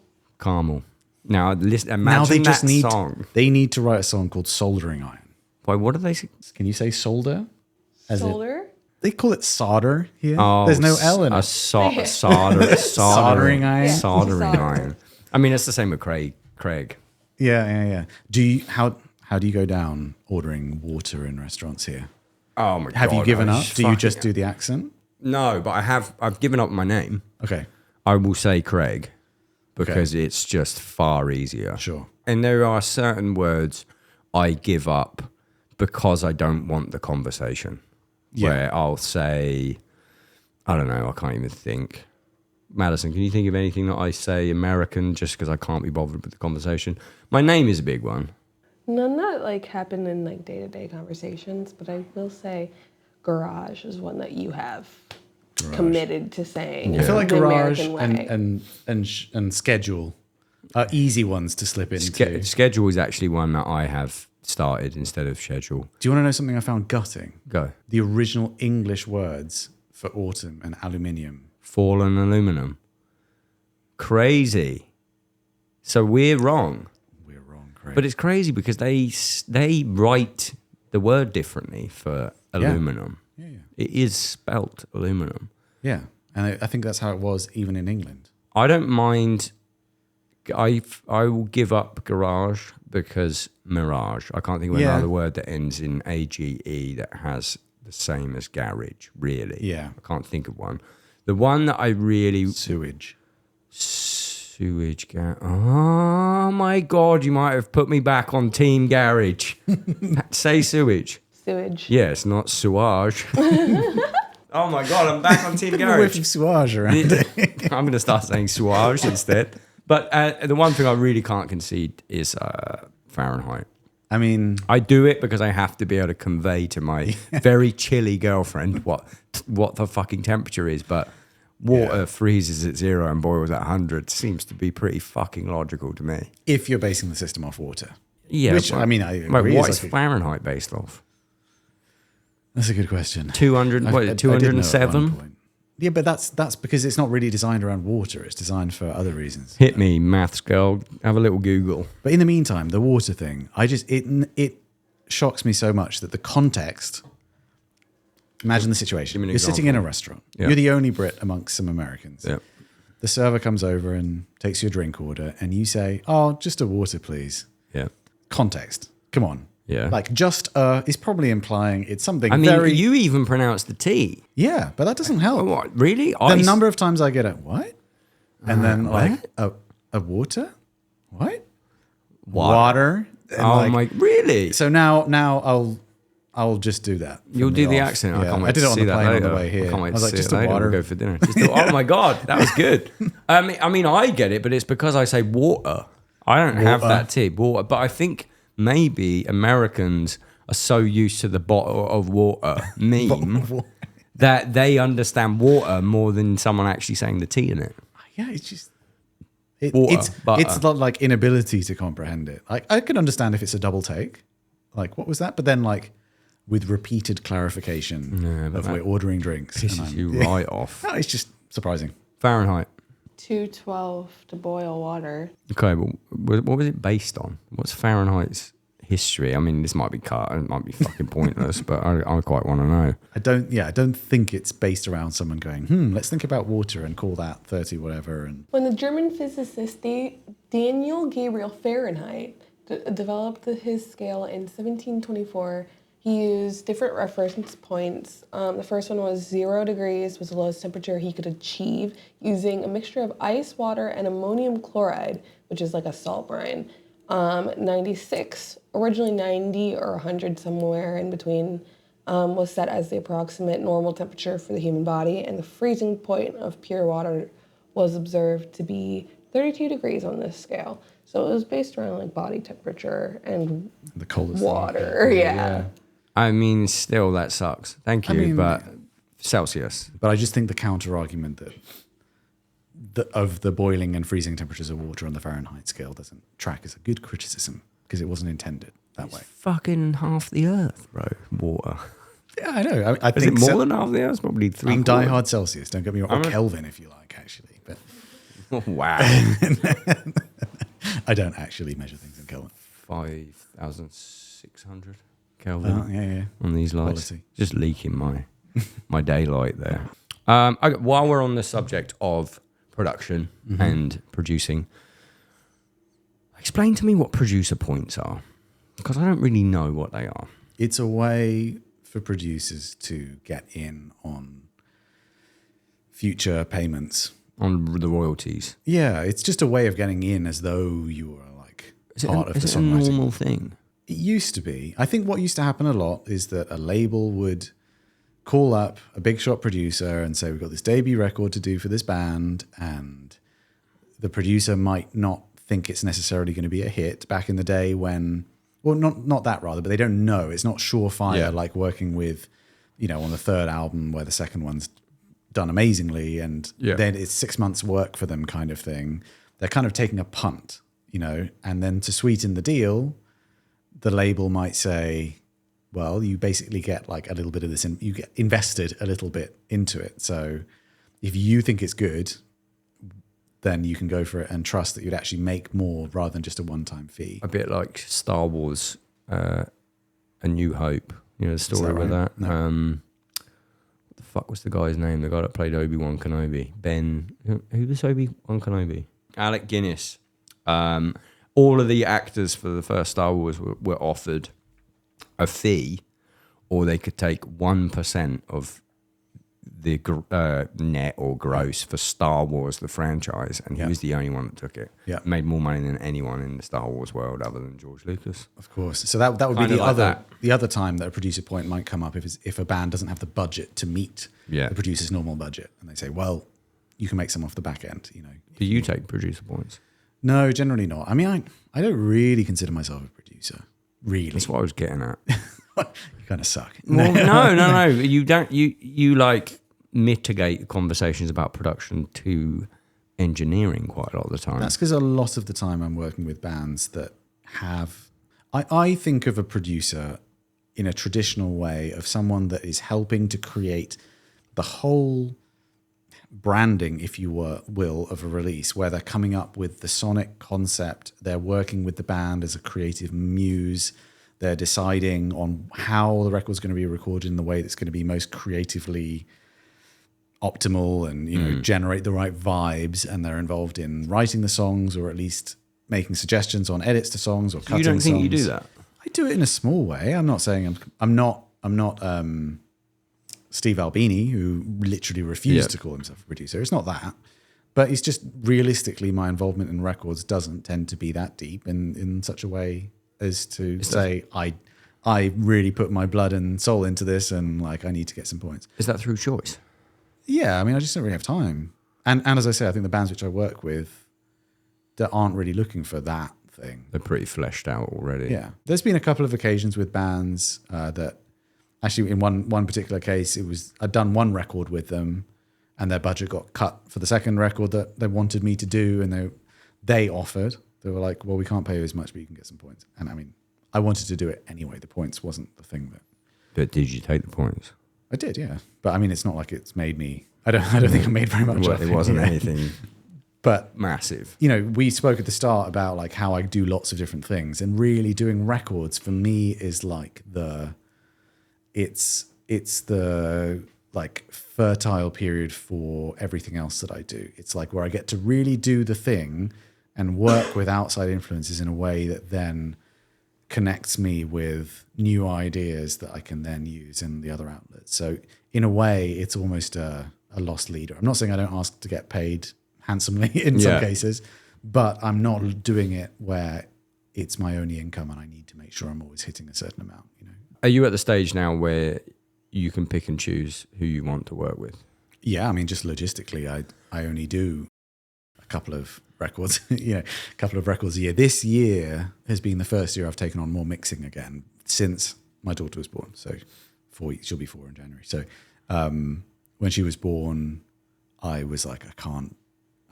Now, imagine song. They need to write a song called Soldering Iron. Why, what do they say? Can you say solder? Solder? They call it solder here. Oh, there's no L in it. Soldering iron. Soldering iron. I mean, it's the same with Craig. Yeah. How How do you go down ordering water in restaurants here? Oh my God. Have you given up? Do you just fucking- do the accent? No, but I've given up my name. Okay, I will say Craig because it's just far easier. sure. And there are certain words I give up because I don't want the conversation. Yeah. Where I'll say, I don't know, I can't even think. Madison, can you think of anything that I say American just because I can't be bothered with the conversation? My name is a big one. None that like happen in like day-to-day conversations, but I will say garage is one that you have committed to saying. I feel like the garage American way. and schedule are easy ones to slip into. Schedule is actually one that I have started instead of schedule. Do you want to know something I found gutting? Go. The original English words for autumn and aluminium. Fallen aluminum. Crazy. So we're wrong. We're wrong, Craig. But it's crazy because they write the word differently for aluminum. Yeah. It is spelt aluminum. Yeah, and I think that's how it was even in England. I don't mind. I will give up garage because mirage. I can't think of another word that ends in AGE that has the same as garage, really. Yeah. I can't think of one. The one that I really... Sewage. Oh my God, you might have put me back on Team Garage. Say sewage. Sewage. Yes, not sewage. Oh my God, I'm back on Team Whiff Garage. of sewage around it. I'm going to start saying sewage instead. But the one thing I really can't concede is Fahrenheit. I mean... I do it because I have to be able to convey to my very chilly girlfriend what the fucking temperature is. But water freezes at 0 and boils at 100 seems to be pretty fucking logical to me. If you're basing the system off water. Yeah. Which, I mean, I agree. What is Fahrenheit based off? That's a good question. 200, what is it, 207? Yeah, but that's because it's not really designed around water. It's designed for other reasons. Hit me, maths girl. Have a little Google. But in the meantime, the water thing, it shocks me so much that the context. Imagine the situation. You're sitting in a restaurant. Yeah. You're the only Brit amongst some Americans. Yeah. The server comes over and takes your drink order, and you say, "Oh, just a water, please." Yeah. Context. Come on. Yeah. Like just is probably implying it's something I mean, very. you even pronounce the T. Yeah, but that doesn't help. What? Really? The number of times I get a what? And then like what? a water? What? Water. And Oh like- my! Really? So now I'll just do that. You'll from do the off. accent. Yeah. I can't wait I did to it on see the that plane on later. the way here. I can't wait I was to like, see just it a later. water. We'll go for dinner. Oh my God, that was good. I mean, I get it, but it's because I say water. I don't have that T, water. But I think maybe Americans are so used to the bottle of water meme that they understand water more than someone actually saying the T in it. Yeah, it's just Water, butter. it's not like inability to comprehend it. Like I can understand if it's a double take. Like what was that? But then like with repeated clarification of we're ordering drinks. Pisses you right off. No, it's just surprising. Fahrenheit. 212 to boil water. Okay, well, what was it based on? What's Fahrenheit's history? I mean, this might be cut. It might be fucking pointless, but I quite want to know. I don't think it's based around someone going, let's think about water and call that 30 whatever. And When the German physicist Daniel Gabriel Fahrenheit developed his scale in 1724, he used different reference points. The first one was 0 degrees was the lowest temperature he could achieve using a mixture of ice, water, and ammonium chloride, which is like a salt brine. 96, originally 90 or 100, somewhere in between, was set as the approximate normal temperature for the human body, and the freezing point of pure water was observed to be 32 degrees on this scale. So it was based around like body temperature and the coldest water. Yeah. I mean, still, that sucks. Thank you, but Celsius. But I just think the counter argument that of the boiling and freezing temperatures of water on the Fahrenheit scale doesn't track as a good criticism because it wasn't intended that way. Fucking half the Earth, bro. Water. Yeah, I know. I Is think it more than half the Earth? It's probably 3. I'm diehard Celsius. Don't get me wrong. Or Kelvin, if you like, actually. But Wow. I don't actually measure things in Kelvin. 5,600 Kelvin Yeah. on these lights. Quality. Just leaking my daylight there. Okay, while we're on the subject of production and producing, explain to me what producer points are. Because I don't really know what they are. It's a way for producers to get in on future payments. On the royalties. Yeah, it's just a way of getting in as though you were like part of the songwriting. Is it a normal thing? It used to be. I think what used to happen a lot is that a label would call up a big shot producer and say, we've got this debut record to do for this band, and the producer might not think it's necessarily going to be a hit back in the day when, well, not that rather, but they don't know. It's not surefire like working with, on the third album where the second one's done amazingly and then it's 6 months work for them kind of thing. They're kind of taking a punt, and then to sweeten the deal, the label might say, well, you basically get like a little bit of this, and you get invested a little bit into it. So if you think it's good, then you can go for it and trust that you'd actually make more rather than just a one-time fee. A bit like Star Wars, A New Hope. The story with that. No. What the fuck was the guy's name? The guy that played Obi-Wan Kenobi. Ben. Who was Obi-Wan Kenobi? Alec Guinness. All of the actors for the first Star Wars were offered a fee, or they could take 1% of the net or gross for Star Wars, the franchise, and he was the only one that took it. Yeah, made more money than anyone in the Star Wars world other than George Lucas. Of course. So that would be the other time that a producer point might come up if a band doesn't have the budget to meet the producer's normal budget, and they say, well, you can make some off the back end. Do you take producer points? No, generally not. I mean, I don't really consider myself a producer. Really, that's what I was getting at. You kind of suck. Well, no. You don't. You like mitigate conversations about production to engineering quite a lot of the time. That's because a lot of the time I'm working with bands that have. I think of a producer in a traditional way of someone that is helping to create the whole branding, if you will, of a release, where they're coming up with the sonic concept, they're working with the band as a creative muse, they're deciding on how the record's going to be recorded in the way that's going to be most creatively optimal and generate the right vibes, and they're involved in writing the songs or at least making suggestions on edits to songs or cutting songs. You don't think you do that? I do it in a small way. I'm not saying I'm not Steve Albini, who literally refused to call himself a producer. It's not that. But it's just realistically my involvement in records doesn't tend to be that deep in such a way as to say I really put my blood and soul into this and like I need to get some points. Is that through choice? Yeah, I mean I just don't really have time. And as I say, I think the bands which I work with that aren't really looking for that thing. They're pretty fleshed out already. Yeah. There's been a couple of occasions with bands that actually, in one particular case, I'd done one record with them, and their budget got cut for the second record that they wanted me to do, and they offered. They were like, "Well, we can't pay you as much, but you can get some points." And I mean, I wanted to do it anyway. The points wasn't the thing that. But did you take the points? I did, yeah. But I mean, it's not like it's made me. I don't think I made very much. Well, it wasn't anything. But massive. We spoke at the start about like how I do lots of different things, and really doing records for me is like it's the like fertile period for everything else that I do. It's like where I get to really do the thing and work with outside influences in a way that then connects me with new ideas that I can then use in the other outlets. So in a way, it's almost a lost leader. I'm not saying I don't ask to get paid handsomely in some cases, but I'm not doing it where it's my only income and I need to make sure I'm always hitting a certain amount. Are you at the stage now where you can pick and choose who you want to work with? Yeah, I mean, just logistically, I only do a couple of records, a couple of records a year. This year has been the first year I've taken on more mixing again since my daughter was born. So she'll be 4 in January. So when she was born, I was like, I can't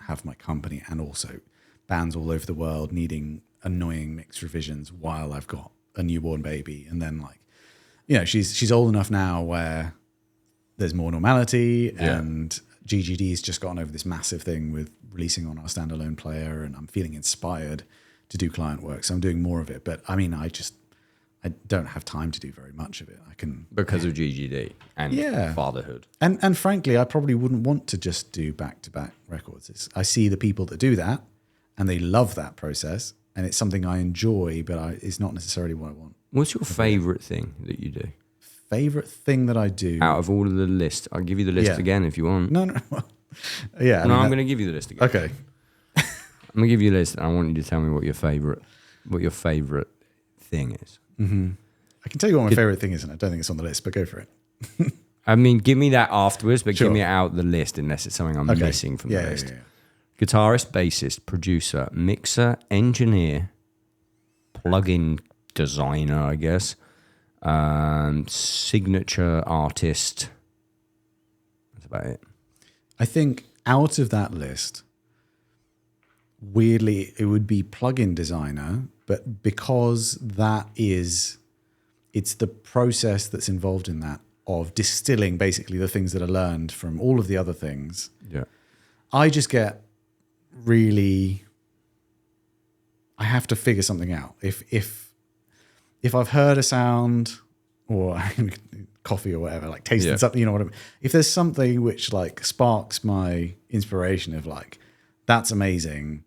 have my company and also bands all over the world needing annoying mix revisions while I've got a newborn baby. And then like, she's old enough now where there's more normality, and GGD's just gotten over this massive thing with releasing on our standalone player, and I'm feeling inspired to do client work. So I'm doing more of it. But I mean, I don't have time to do very much of it. Because of GGD and fatherhood. And frankly, I probably wouldn't want to just do back-to-back records. I see the people that do that and they love that process. and it's something I enjoy, but it's not necessarily what I want. What's your favorite thing that you do? Favorite thing that I do out of all of the list? I'll give you the list again if you want. No. Yeah. I'm going to give you the list again. Okay. I'm going to give you a list, and I want you to tell me what your favorite thing is. Mm-hmm. I can tell you what my favorite thing is, and I don't think it's on the list, but go for it. I mean, give me that afterwards, but Sure. give me it out the list unless it's something I'm missing from the list. Yeah. Guitarist, bassist, producer, mixer, engineer, plugin designer, I guess, signature artist. That's about it. I think out of that list, weirdly, it would be plugin designer, but because it's the process that's involved in that of distilling basically the things that are learned from all of the other things. Yeah. I just get really, I have to figure something out. If I've heard a sound or coffee or whatever, like tasting something, you know what I mean? If there's something which like sparks my inspiration of like, that's amazing,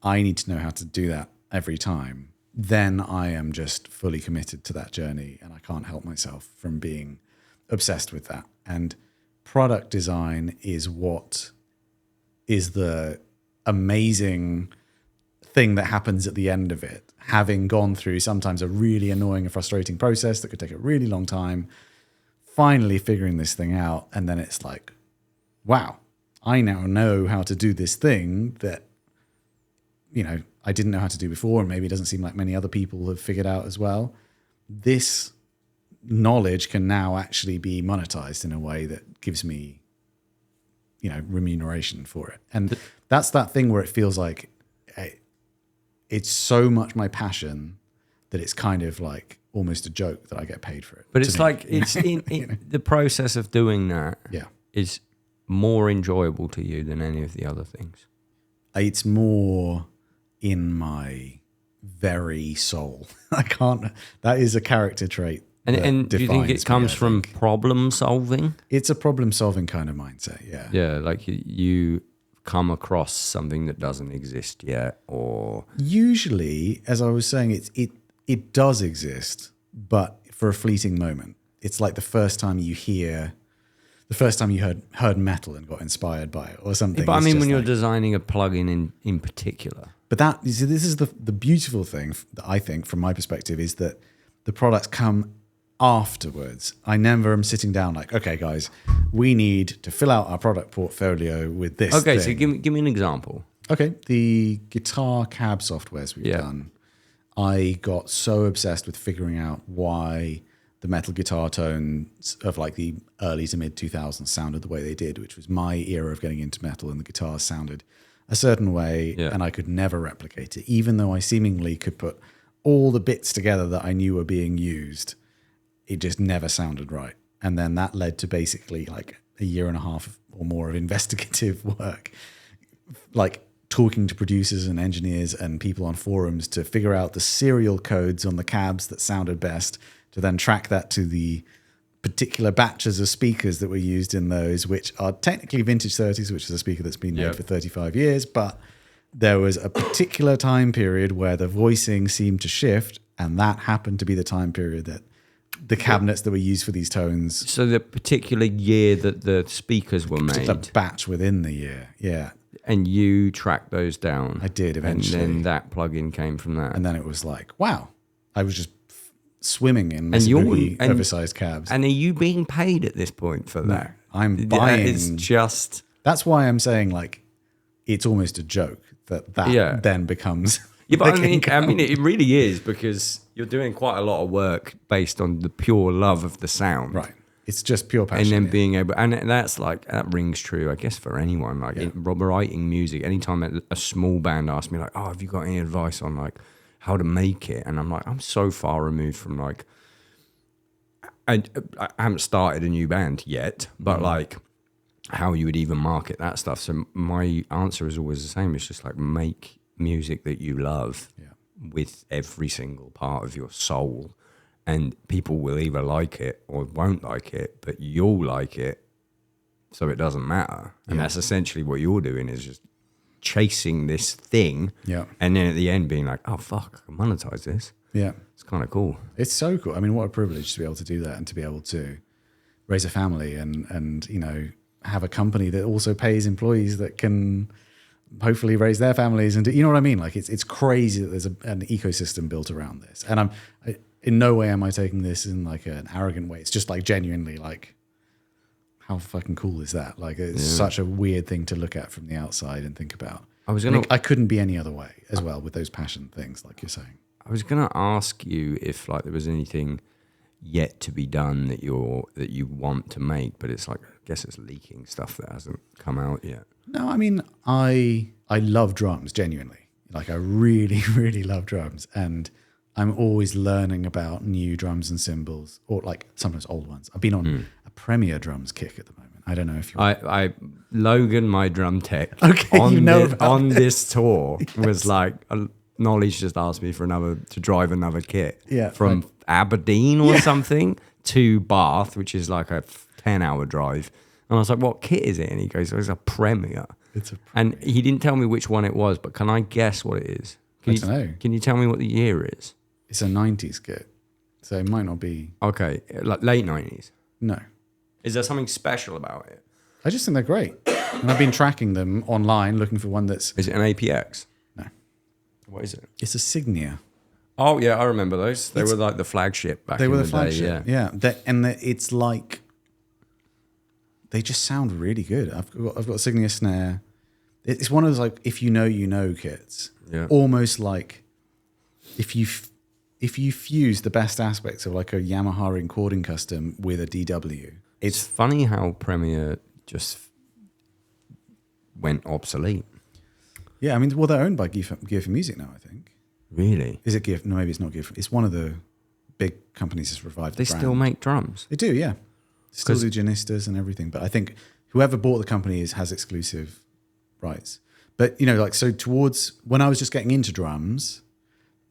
I need to know how to do that every time, then I am just fully committed to that journey and I can't help myself from being obsessed with that. And product design is what is the amazing thing that happens at the end of it, having gone through sometimes a really annoying and frustrating process that could take a really long time, finally figuring this thing out. And then it's like, wow, I now know how to do this thing that, you know, I didn't know how to do before, and maybe it doesn't seem like many other people have figured out as well. This knowledge can now actually be monetized in a way that gives me, you know, remuneration for it. And that's that thing where it feels like it's so much my passion that it's kind of like almost a joke that I get paid for it. But it's like, it's in the process of doing that is more enjoyable to you than any of the other things. It's more in my very soul. That is a character trait. And do you think it comes from problem solving? It's a problem solving kind of mindset, yeah. Yeah, like you come across something that doesn't exist yet, or usually, as I was saying, it does exist, but for a fleeting moment. It's like the first time you heard metal and got inspired by it or something. But I mean, when you're designing a plugin in particular. But that, you see, this is the beautiful thing that I think, from my perspective, is that the products come afterwards. I never am sitting down like, okay, guys, we need to fill out our product portfolio with this thing. So give me an example. Okay, the guitar cab softwares we've done, I got so obsessed with figuring out why the metal guitar tones of like the early to mid 2000s sounded the way they did, which was my era of getting into metal, and the guitars sounded a certain way, and I could never replicate it, even though I seemingly could put all the bits together that I knew were being used. It just never sounded right. And then that led to basically like a year and a half or more of investigative work, like talking to producers and engineers and people on forums to figure out the serial codes on the cabs that sounded best, to then track that to the particular batches of speakers that were used in those, which are technically vintage 30s, which is a speaker that's been made for 35 years. But there was a particular time period where the voicing seemed to shift, and that happened to be the time period that the cabinets that were used for these tones. So the particular year that the speakers were made. A batch within the year, yeah. And you tracked those down. I did eventually. And then that plugin came from that. And then it was like, wow, I was just swimming in massively oversized cabs. And are you being paid at this point for that? I'm buying. It's just... That's why I'm saying like, it's almost a joke that then becomes... Yeah, but I mean, it really is, because you're doing quite a lot of work based on the pure love of the sound. Right. It's just pure passion. And then being able, and that's like, that rings true, I guess, for anyone. Like writing music, anytime a small band asks me like, oh, have you got any advice on like how to make it? And I'm like, I'm so far removed from like, I haven't started a new band yet, but like how you would even market that stuff. So my answer is always the same. It's just like, make music that you love with every single part of your soul, and people will either like it or won't like it, but you'll like it, so it doesn't matter. And that's essentially what you're doing, is just chasing this thing. Yeah. And then at the end being like, oh, fuck, I can monetize this. Yeah. It's kind of cool. It's so cool. I mean, what a privilege to be able to do that and to be able to raise a family and you know, have a company that also pays employees that can hopefully raise their families and do, you know what I mean? Like it's crazy that there's an ecosystem built around this. And in no way am I taking this in like an arrogant way. It's just like genuinely like, how fucking cool is that? Like it's such a weird thing to look at from the outside and think about. I couldn't be any other way as well with those passion things, like you're saying. I was going to ask you if like there was anything yet to be done that you want to make, but it's like, I guess it's leaking stuff that hasn't come out yet. No, I mean, I love drums, genuinely. Like I really, really love drums. And I'm always learning about new drums and cymbals, or like sometimes old ones. I've been on a Premier drums kick at the moment. I don't know if you're... Logan, my drum tech, okay, on this tour was like... Nolly's just asked me to drive another kit from Aberdeen or something to Bath, which is like a 10-hour drive. And I was like, what kit is it? And he goes, it's a Premier. It's a Premier. And he didn't tell me which one it was, but can I guess what it is? I don't know. Can you tell me what the year is? It's a 90s kit. So it might not be... Okay, like late 90s? No. Is there something special about it? I just think they're great. And I've been tracking them online, looking for one that's... Is it an APX? No. What is it? It's a Signia. Oh, yeah, I remember those. They were like the flagship back in the day. They were the flagship, yeah. It's like... They just sound really good. I've got a Signia snare. It's one of those like, if you know kits. Yeah. Almost like if you fuse the best aspects of like a Yamaha recording custom with a DW. It's funny how Premier just went obsolete. Yeah, I mean, well, they're owned by Gear for Music now, I think. Really? Is it Gear? No, maybe it's not Gear for... It's one of the big companies that's revived the brand. They still make drums? They do, yeah. Still do Janistas and everything. But I think whoever bought the company has exclusive rights. But, you know, like, so towards... When I was just getting into drums,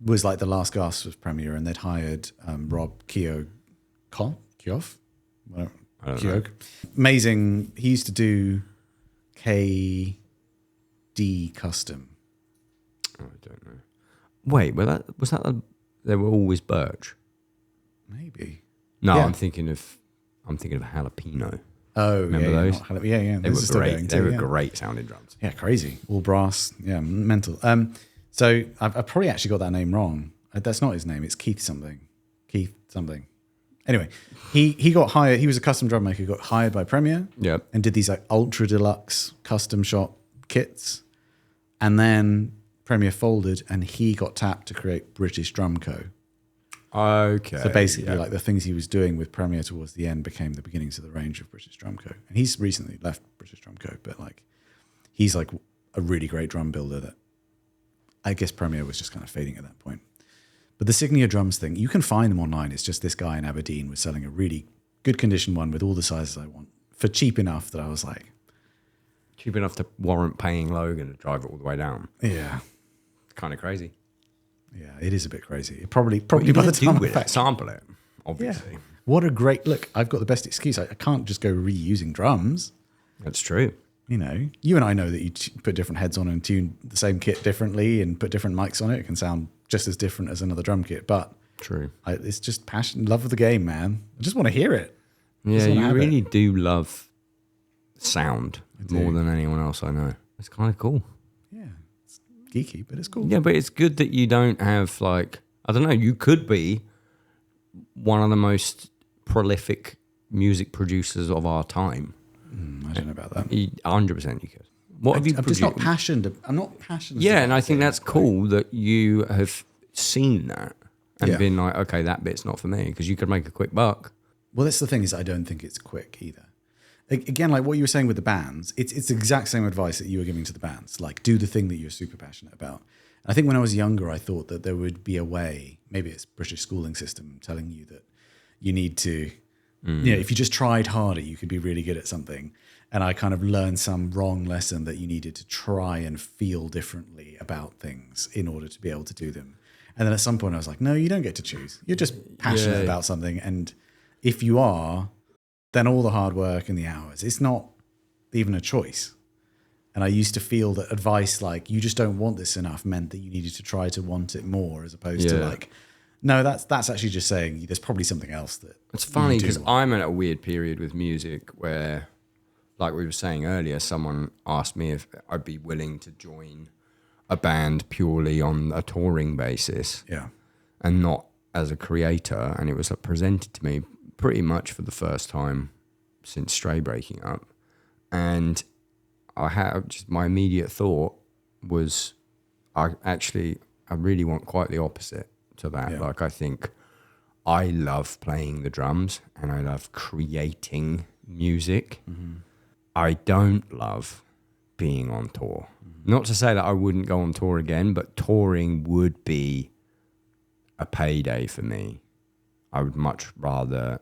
was like the last gasp of Premier, and they'd hired Rob Keogh. Keogh? I don't know. Amazing. He used to do KD Custom. Oh, I don't know. Wait, they were always Birch? Maybe. No, yeah. I'm thinking of Jalapeno. Oh, remember those? Yeah. They were great. They were great sounding drums. Yeah, crazy. All brass. Yeah, mental. So I've probably actually got that name wrong. That's not his name. It's Keith something. Anyway, he got hired. He was a custom drum maker. Got hired by Premier. Yeah. And did these like ultra deluxe custom shop kits, and then Premier folded, and he got tapped to create British Drum Co. Okay. So basically, like the things he was doing with Premier towards the end became the beginnings of the range of British Drum Co. And he's recently left British Drum Co. But like, he's like a really great drum builder that I guess Premier was just kind of fading at that point. But the Signia drums thing, you can find them online. It's just this guy in Aberdeen was selling a really good condition one with all the sizes I want for cheap enough that I was like... Cheap enough to warrant paying Logan to drive it all the way down. Yeah. It's kind of crazy. Yeah, it is a bit crazy. It probably by the time sample it, obviously. Yeah. What a great look! I've got the best excuse. I can't just go reusing drums. That's true. You know, you and I know that you put different heads on and tune the same kit differently and put different mics on it. It can sound just as different as another drum kit. But true, it's just passion, love of the game, man. I just want to hear it. Yeah, you really do love sound more than anyone else I know. It's kind of cool. Yeah. Geeky, but it's cool. Yeah, but it's good that you don't have like, I don't know, you could be one of the most prolific music producers of our time. I don't know about that. 100% you could. What have you I'm just not passionate. I'm not passionate. Yeah, and I think that's cool that you have seen that and been like, okay, that bit's not for me, because you could make a quick buck. Well, that's the thing, is I don't think it's quick either. Again, like what you were saying with the bands, it's the exact same advice that you were giving to the bands. Like, do the thing that you're super passionate about. And I think when I was younger, I thought that there would be a way, maybe it's British schooling system telling you that you need to, you know, if you just tried harder, you could be really good at something. And I kind of learned some wrong lesson that you needed to try and feel differently about things in order to be able to do them. And then at some point I was like, no, you don't get to choose. You're just passionate about something. And if you are, then all the hard work and the hours, it's not even a choice. And I used to feel that advice like, you just don't want this enough, meant that you needed to try to want it more, as opposed to like, no, that's actually just saying there's probably something else that. It's funny because I'm at a weird period with music where, like we were saying earlier, someone asked me if I'd be willing to join a band purely on a touring basis, and not as a creator. And it was presented to me pretty much for the first time since Stray breaking up, and my immediate thought was, I really want quite the opposite to that. Yeah. Like, I think I love playing the drums and I love creating music. Mm-hmm. I don't love being on tour. Mm-hmm. Not to say that I wouldn't go on tour again, but touring would be a payday for me. I would much rather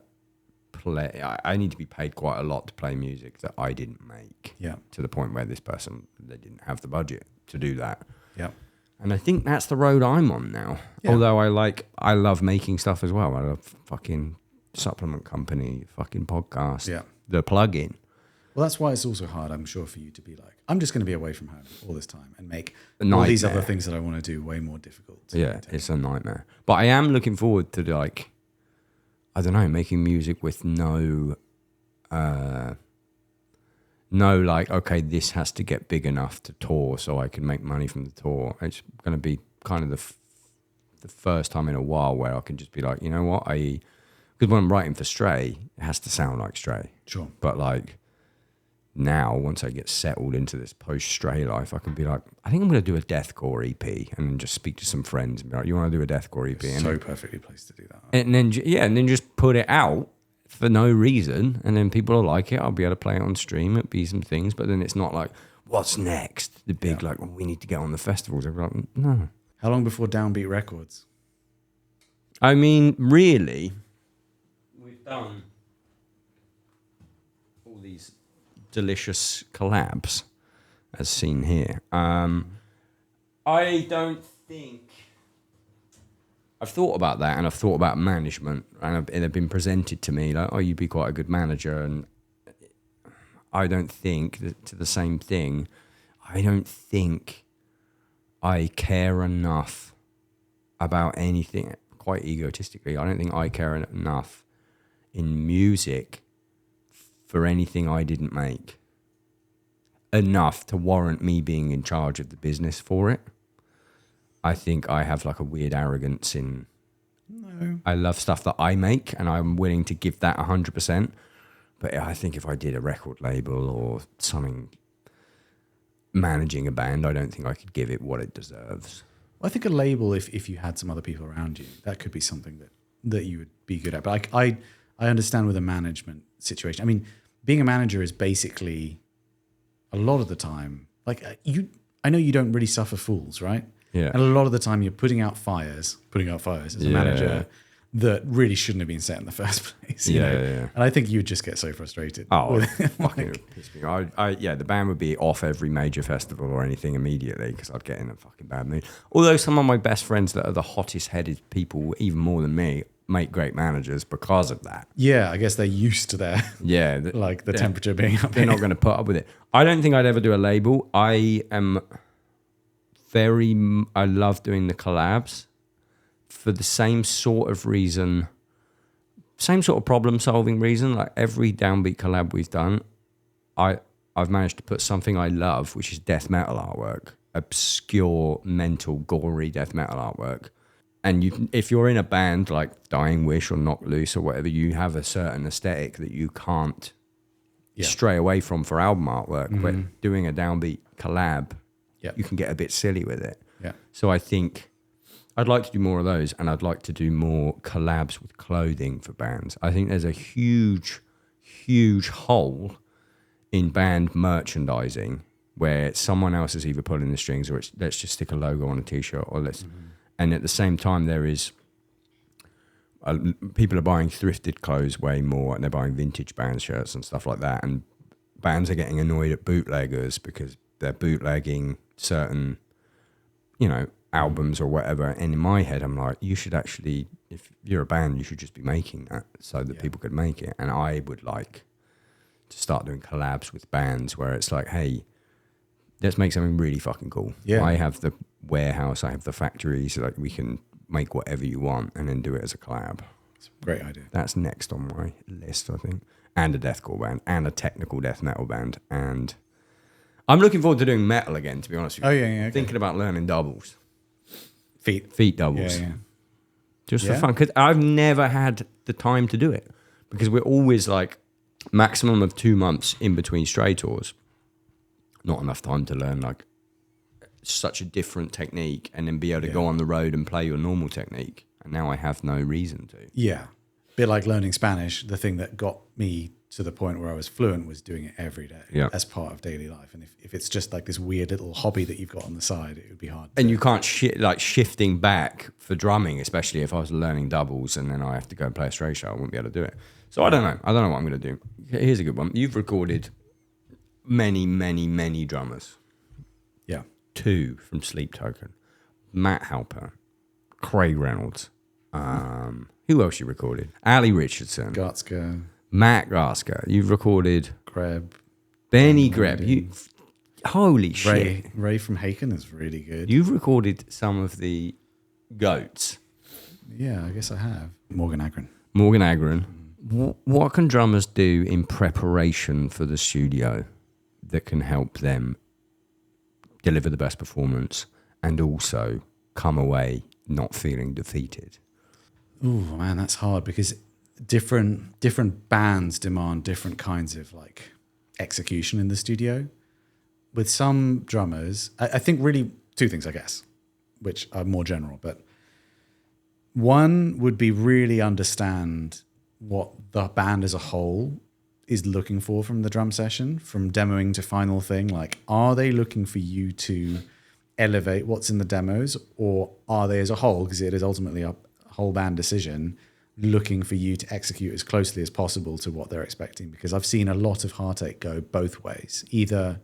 play. I need to be paid quite a lot to play music that I didn't make. Yeah. To the point where this person, they didn't have the budget to do that. Yeah. And I think that's the road I'm on now. Yeah. Although I love making stuff as well. I love fucking supplement company, fucking podcast, the plug-in. Well, that's why it's also hard, I'm sure, for you to be like, I'm just going to be away from home all this time and make all these other things that I want to do way more difficult. It's a nightmare. But I am looking forward to, like, I don't know, making music with no, like, okay, this has to get big enough to tour so I can make money from the tour. It's going to be kind of the first time in a while where I can just be like, you know what, because when I'm writing for Stray, it has to sound like Stray. Sure. But like now, once I get settled into this post-Stray life, I can be like, I think I'm going to do a deathcore EP and then just speak to some friends and be like, you want to do a deathcore EP? And so perfectly placed to do that. And then just put it out for no reason, and then people will like it. I'll be able to play it on stream. It'll be some things, but then it's not like, what's next? The big, like, well, we need to get on the festivals. I'll be like, no. How long before Downbeat Records? I mean, really, we've done all these delicious collabs, as seen here. I don't think... I've thought about that, and I've thought about management, and they've been presented to me like, oh, you'd be quite a good manager, and I don't think to the same thing. I don't think I care enough about anything, quite egotistically. I don't think I care enough in music for anything I didn't make enough to warrant me being in charge of the business for it. I think I have like a weird arrogance in... No. I love stuff that I make, and I'm willing to give that 100%. But I think if I did a record label or something, managing a band, I don't think I could give it what it deserves. Well, I think a label, if you had some other people around you, that could be something that you would be good at. But I understand with a management situation. I mean, being a manager is basically a lot of the time, like I know you don't really suffer fools, right? Yeah. And a lot of the time you're putting out fires as a manager that really shouldn't have been set in the first place. You know? And I think you would just get so frustrated. Oh, fucking piss me off. The band would be off every major festival or anything immediately because I'd get in a fucking bad mood. Although some of my best friends that are the hottest headed people, even more than me, make great managers because of that. Yeah, I guess they're used to their the temperature being up. They're not going to put up with it. I don't think I'd ever do a label. I love doing the collabs for the same sort of reason, same sort of problem-solving reason. Like every Downbeat collab we've done, I've managed to put something I love, which is death metal artwork, obscure, mental, gory death metal artwork. And if you're in a band like Dying Wish or Knock Loose or whatever, you have a certain aesthetic that you can't stray away from for album artwork. Mm-hmm. But doing a Downbeat collab, you can get a bit silly with it. Yeah. So I think I'd like to do more of those, and I'd like to do more collabs with clothing for bands. I think there's a huge, huge hole in band merchandising where someone else is either pulling the strings or it's let's just stick a logo on a t-shirt or let's... Mm-hmm. And at the same time, there is... people are buying thrifted clothes way more, and they're buying vintage band shirts and stuff like that, and bands are getting annoyed at bootleggers because they're bootlegging certain, albums or whatever. And in my head, I'm like, you should actually, if you're a band, you should just be making that so that people could make it. And I would like to start doing collabs with bands where it's like, hey, let's make something really fucking cool. Yeah. I have the warehouse, I have the factory, so like we can make whatever you want and then do it as a collab. It's a great idea. That's next on my list, I think. And a deathcore band, and a technical death metal band, and I'm looking forward to doing metal again, to be honest with you. Oh, yeah, okay. Thinking about learning doubles. Feet doubles. Yeah. Just for fun, because I've never had the time to do it, because we're always like maximum of 2 months in between stray tours. Not enough time to learn like such a different technique and then be able to go on the road and play your normal technique. And now I have no reason to. Yeah. Bit like learning Spanish, the thing that got me to the point where I was fluent was doing it every day as part of daily life. And if it's just like this weird little hobby that you've got on the side, it would be hard. And you can't like shifting back for drumming, especially if I was learning doubles and then I have to go and play a straight show, I wouldn't be able to do it. So I don't know. I don't know what I'm going to do. Here's a good one. You've recorded many, many, many drummers. Yeah. 2 from Sleep Token. Matt Halper, Craig Reynolds. Who else you recorded? Ali Richardson. Gatska. Matt Gasker. You've recorded Greb. Benny Greb. Holy shit. Ray from Haken is really good. You've recorded some of the goats. Yeah, I guess I have. Morgan Agron. What can drummers do in preparation for the studio that can help them deliver the best performance and also come away not feeling defeated? Ooh, man, that's hard because different bands demand different kinds of like execution in the studio. With some drummers, I think really 2 things, I guess, which are more general, but one would be really understand what the band as a whole is looking for from the drum session, from demoing to final thing. Like, are they looking for you to elevate what's in the demos, or are they as a whole, because it is ultimately a whole band decision, looking for you to execute as closely as possible to what they're expecting? Because I've seen a lot of Heartache go both ways. Either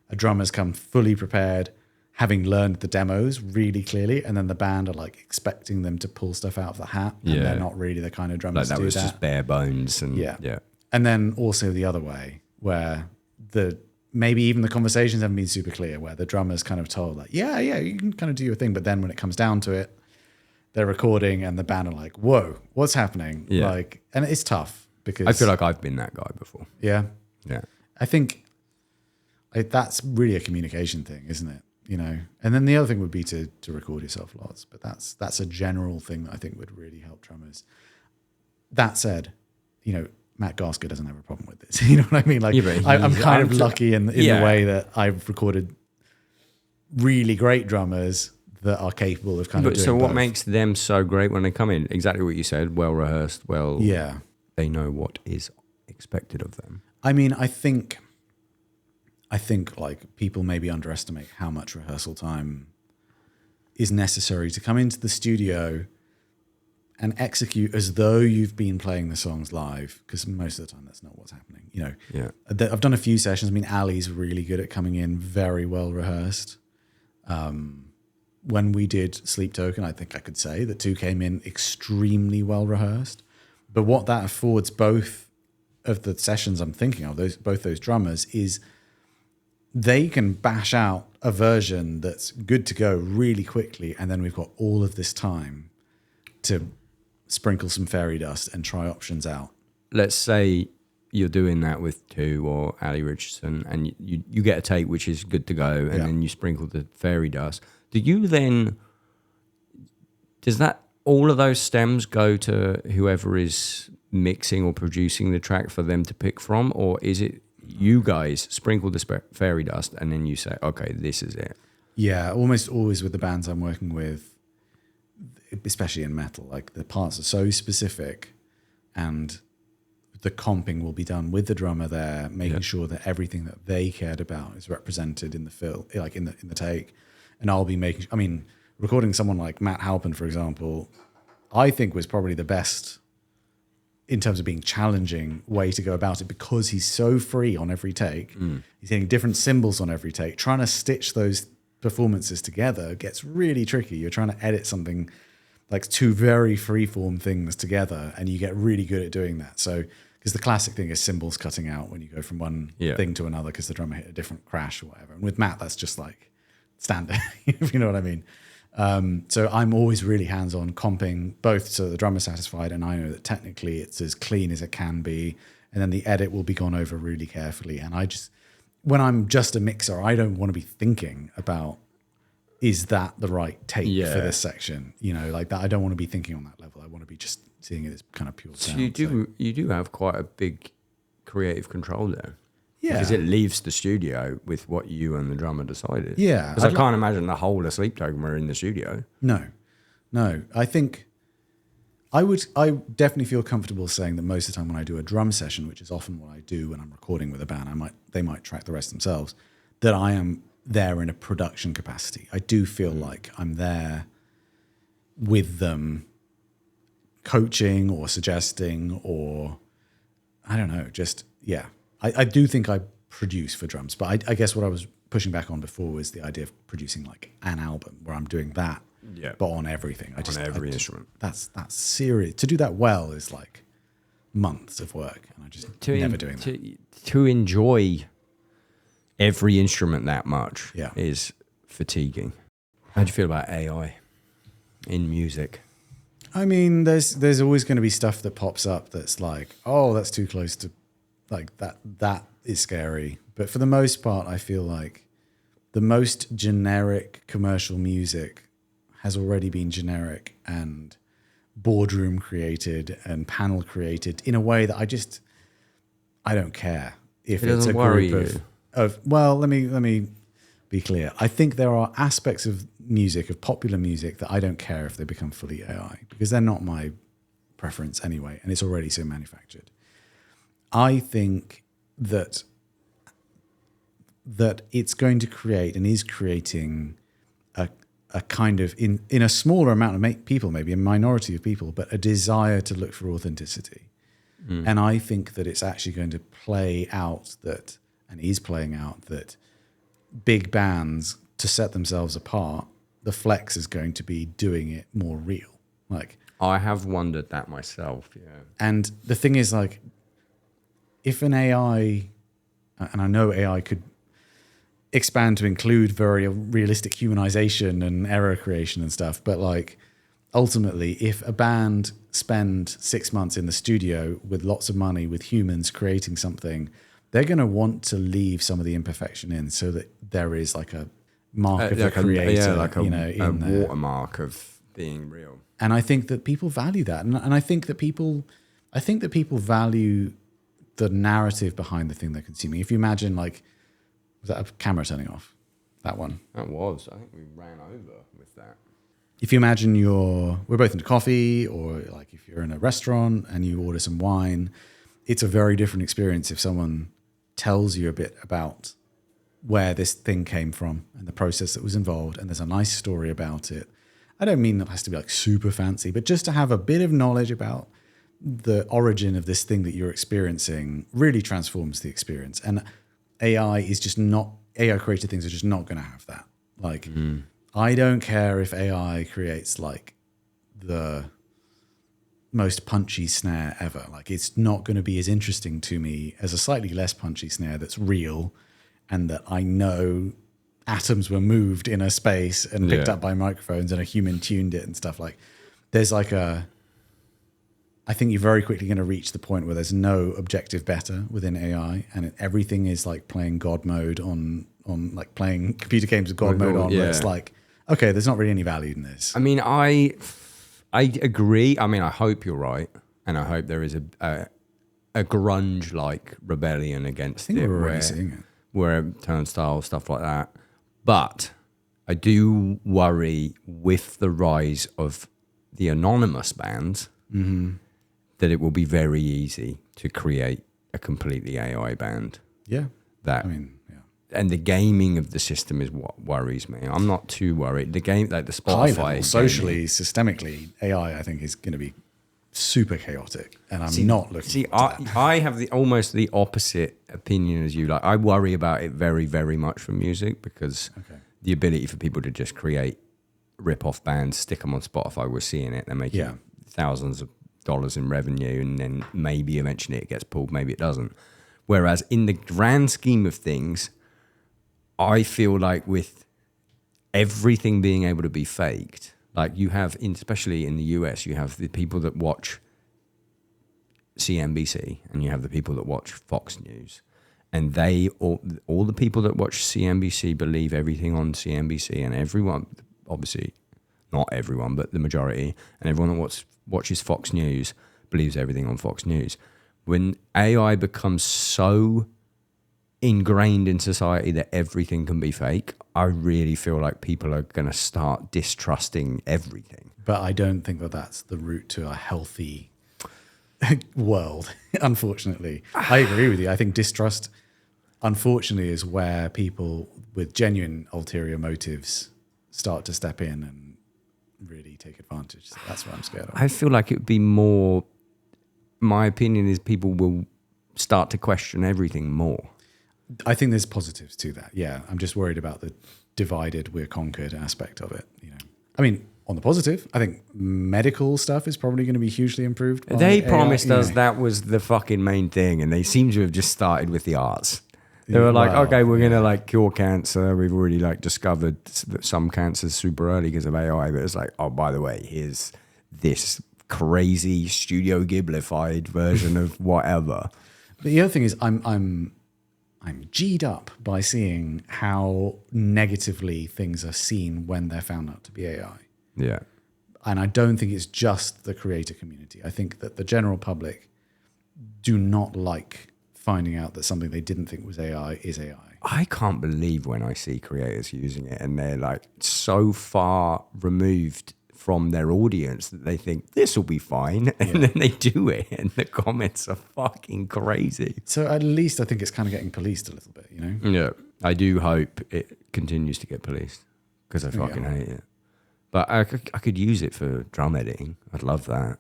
a drummer's come fully prepared, having learned the demos really clearly, and then the band are like expecting them to pull stuff out of the hat, and they're not really the kind of drummers like to do that. Was just bare bones. And yeah. And then also the other way, where maybe even the conversations haven't been super clear, where the drummer's kind of told like, yeah, you can kind of do your thing, but then when it comes down to it, they're recording and the band are like, whoa, what's happening? Yeah. Like, and it's tough because I feel like I've been that guy before. Yeah. I think that's really a communication thing, isn't it? You know, and then the other thing would be to record yourself lots, but that's a general thing that I think would really help drummers. That said, you know, Matt Gasker doesn't have a problem with this. You know what I mean? Like, I'm kind of lucky in the way that I've recorded really great drummers that are capable of kind of doing So what both. makes them so great when they come in? Exactly what you said, well rehearsed, they know what is expected of them. I mean, I think like people maybe underestimate how much rehearsal time is necessary to come into the studio and execute as though you've been playing the songs live, because most of the time that's not what's happening. You know, I've done a few sessions. I mean, Ali's really good at coming in very well rehearsed. When we did Sleep Token, I think I could say that 2 came in extremely well rehearsed. But what that affords both of the sessions I'm thinking of, both those drummers, is they can bash out a version that's good to go really quickly, and then we've got all of this time to sprinkle some fairy dust and try options out. Let's say you're doing that with 2 or Ali Richardson, and you get a take which is good to go, and then you sprinkle the fairy dust. Does that all of those stems go to whoever is mixing or producing the track for them to pick from, or is it you guys sprinkle the fairy dust and then you say, okay, this is it? Yeah, almost always with the bands I'm working with, especially in metal, like the parts are so specific, and the comping will be done with the drummer there, making sure that everything that they cared about is represented in the fill, like in the take. And I'll be recording someone like Matt Halpern, for example, I think was probably the best in terms of being challenging way to go about it, because he's so free on every take. He's hitting different cymbals on every take. Trying to stitch those performances together gets really tricky. You're trying to edit something like 2 very freeform things together, and you get really good at doing that. So because the classic thing is cymbals cutting out when you go from one thing to another because the drummer hit a different crash or whatever. And with Matt, that's just like standard, if you know what I mean. So I'm always really hands-on comping both so the drummer's satisfied and I know that technically it's as clean as it can be, and then the edit will be gone over really carefully. And I just, when I'm just a mixer, I don't want to be thinking about, is that the right take for this section? You know, like that. I don't want to be thinking on that level. I want to be just seeing it as kind of pure sound. So you do have quite a big creative control there. Yeah. Because it leaves the studio with what you and the drummer decided. Yeah. Because I can't imagine the whole of Sleep Token were in the studio. No. I think I definitely feel comfortable saying that most of the time when I do a drum session, which is often what I do when I'm recording with a band, they might track the rest themselves, that I am there in a production capacity. I do feel like I'm there with them coaching or suggesting or I don't know, just, yeah. I do think I produce for drums, but I guess what I was pushing back on before was the idea of producing like an album where I'm doing that, but on everything. On every instrument. That's serious. To do that well is like months of work, and I just never doing that. To enjoy every instrument that much is fatiguing. How do you feel about AI in music? I mean, there's always going to be stuff that pops up that's like, oh, that's too close to, like that is scary. But for the most part, I feel like the most generic commercial music has already been generic and boardroom created and panel created in a way that I don't care if it's a group of well, let me be clear. I think there are aspects of music, of popular music, that I don't care if they become fully AI because they're not my preference anyway, and it's already so manufactured. I think that it's going to create and is creating a kind of, in a smaller amount of people, maybe a minority of people, but a desire to look for authenticity. And I think that it's actually going to play out that, and is playing out that big bands, to set themselves apart, the flex is going to be doing it more real. Like, I have wondered that myself, And the thing is, like, if an AI, and I know AI could expand to include very realistic humanization and error creation and stuff, but like ultimately, if a band spend 6 months in the studio with lots of money with humans creating something, they're going to want to leave some of the imperfection in so that there is like a mark of the creator, a watermark of being real. And I think that people value that, and I think that people value the narrative behind the thing they're consuming. If you imagine, like, was that a camera turning off? That one. That was. I think we ran over with that. If you imagine we're both into coffee, or like if you're in a restaurant and you order some wine, it's a very different experience if someone tells you a bit about where this thing came from and the process that was involved, and there's a nice story about it. I don't mean that it has to be like super fancy, but just to have a bit of knowledge about the origin of this thing that you're experiencing really transforms the experience. And AI created things are just not going to have that. Like, I don't care if AI creates like the most punchy snare ever. Like, it's not going to be as interesting to me as a slightly less punchy snare that's real and that I know atoms were moved in a space and picked up by microphones and a human tuned it and stuff. Like, there's like I think you're very quickly going to reach the point where there's no objective better within AI, and everything is like playing God mode on like playing computer games with God mode on, where it's like, okay, there's not really any value in this. I mean, I agree. I mean, I hope you're right, and I hope there is a grunge-like rebellion against it. We're already seeing it. Where turnstile, stuff like that. But I do worry with the rise of the anonymous bands, that it will be very easy to create a completely AI band. Yeah. And the gaming of the system is what worries me. I'm not too worried. The game, like the Spotify, socially, systemically, AI, I think, is going to be super chaotic, and I'm not looking. To that. I have almost the opposite opinion as you. Like, I worry about it very, very much for music, because the ability for people to just create rip-off bands, stick them on Spotify, we're seeing it. They're making thousands of dollars in revenue, and then maybe eventually it gets pulled, maybe it doesn't. Whereas in the grand scheme of things, I feel like with everything being able to be faked, like you have, especially in the US, you have the people that watch CNBC and you have the people that watch Fox News. And they all the people that watch CNBC believe everything on CNBC, and everyone, obviously not everyone, but the majority, and everyone that watches Fox News believes everything on Fox News. When AI becomes so ingrained in society that everything can be fake, I really feel like people are going to start distrusting everything. But I don't think that that's the route to a healthy world, unfortunately. I agree with you. I think distrust, unfortunately, is where people with genuine ulterior motives start to step in and really take advantage. So that's what I'm scared of. I feel like it would be more, my opinion is people will start to question everything more. I think there's positives to that. Yeah, I'm just worried about the divided, we're conquered aspect of it. You know, I mean, on the positive, I think medical stuff is probably going to be hugely improved. They promised us that was the fucking main thing, and they seem to have just started with the arts. They were like, okay, we're going to like cure cancer. We've already like discovered that some cancer's super early because of AI, but it's like, oh, by the way, here's this crazy Studio Ghiblified version of whatever. But the other thing is I'm G'd up by seeing how negatively things are seen when they're found out to be AI. Yeah. And I don't think it's just the creator community. I think that the general public do not like finding out that something they didn't think was AI is AI. I can't believe when I see creators using it and they're like so far removed from their audience that they think this will be fine, and then they do it and the comments are fucking crazy. So at least I think it's kind of getting policed a little bit, you know? Yeah. I do hope it continues to get policed because I fucking hate it. But I could use it for drum editing. I'd love that.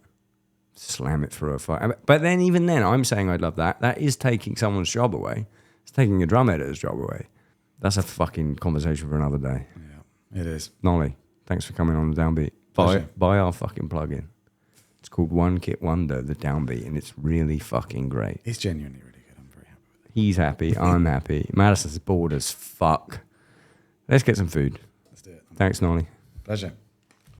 Slam it through a fire. But then even then, I'm saying I'd love that. That is taking someone's job away. It's taking a drum editor's job away. That's a fucking conversation for another day. Yeah, it is. Nolly, thanks for coming on the Downbeat. Buy our fucking plugin. It's called One Kit Wonder, the Downbeat, and it's really fucking great. It's genuinely really good. I'm very happy with it. He's happy. I'm happy. Madison's bored as fuck. Let's get some food. Let's do it. Thanks, Nolly. Pleasure.